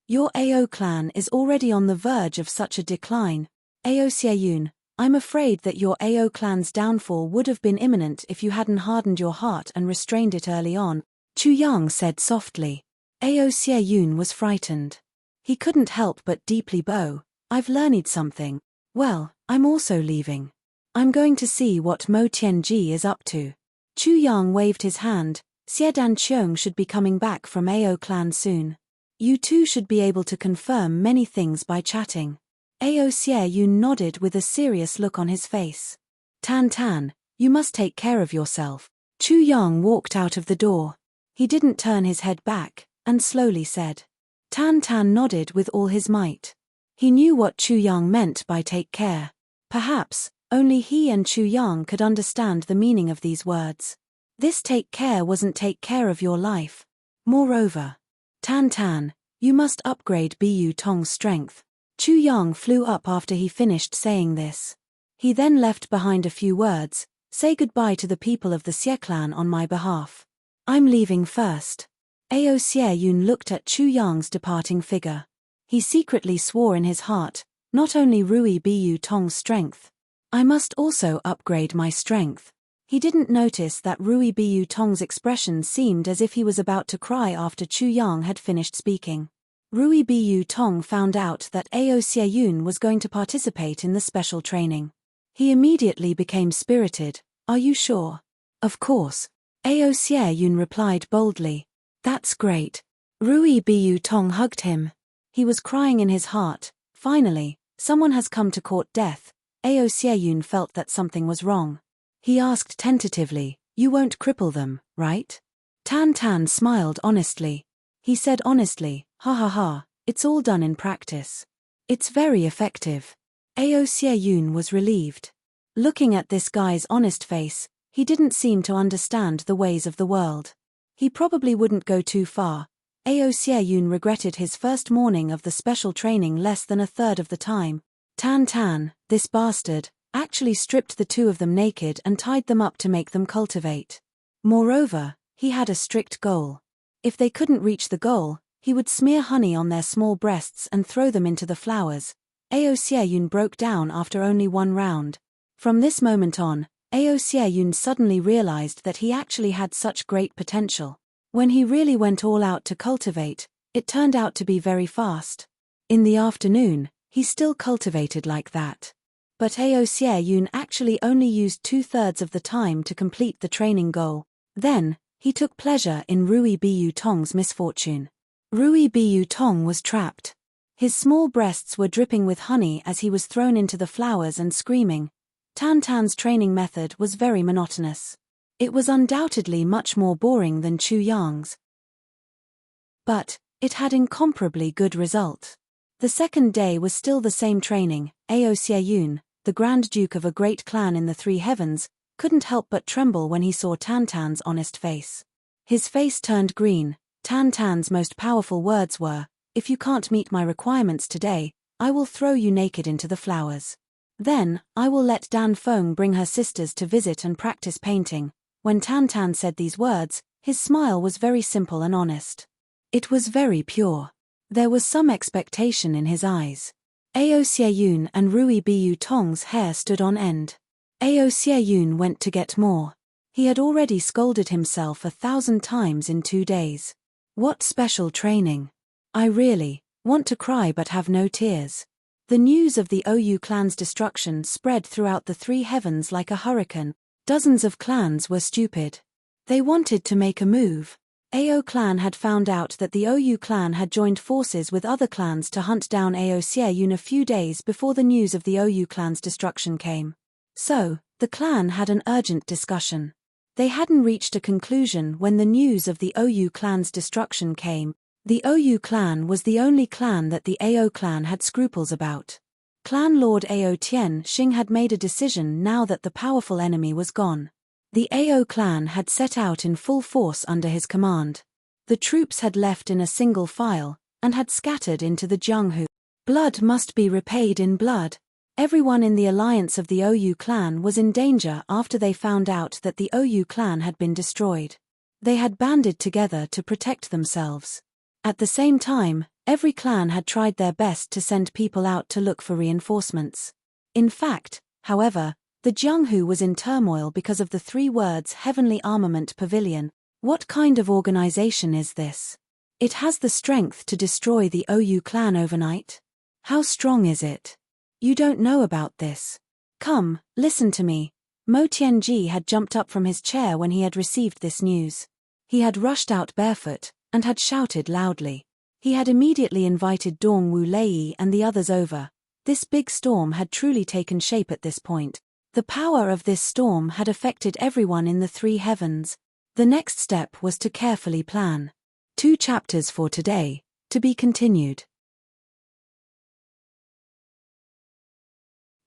Speaker 1: Your Ao clan is already on the verge of such a decline. Ao Xie Yun, I'm afraid that your Ao clan's downfall would have been imminent if you hadn't hardened your heart and restrained it early on," Chu Yang said softly. Ao Xie Yun was frightened. He couldn't help but deeply bow. "I've learned something. Well, I'm also leaving. I'm going to see what Mo Tianji is up to." Chu Yang waved his hand. "Xie Dan Qiong should be coming back from Ao clan soon. You two should be able to confirm many things by chatting." Ao Xie Yun nodded with a serious look on his face. "Tan Tan, you must take care of yourself." Chu Yang walked out of the door. He didn't turn his head back, and slowly said. Tan Tan nodded with all his might. He knew what Chu Yang meant by take care. Perhaps, only he and Chu Yang could understand the meaning of these words. This take care wasn't take care of your life. Moreover, Tan Tan, you must upgrade Bu Tong's strength. Chu Yang flew up after he finished saying this. He then left behind a few words, say goodbye to the people of the Xie clan on my behalf. I'm leaving first. Ao Xie Yun looked at Chu Yang's departing figure. He secretly swore in his heart, not only Rui Bu Tong's strength. I must also upgrade my strength. He didn't notice that Rui Bu Tong's expression seemed as if he was about to cry after Chu Yang had finished speaking. Rui Bu Tong found out that Ao Xie Yun was going to participate in the special training. He immediately became spirited. Are you sure? Of course. Ao Xie Yun replied boldly. That's great. Rui Bu Tong hugged him. He was crying in his heart. Finally, someone has come to court death. Ao Xie Yun felt that something was wrong. He asked tentatively, you won't cripple them, right? Tan Tan smiled honestly. He said honestly, ha ha ha, it's all done in practice. It's very effective. Ao Xie Yun was relieved. Looking at this guy's honest face, he didn't seem to understand the ways of the world. He probably wouldn't go too far. Ao Xie Yun regretted his first morning of the special training less than a third of the time. Tan Tan, this bastard, actually stripped the two of them naked and tied them up to make them cultivate. Moreover, he had a strict goal. If they couldn't reach the goal, he would smear honey on their small breasts and throw them into the flowers. Ao Xie Yun broke down after only one round. From this moment on, Ao Xie Yun suddenly realized that he actually had such great potential. When he really went all out to cultivate, it turned out to be very fast. In the afternoon, he still cultivated like that. But Ao Xie Yun actually only used 2/3 of the time to complete the training goal. Then, he took pleasure in Rui Bu Tong's misfortune. Rui Bu Tong was trapped. His small breasts were dripping with honey as he was thrown into the flowers and screaming. Tan Tan's training method was very monotonous. It was undoubtedly much more boring than Chu Yang's. But, it had incomparably good result. The second day was still the same training. Ao Xie Yun, the Grand Duke of a great clan in the Three Heavens, couldn't help but tremble when he saw Tan Tan's honest face. His face turned green. Tan Tan's most powerful words were, if you can't meet my requirements today, I will throw you naked into the flowers. Then, I will let Dan Feng bring her sisters to visit and practice painting. When Tan Tan said these words, his smile was very simple and honest. It was very pure. There was some expectation in his eyes. Ao Xie Yun and Rui Bu Tong's hair stood on end. Ao Xie Yun went to get more. He had already scolded himself 1,000 times in 2 days. What special training! I really want to cry but have no tears. The news of the OU clan's destruction spread throughout the Three Heavens like a hurricane. Dozens of clans were stupid. They wanted to make a move. Ao clan had found out that the OU clan had joined forces with other clans to hunt down Ao Xie Yun a few days before the news of the OU clan's destruction came. So, the clan had an urgent discussion. They hadn't reached a conclusion when the news of the OU clan's destruction came. The OU clan was the only clan that the Ao clan had scruples about. Clan Lord Ao Tian Xing had made a decision now that the powerful enemy was gone. The Ao clan had set out in full force under his command. The troops had left in a single file, and had scattered into the Jianghu. Blood must be repaid in blood. Everyone in the alliance of the OU clan was in danger after they found out that the OU clan had been destroyed. They had banded together to protect themselves. At the same time, every clan had tried their best to send people out to look for reinforcements. In fact, however, the Jianghu was in turmoil because of the 3 words Heavenly Armament Pavilion. What kind of organization is this? It has the strength to destroy the OU clan overnight? How strong is it? You don't know about this. Come, listen to me. Mo Tianji had jumped up from his chair when he had received this news. He had rushed out barefoot, and had shouted loudly. He had immediately invited Dong Wu Lei and the others over. This big storm had truly taken shape at this point. The power of this storm had affected everyone in the Three Heavens. The next step was to carefully plan. 2 chapters for today, to be continued.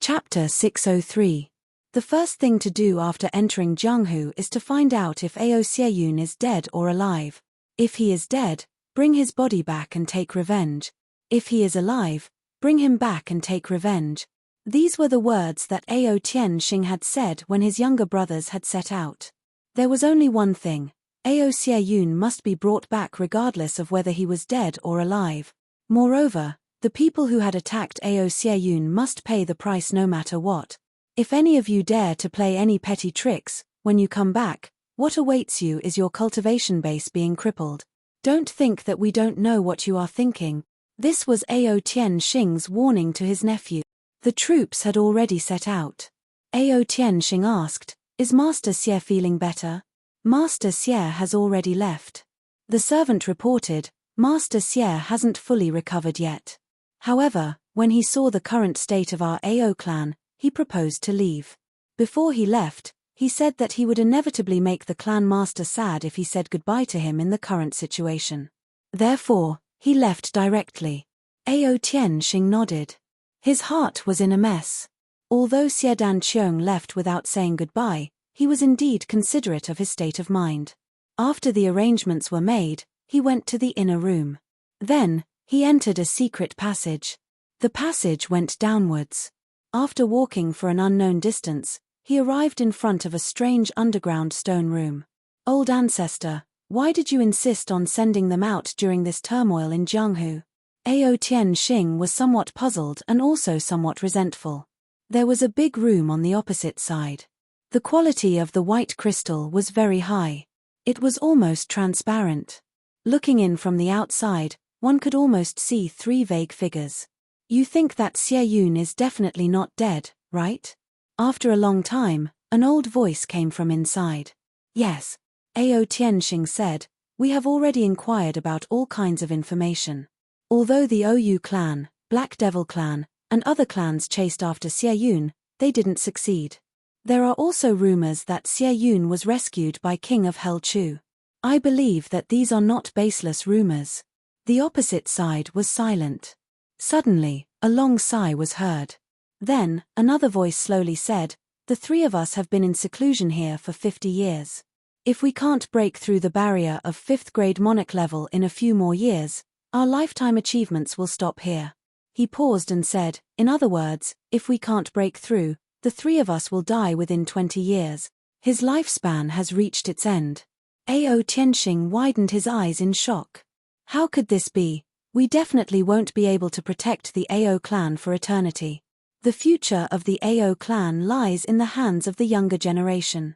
Speaker 1: Chapter 603. The first thing to do after entering Jianghu is to find out if Ao Xie Yun is dead or alive. If he is dead, bring his body back and take revenge. If he is alive, bring him back and take revenge. These were the words that Ao Tianxing had said when his younger brothers had set out. There was only one thing: Ao Xieyun must be brought back regardless of whether he was dead or alive. Moreover, the people who had attacked Ao Xieyun must pay the price no matter what. If any of you dare to play any petty tricks, when you come back, what awaits you is your cultivation base being crippled. Don't think that we don't know what you are thinking. This was Ao Tianxing's warning to his nephew. The troops had already set out. Ao Tianxing asked, "Is Master Xie feeling better?" "Master Xie has already left." The servant reported, "Master Xie hasn't fully recovered yet. However, when he saw the current state of our Ao clan, he proposed to leave. Before he left, he said that he would inevitably make the clan master sad if he said goodbye to him in the current situation. Therefore, he left directly." Ao Tianxing nodded. His heart was in a mess. Although Xie Danqiong left without saying goodbye, he was indeed considerate of his state of mind. After the arrangements were made, he went to the inner room. Then, he entered a secret passage. The passage went downwards. After walking for an unknown distance, he arrived in front of a strange underground stone room. "Old ancestor, why did you insist on sending them out during this turmoil in Jianghu?" Ao Tianxing was somewhat puzzled and also somewhat resentful. There was a big room on the opposite side. The quality of the white crystal was very high. It was almost transparent. Looking in from the outside, one could almost see 3 vague figures. "You think that Xieyun is definitely not dead, right?" After a long time, an old voice came from inside. "Yes," Ao Tianxing said, "we have already inquired about all kinds of information. Although the Ou clan, Black Devil clan, and other clans chased after Xieyun, they didn't succeed. There are also rumors that Xieyun was rescued by King of Hell Chu. I believe that these are not baseless rumors." The opposite side was silent. Suddenly, a long sigh was heard. Then, another voice slowly said, "The 3 of us have been in seclusion here for 50 years. If we can't break through the barrier of 5th grade monarch level in a few more years, our lifetime achievements will stop here." He paused and said, "In other words, if we can't break through, the 3 of us will die within 20 years. His lifespan has reached its end." Ao Tianxing widened his eyes in shock. How could this be? We definitely won't be able to protect the Ao clan for eternity. The future of the Ao clan lies in the hands of the younger generation.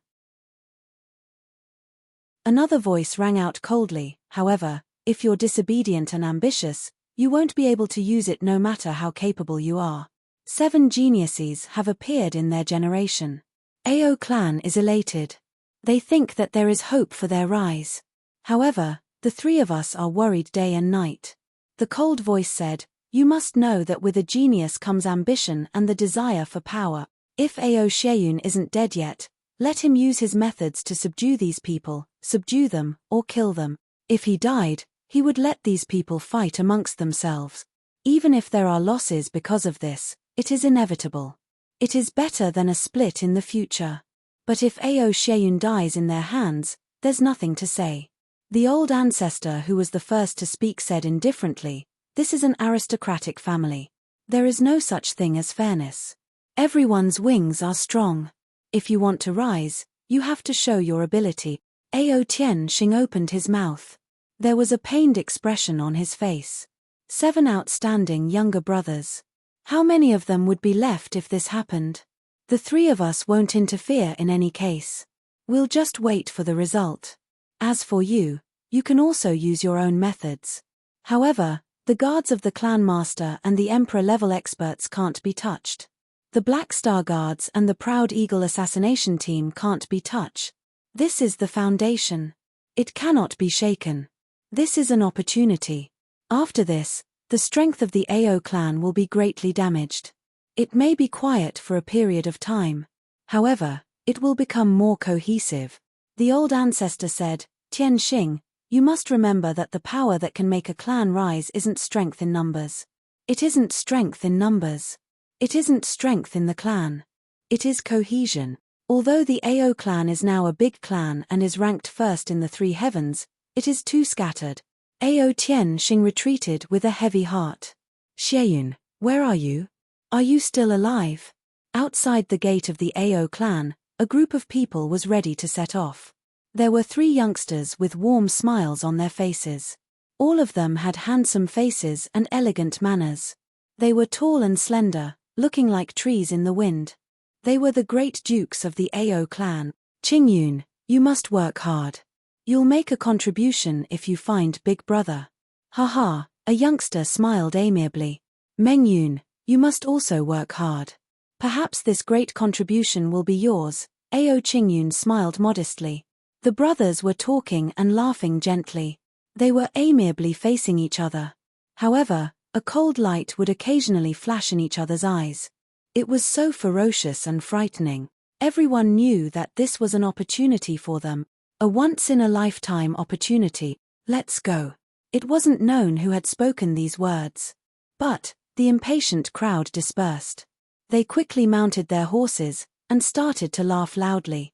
Speaker 1: Another voice rang out coldly, "However, if you're disobedient and ambitious, you won't be able to use it no matter how capable you are. 7 geniuses have appeared in their generation. Ao clan is elated. They think that there is hope for their rise. However, the 3 of us are worried day and night." The cold voice said, "You must know that with a genius comes ambition and the desire for power. If Ao Xieyun isn't dead yet, let him use his methods to subdue these people, subdue them, or kill them. If he died, he would let these people fight amongst themselves. Even if there are losses because of this, it is inevitable. It is better than a split in the future. But if Ao Xieyun dies in their hands, there's nothing to say." The old ancestor who was the first to speak said indifferently, "This is an aristocratic family. There is no such thing as fairness. Everyone's wings are strong. If you want to rise, you have to show your ability." Ao Tianxing opened his mouth. There was a pained expression on his face. 7 outstanding younger brothers. How many of them would be left if this happened? "The 3 of us won't interfere in any case. We'll just wait for the result. As for you, you can also use your own methods. However, the guards of the clan master and the emperor-level experts can't be touched. The Black Star Guards and the Proud Eagle assassination team can't be touched. This is the foundation. It cannot be shaken. This is an opportunity. After this, the strength of the Ao clan will be greatly damaged. It may be quiet for a period of time. However, it will become more cohesive." The old ancestor said, "Tianxing, you must remember that the power that can make a clan rise isn't strength in numbers. It isn't strength in numbers. It isn't strength in the clan. It is cohesion. Although the Ao clan is now a big clan and is ranked first in the 3 heavens, It is too scattered. Ao Tianxing retreated with a heavy heart. Xieyun, where are you? Are you still alive? Outside the gate of the Ao clan, a group of people was ready to set off. There were 3 youngsters with warm smiles on their faces. All of them had handsome faces and elegant manners. They were tall and slender, looking like trees in the wind. They were the great dukes of the Ao clan. Qingyun, you must work hard. You'll make a contribution if you find Big Brother. Haha, a youngster smiled amiably. Mengyun, you must also work hard. Perhaps this great contribution will be yours. Ao Qingyun smiled modestly. The brothers were talking and laughing gently. They were amiably facing each other. However, a cold light would occasionally flash in each other's eyes. It was so ferocious and frightening. Everyone knew that this was an opportunity for them. A once-in-a-lifetime opportunity. Let's go. It wasn't known who had spoken these words. But the impatient crowd dispersed. They quickly mounted their horses and started to laugh loudly.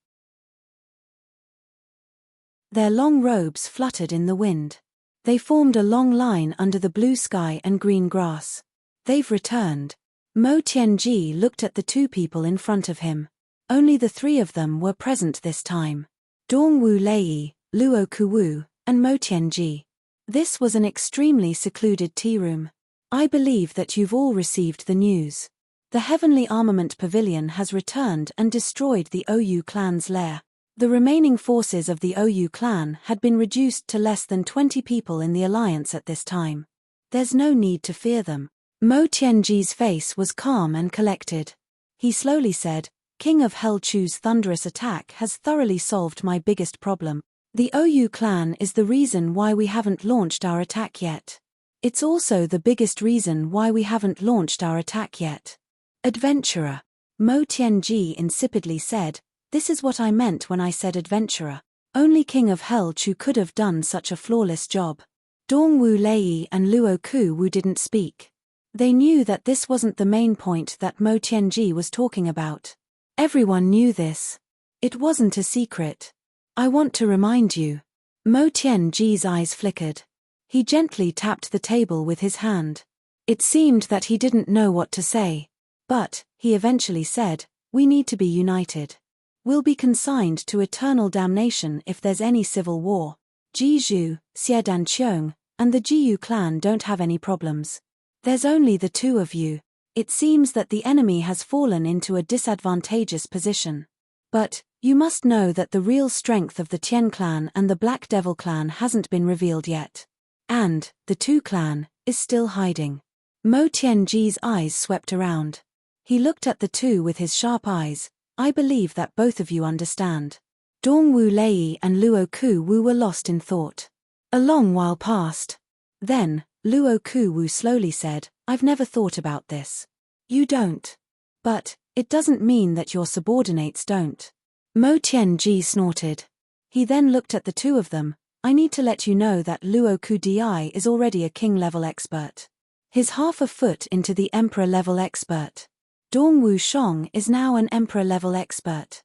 Speaker 1: Their long robes fluttered in the wind. They formed a long line under the blue sky and green grass. They've returned. Mo Tianji looked at the 2 people in front of him. Only the 3 of them were present this time. Dongwu Lei, Luo Kuwu, and Mo Tianji. This was an extremely secluded tea room. I believe that you've all received the news. The Heavenly Armament Pavilion has returned and destroyed the OU clan's lair. The remaining forces of the OU clan had been reduced to less than 20 people in the alliance at this time. There's no need to fear them. Mo Tianji's face was calm and collected. He slowly said, King of Hell Chu's thunderous attack has thoroughly solved my biggest problem. The OU clan is the reason why we haven't launched our attack yet. It's also the biggest reason why we haven't launched our attack yet. Adventurer. Mo Tianji insipidly said, this is what I meant when I said adventurer. Only King of Hell Chu could have done such a flawless job. Dongwu Lei and Luo Kuwu didn't speak. They knew that this wasn't the main point that Mo Tianji was talking about. Everyone knew this. It wasn't a secret. I want to remind you. Mo Tianji's eyes flickered. He gently tapped the table with his hand. It seemed that he didn't know what to say. But, he eventually said, we need to be united. We'll be consigned to eternal damnation if there's any civil war. Jizhu, Xiedan Qiong, and the Jiyu clan don't have any problems. There's only the 2 of you. It seems that the enemy has fallen into a disadvantageous position. But, you must know that the real strength of the Tian clan and the Black Devil clan hasn't been revealed yet. And, the 2 clan, is still hiding. Mo Tianji's eyes swept around. He looked at the 2 with his sharp eyes. I believe that both of you understand. Dongwu Lei and Luo Kuwu were lost in thought. A long while passed. Then, Luo Kuwu slowly said, I've never thought about this. You don't. But, it doesn't mean that your subordinates don't. Mo Tianji snorted. He then looked at the 2 of them. I need to let you know that Luo Kudi is already a king-level expert. He's half a foot into the emperor-level expert. Dongwu Shong is now an emperor-level expert.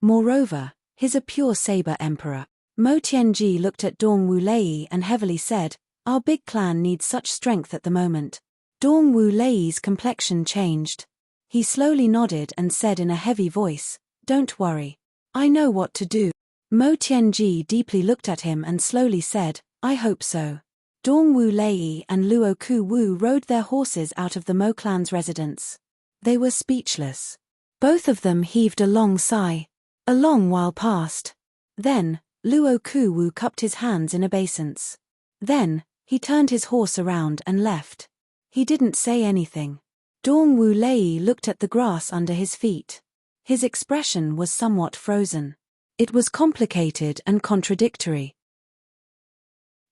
Speaker 1: Moreover, he's a pure saber emperor. Mo Tianji looked at Dongwu Lei and heavily said, our big clan needs such strength at the moment. Dongwu Lei's complexion changed. He slowly nodded and said in a heavy voice, don't worry. I know what to do. Mo Tianji deeply looked at him and slowly said, I hope so. Dongwu Lei and Luo Kuwu rode their horses out of the Mo clan's residence. They were speechless. Both of them heaved a long sigh. A long while passed. Then, Luo Kuwu cupped his hands in obeisance. Then, he turned his horse around and left. He didn't say anything. Dongwu Lei looked at the grass under his feet. His expression was somewhat frozen. It was complicated and contradictory.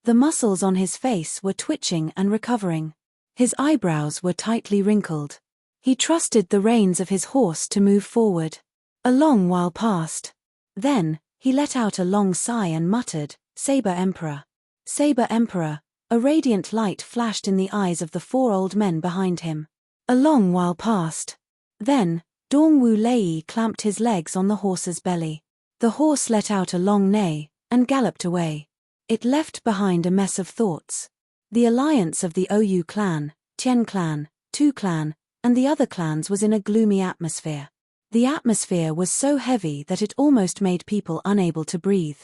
Speaker 1: The muscles on his face were twitching and recovering. His eyebrows were tightly wrinkled. He trusted the reins of his horse to move forward. A long while passed. Then, he let out a long sigh and muttered, Saber Emperor. Saber Emperor. A radiant light flashed in the eyes of the 4 old men behind him. A long while passed. Then, Dongwu Lei clamped his legs on the horse's belly. The horse let out a long neigh, and galloped away. It left behind a mess of thoughts. The alliance of the Ou clan, Tian clan, Tu clan, and the other clans was in a gloomy atmosphere. The atmosphere was so heavy that it almost made people unable to breathe.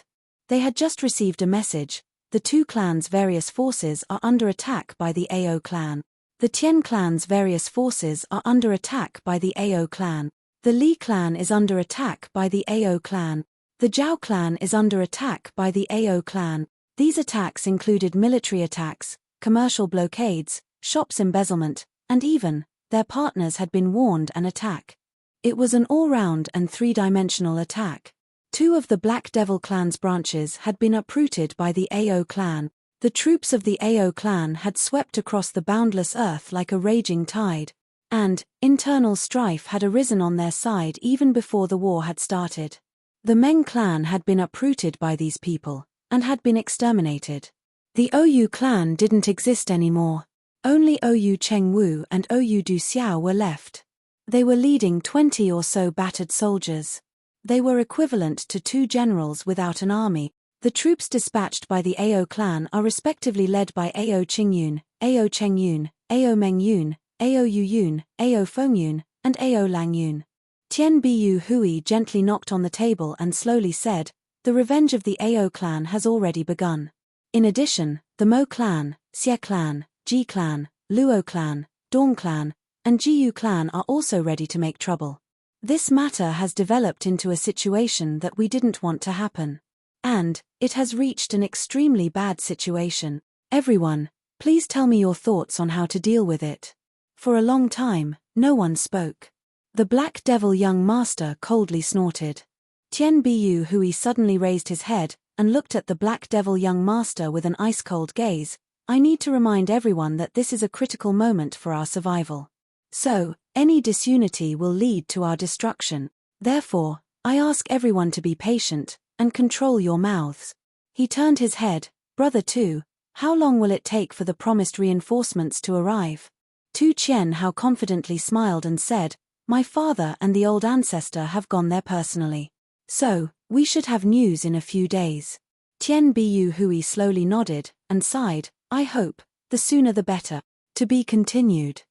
Speaker 1: They had just received a message: the two clans' various forces are under attack by the Ao clan. The Tian clan's various forces are under attack by the Ao clan. The Li clan is under attack by the Ao clan. The Zhao clan is under attack by the Ao clan. These attacks included military attacks, commercial blockades, shops embezzlement, and even, their partners had been warned an attack. It was an all-round and three-dimensional attack. Two of the Black Devil clan's branches had been uprooted by the Ao clan. The troops of the Ao clan had swept across the boundless earth like a raging tide, and internal strife had arisen on their side even before the war had started. The Meng clan had been uprooted by these people, and had been exterminated. The Ou clan didn't exist anymore. Only Ou Chengwu and Ou Du Xiao were left. They were leading 20 or so battered soldiers. They were equivalent to 2 generals without an army. The troops dispatched by the Ao clan are respectively led by Ao Qingyun, Ao Chengyun, Ao Mengyun, Ao Yuyun, Ao Fengyun, and Ao Langyun. Tian Bu Hui gently knocked on the table and slowly said, "The revenge of the Ao clan has already begun." In addition, the Mo clan, Xie clan, Ji clan, Luo clan, Dong clan, and Jiyu clan are also ready to make trouble. This matter has developed into a situation that we didn't want to happen. And it has reached an extremely bad situation. Everyone, please tell me your thoughts on how to deal with it. For a long time, no one spoke. The Black Devil young master coldly snorted. Tian Bu Hui suddenly raised his head and looked at the Black Devil young master with an ice-cold gaze. "I need to remind everyone that this is a critical moment for our survival. So, any disunity will lead to our destruction. Therefore, I ask everyone to be patient and control your mouths." He turned his head. "Brother Tu, how long will it take for the promised reinforcements to arrive?" Tu Qian how confidently smiled and said, "My father and the old ancestor have gone there personally. So, we should have news in a few days." Tian Bu Hui slowly nodded and sighed, "I hope, the sooner the better." To be continued.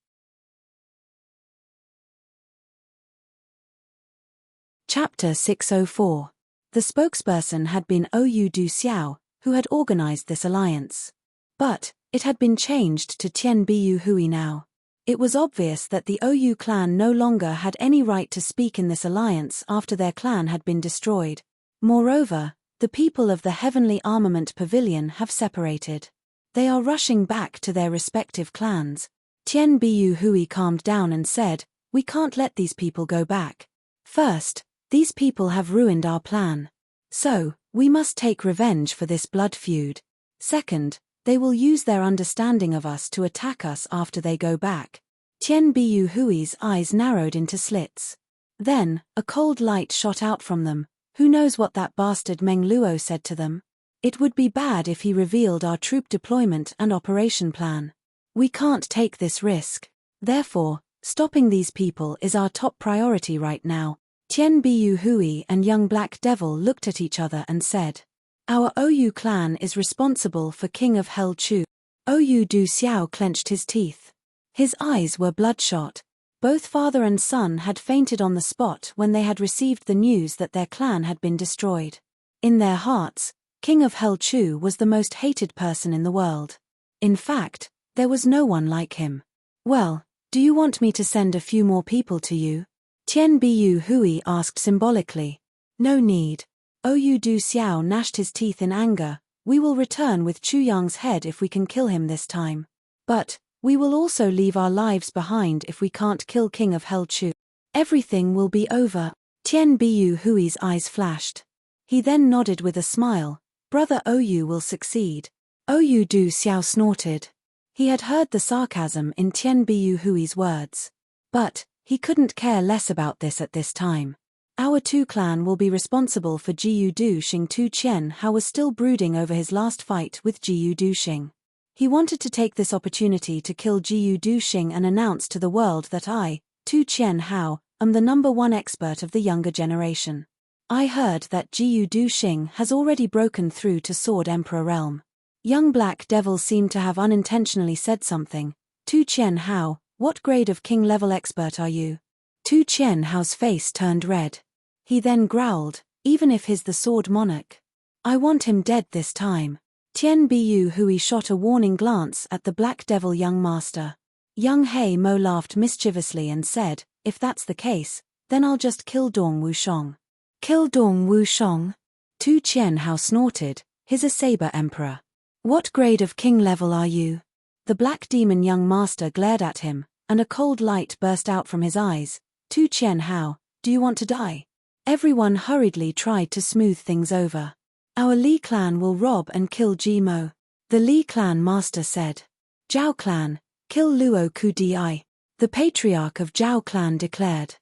Speaker 1: Chapter 604. The spokesperson had been Ou Du Xiao, who had organized this alliance. But it had been changed to Tian Bu Hui now. It was obvious that the Ou clan no longer had any right to speak in this alliance after their clan had been destroyed. Moreover, the people of the Heavenly Armament Pavilion have separated. They are rushing back to their respective clans. Tian Bu Hui calmed down and said, "We can't let these people go back. First, these people have ruined our plan. So, we must take revenge for this blood feud. Second, they will use their understanding of us to attack us after they go back." Tian Bu Hui's eyes narrowed into slits. Then, a cold light shot out from them. Who knows what that bastard Meng Luo said to them? It would be bad if he revealed our troop deployment and operation plan. We can't take this risk. Therefore, stopping these people is our top priority right now. Tian Bu Hui and young Black Devil looked at each other and said, "Our Ou clan is responsible for King of Hell Chu." Ou Du Xiao clenched his teeth. His eyes were bloodshot. Both father and son had fainted on the spot when they had received the news that their clan had been destroyed. In their hearts, King of Hell Chu was the most hated person in the world. In fact, there was no one like him. "Well, do you want me to send a few more people to you?" Tian Bu Hui asked symbolically. "No need." Ou Du Xiao gnashed his teeth in anger. "We will return with Chu Yang's head if we can kill him this time. But we will also leave our lives behind if we can't kill King of Hell Chu. Everything will be over." Tian Bu Hui's eyes flashed. He then nodded with a smile. "Brother Ou will succeed." Ou Du Xiao snorted. He had heard the sarcasm in Tian Bu Hui's words. But he couldn't care less about this at this time. "Our Tu clan will be responsible for Jiyu Duxing." Tu Qian Hao was still brooding over his last fight with Jiyu Duxing. He wanted to take this opportunity to kill Jiyu Duxing and announce to the world that I, Tu Qian Hao, am the #1 expert of the younger generation. I heard that Jiu Du Xing has already broken through to Sword Emperor realm. Young Black Devil seemed to have unintentionally said something. Tu Qian Hao, what grade of king level expert are you? Tu Qian Hao's face turned red. He then growled, even if he's the sword monarch. I want him dead this time. Tian Bu Hui shot a warning glance at the Black Devil young master. Young Hei Mo laughed mischievously and said, if that's the case, then I'll just kill Dong Wushong. Kill Dong Wushong? Tu Qian Hao snorted, he's a saber emperor. What grade of king level are you? The Black Demon young master glared at him, and a cold light burst out from his eyes. Tu Qian Hao, do you want to die? Everyone hurriedly tried to smooth things over. Our Li clan will rob and kill Jimo. The Li clan master said. Zhao clan, kill Luo Ku Di. The patriarch of Zhao clan declared.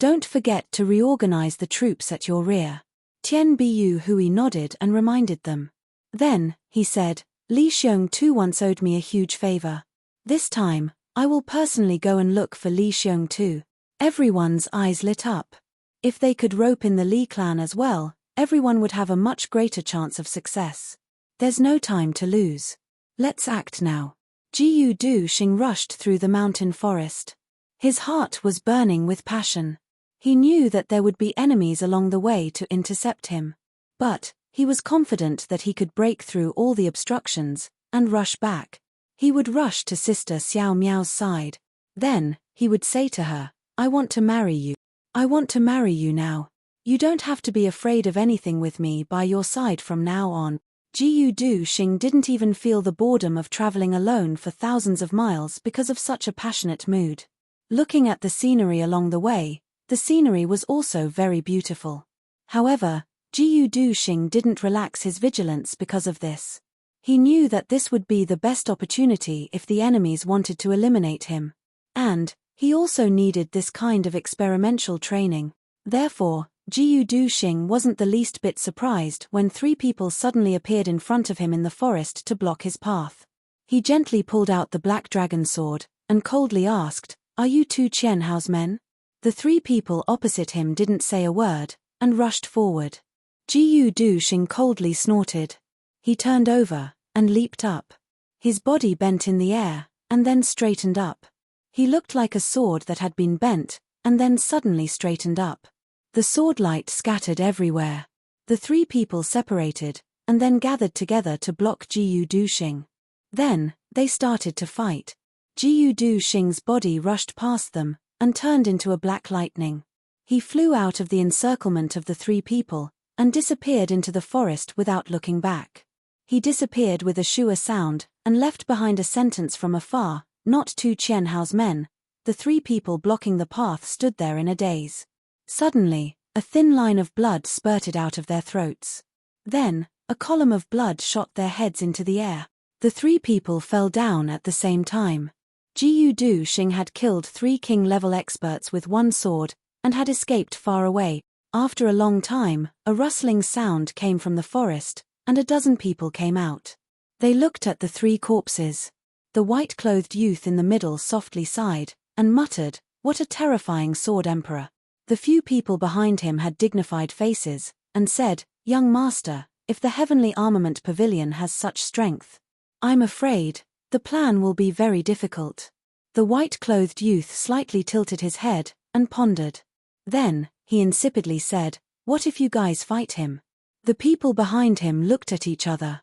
Speaker 1: Don't forget to reorganize the troops at your rear. Tian Bu Hui nodded and reminded them. Then, he said, Li Xiong Tu once owed me a huge favor. This time, I will personally go and look for Li Xiong Tu. Everyone's eyes lit up. If they could rope in the Li clan as well, everyone would have a much greater chance of success. There's no time to lose. Let's act now. Jiu Du Xing rushed through the mountain forest. His heart was burning with passion. He knew that there would be enemies along the way to intercept him. But, he was confident that he could break through all the obstructions, and rush back. He would rush to Sister Xiao Miao's side. Then, he would say to her, I want to marry you. I want to marry you now. You don't have to be afraid of anything with me by your side from now on. Jiu Du Xing didn't even feel the boredom of traveling alone for thousands of miles because of such a passionate mood. Looking at the scenery along the way, the scenery was also very beautiful. However, Jiu Du Xing didn't relax his vigilance because of this. He knew that this would be the best opportunity if the enemies wanted to eliminate him. And, he also needed this kind of experimental training. Therefore, Jiu Du Xing wasn't the least bit surprised when 3 people suddenly appeared in front of him in the forest to block his path. He gently pulled out the black dragon sword, and coldly asked, Are you Tu Qian Hao's men? The 3 people opposite him didn't say a word, and rushed forward. Jiu Du Xing coldly snorted. He turned over, and leaped up. His body bent in the air, and then straightened up. He looked like a sword that had been bent, and then suddenly straightened up. The sword light scattered everywhere. The 3 people separated, and then gathered together to block Jiu Du Xing. Then, they started to fight. Jiu Du Xing's body rushed past them, and turned into a black lightning. He flew out of the encirclement of the 3 people, and disappeared into the forest without looking back. He disappeared with a shua sound, and left behind a sentence from afar, not Tu Qian Hao's men. The 3 people blocking the path stood there in a daze. Suddenly, a thin line of blood spurted out of their throats. Then, a column of blood shot their heads into the air. The 3 people fell down at the same time. Jiu Du Xing had killed 3 king-level experts with 1 sword, and had escaped far away. After a long time, a rustling sound came from the forest, and a dozen people came out. They looked at the 3 corpses. The white-clothed youth in the middle softly sighed, and muttered, What a terrifying sword emperor. The few people behind him had dignified faces, and said, Young master, if the heavenly armament pavilion has such strength, I'm afraid the plan will be very difficult. The white-clothed youth slightly tilted his head, and pondered. Then, he insipidly said, What if you guys fight him? The people behind him looked at each other.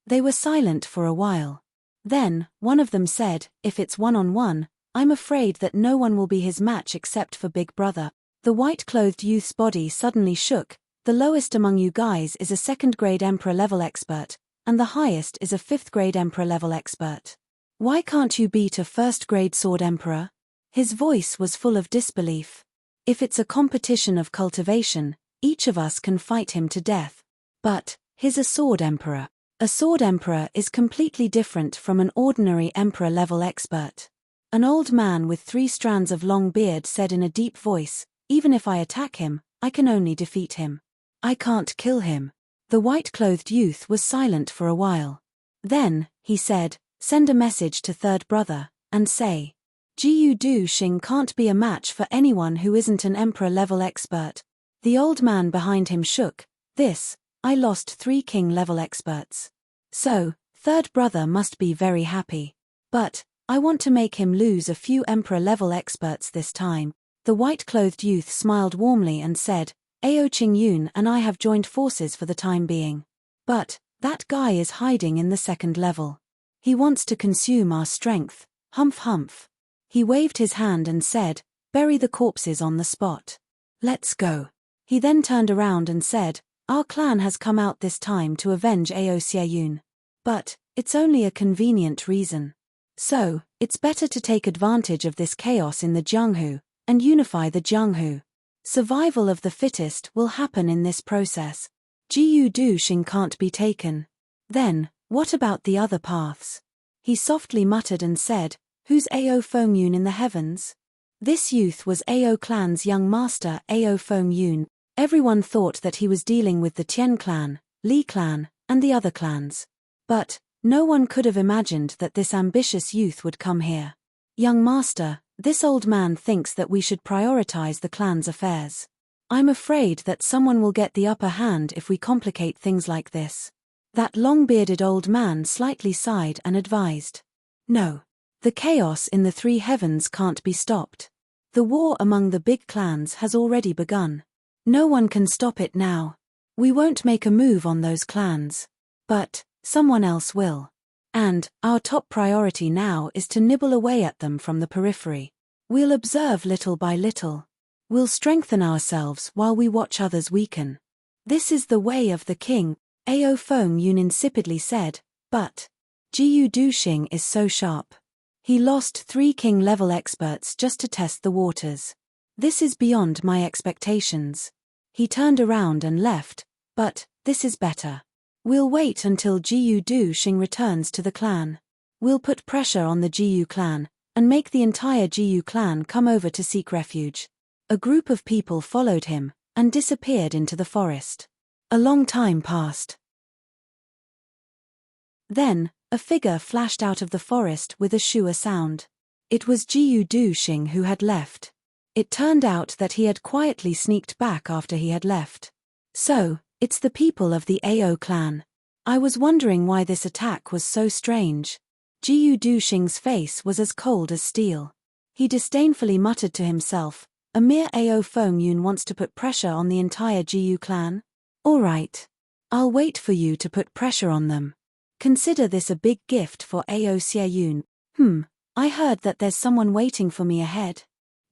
Speaker 1: They were silent for a while. Then, one of them said, If it's one-on-one, I'm afraid that no one will be his match except for Big Brother. The white-clothed youth's body suddenly shook. The lowest among you guys is a 2nd-grade Emperor-level expert, and the highest is a 5th-grade Emperor-level expert. Why can't you beat a 1st-grade Sword Emperor? His voice was full of disbelief. If it's a competition of cultivation, each of us can fight him to death. But, he's a Sword Emperor. A Sword Emperor is completely different from an ordinary Emperor-level expert. An old man with 3 strands of long beard said in a deep voice, Even if I attack him, I can only defeat him. I can't kill him. The white-clothed youth was silent for a while. Then, he said, Send a message to 3rd brother, and say, Jiyu Du Xing can't be a match for anyone who isn't an emperor-level expert. The old man behind him shook. I lost 3 king-level experts. So, third brother must be very happy. But, I want to make him lose a few emperor-level experts this time. The white-clothed youth smiled warmly and said, Ao Qingyun and I have joined forces for the time being. But, that guy is hiding in the second level. He wants to consume our strength, humph humph. He waved his hand and said, bury the corpses on the spot. Let's go. He then turned around and said, our clan has come out this time to avenge Ao Xieyun. But, it's only a convenient reason. So, it's better to take advantage of this chaos in the Jianghu, and unify the Jianghu. Survival of the fittest will happen in this process. Jiyu Du Xing can't be taken. Then, what about the other paths? He softly muttered and said, who's Ao Fengyun in the heavens? This youth was Ao clan's young master Ao Fengyun. Everyone thought that he was dealing with the Tian clan, Li clan, and the other clans. But, no one could have imagined that this ambitious youth would come here. Young master, this old man thinks that we should prioritize the clan's affairs. I'm afraid that someone will get the upper hand if we complicate things like this. That long-bearded old man slightly sighed and advised. No. The chaos in the 3 heavens can't be stopped. The war among the big clans has already begun. No one can stop it now. We won't make a move on those clans. But, someone else will. And, our top priority now is to nibble away at them from the periphery. We'll observe little by little. We'll strengthen ourselves while we watch others weaken. This is the way of the king, Ao Fengyun insipidly said, but Jiyu Du Xing is so sharp. He lost 3 king-level experts just to test the waters. This is beyond my expectations. He turned around and left, but this is better. We'll wait until Jiyu Du Xing returns to the clan. We'll put pressure on the Jiyu clan, and make the entire Jiyu clan come over to seek refuge. A group of people followed him, and disappeared into the forest. A long time passed. Then, a figure flashed out of the forest with a shua sound. It was Jiyu Du Xing who had left. It turned out that he had quietly sneaked back after he had left. So, it's the people of the Ao clan. I was wondering why this attack was so strange. Jiyu Du Xing's face was as cold as steel. He disdainfully muttered to himself, a mere Ao Fengyun wants to put pressure on the entire Jiyu clan? Alright. I'll wait for you to put pressure on them. Consider this a big gift for Ao Xieyun. I heard that there's someone waiting for me ahead.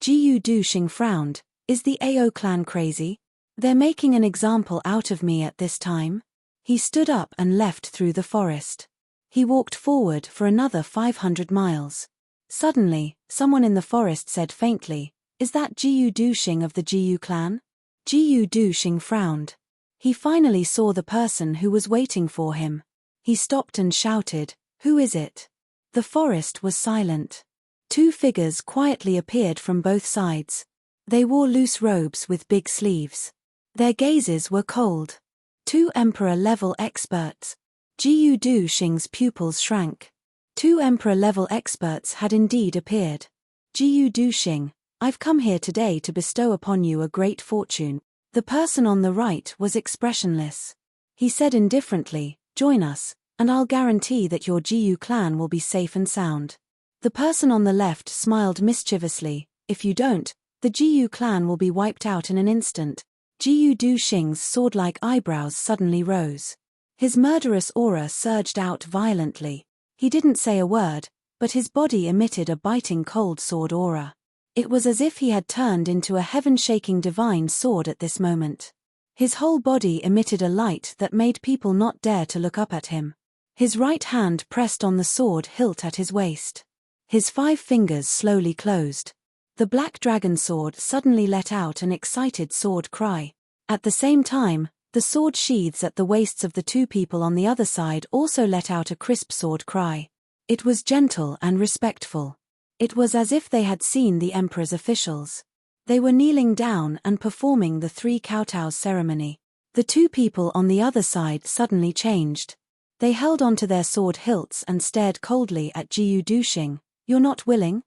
Speaker 1: Jiyu Du Xing frowned. Is the Ao clan crazy? They're making an example out of me at this time. He stood up and left through the forest. He walked forward for another 500 miles. Suddenly, someone in the forest said faintly, is that Jiyu Du Xing of the Jiyu clan? Jiyu Du Xing frowned. He finally saw the person who was waiting for him. He stopped and shouted, who is it? The forest was silent. 2 figures quietly appeared from both sides. They wore loose robes with big sleeves. Their gazes were cold. 2 emperor-level experts. Jiyu Du Xing's pupils shrank. 2 emperor-level experts had indeed appeared. Jiyu Du Xing, I've come here today to bestow upon you a great fortune. The person on the right was expressionless. He said indifferently, join us, and I'll guarantee that your Jiyu clan will be safe and sound. The person on the left smiled mischievously, if you don't, the Jiyu clan will be wiped out in an instant. Jiyu Du Xing's sword-like eyebrows suddenly rose. His murderous aura surged out violently. He didn't say a word, but his body emitted a biting cold sword aura. It was as if he had turned into a heaven-shaking divine sword at this moment. His whole body emitted a light that made people not dare to look up at him. His right hand pressed on the sword hilt at his waist. His 5 fingers slowly closed. The black dragon sword suddenly let out an excited sword cry. At the same time, the sword sheaths at the waists of the 2 people on the other side also let out a crisp sword cry. It was gentle and respectful. It was as if they had seen the emperor's officials. They were kneeling down and performing the 3 kowtows ceremony. The 2 people on the other side suddenly changed. They held onto their sword hilts and stared coldly at Jiyu Du Xing. You're not willing?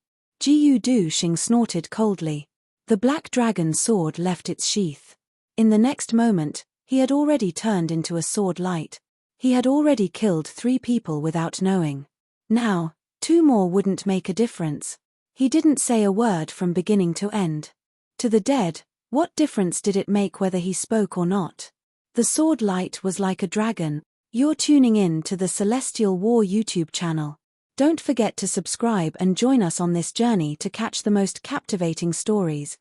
Speaker 1: Jiu Du Xing snorted coldly. The black dragon sword left its sheath. In the next moment, he had already turned into a sword light. He had already killed 3 people without knowing. Now, 2 more wouldn't make a difference. He didn't say a word from beginning to end. To the dead, what difference did it make whether he spoke or not? The sword light was like a dragon. You're tuning in to the Celestial War YouTube channel. Don't forget to subscribe and join us on this journey to catch the most captivating stories.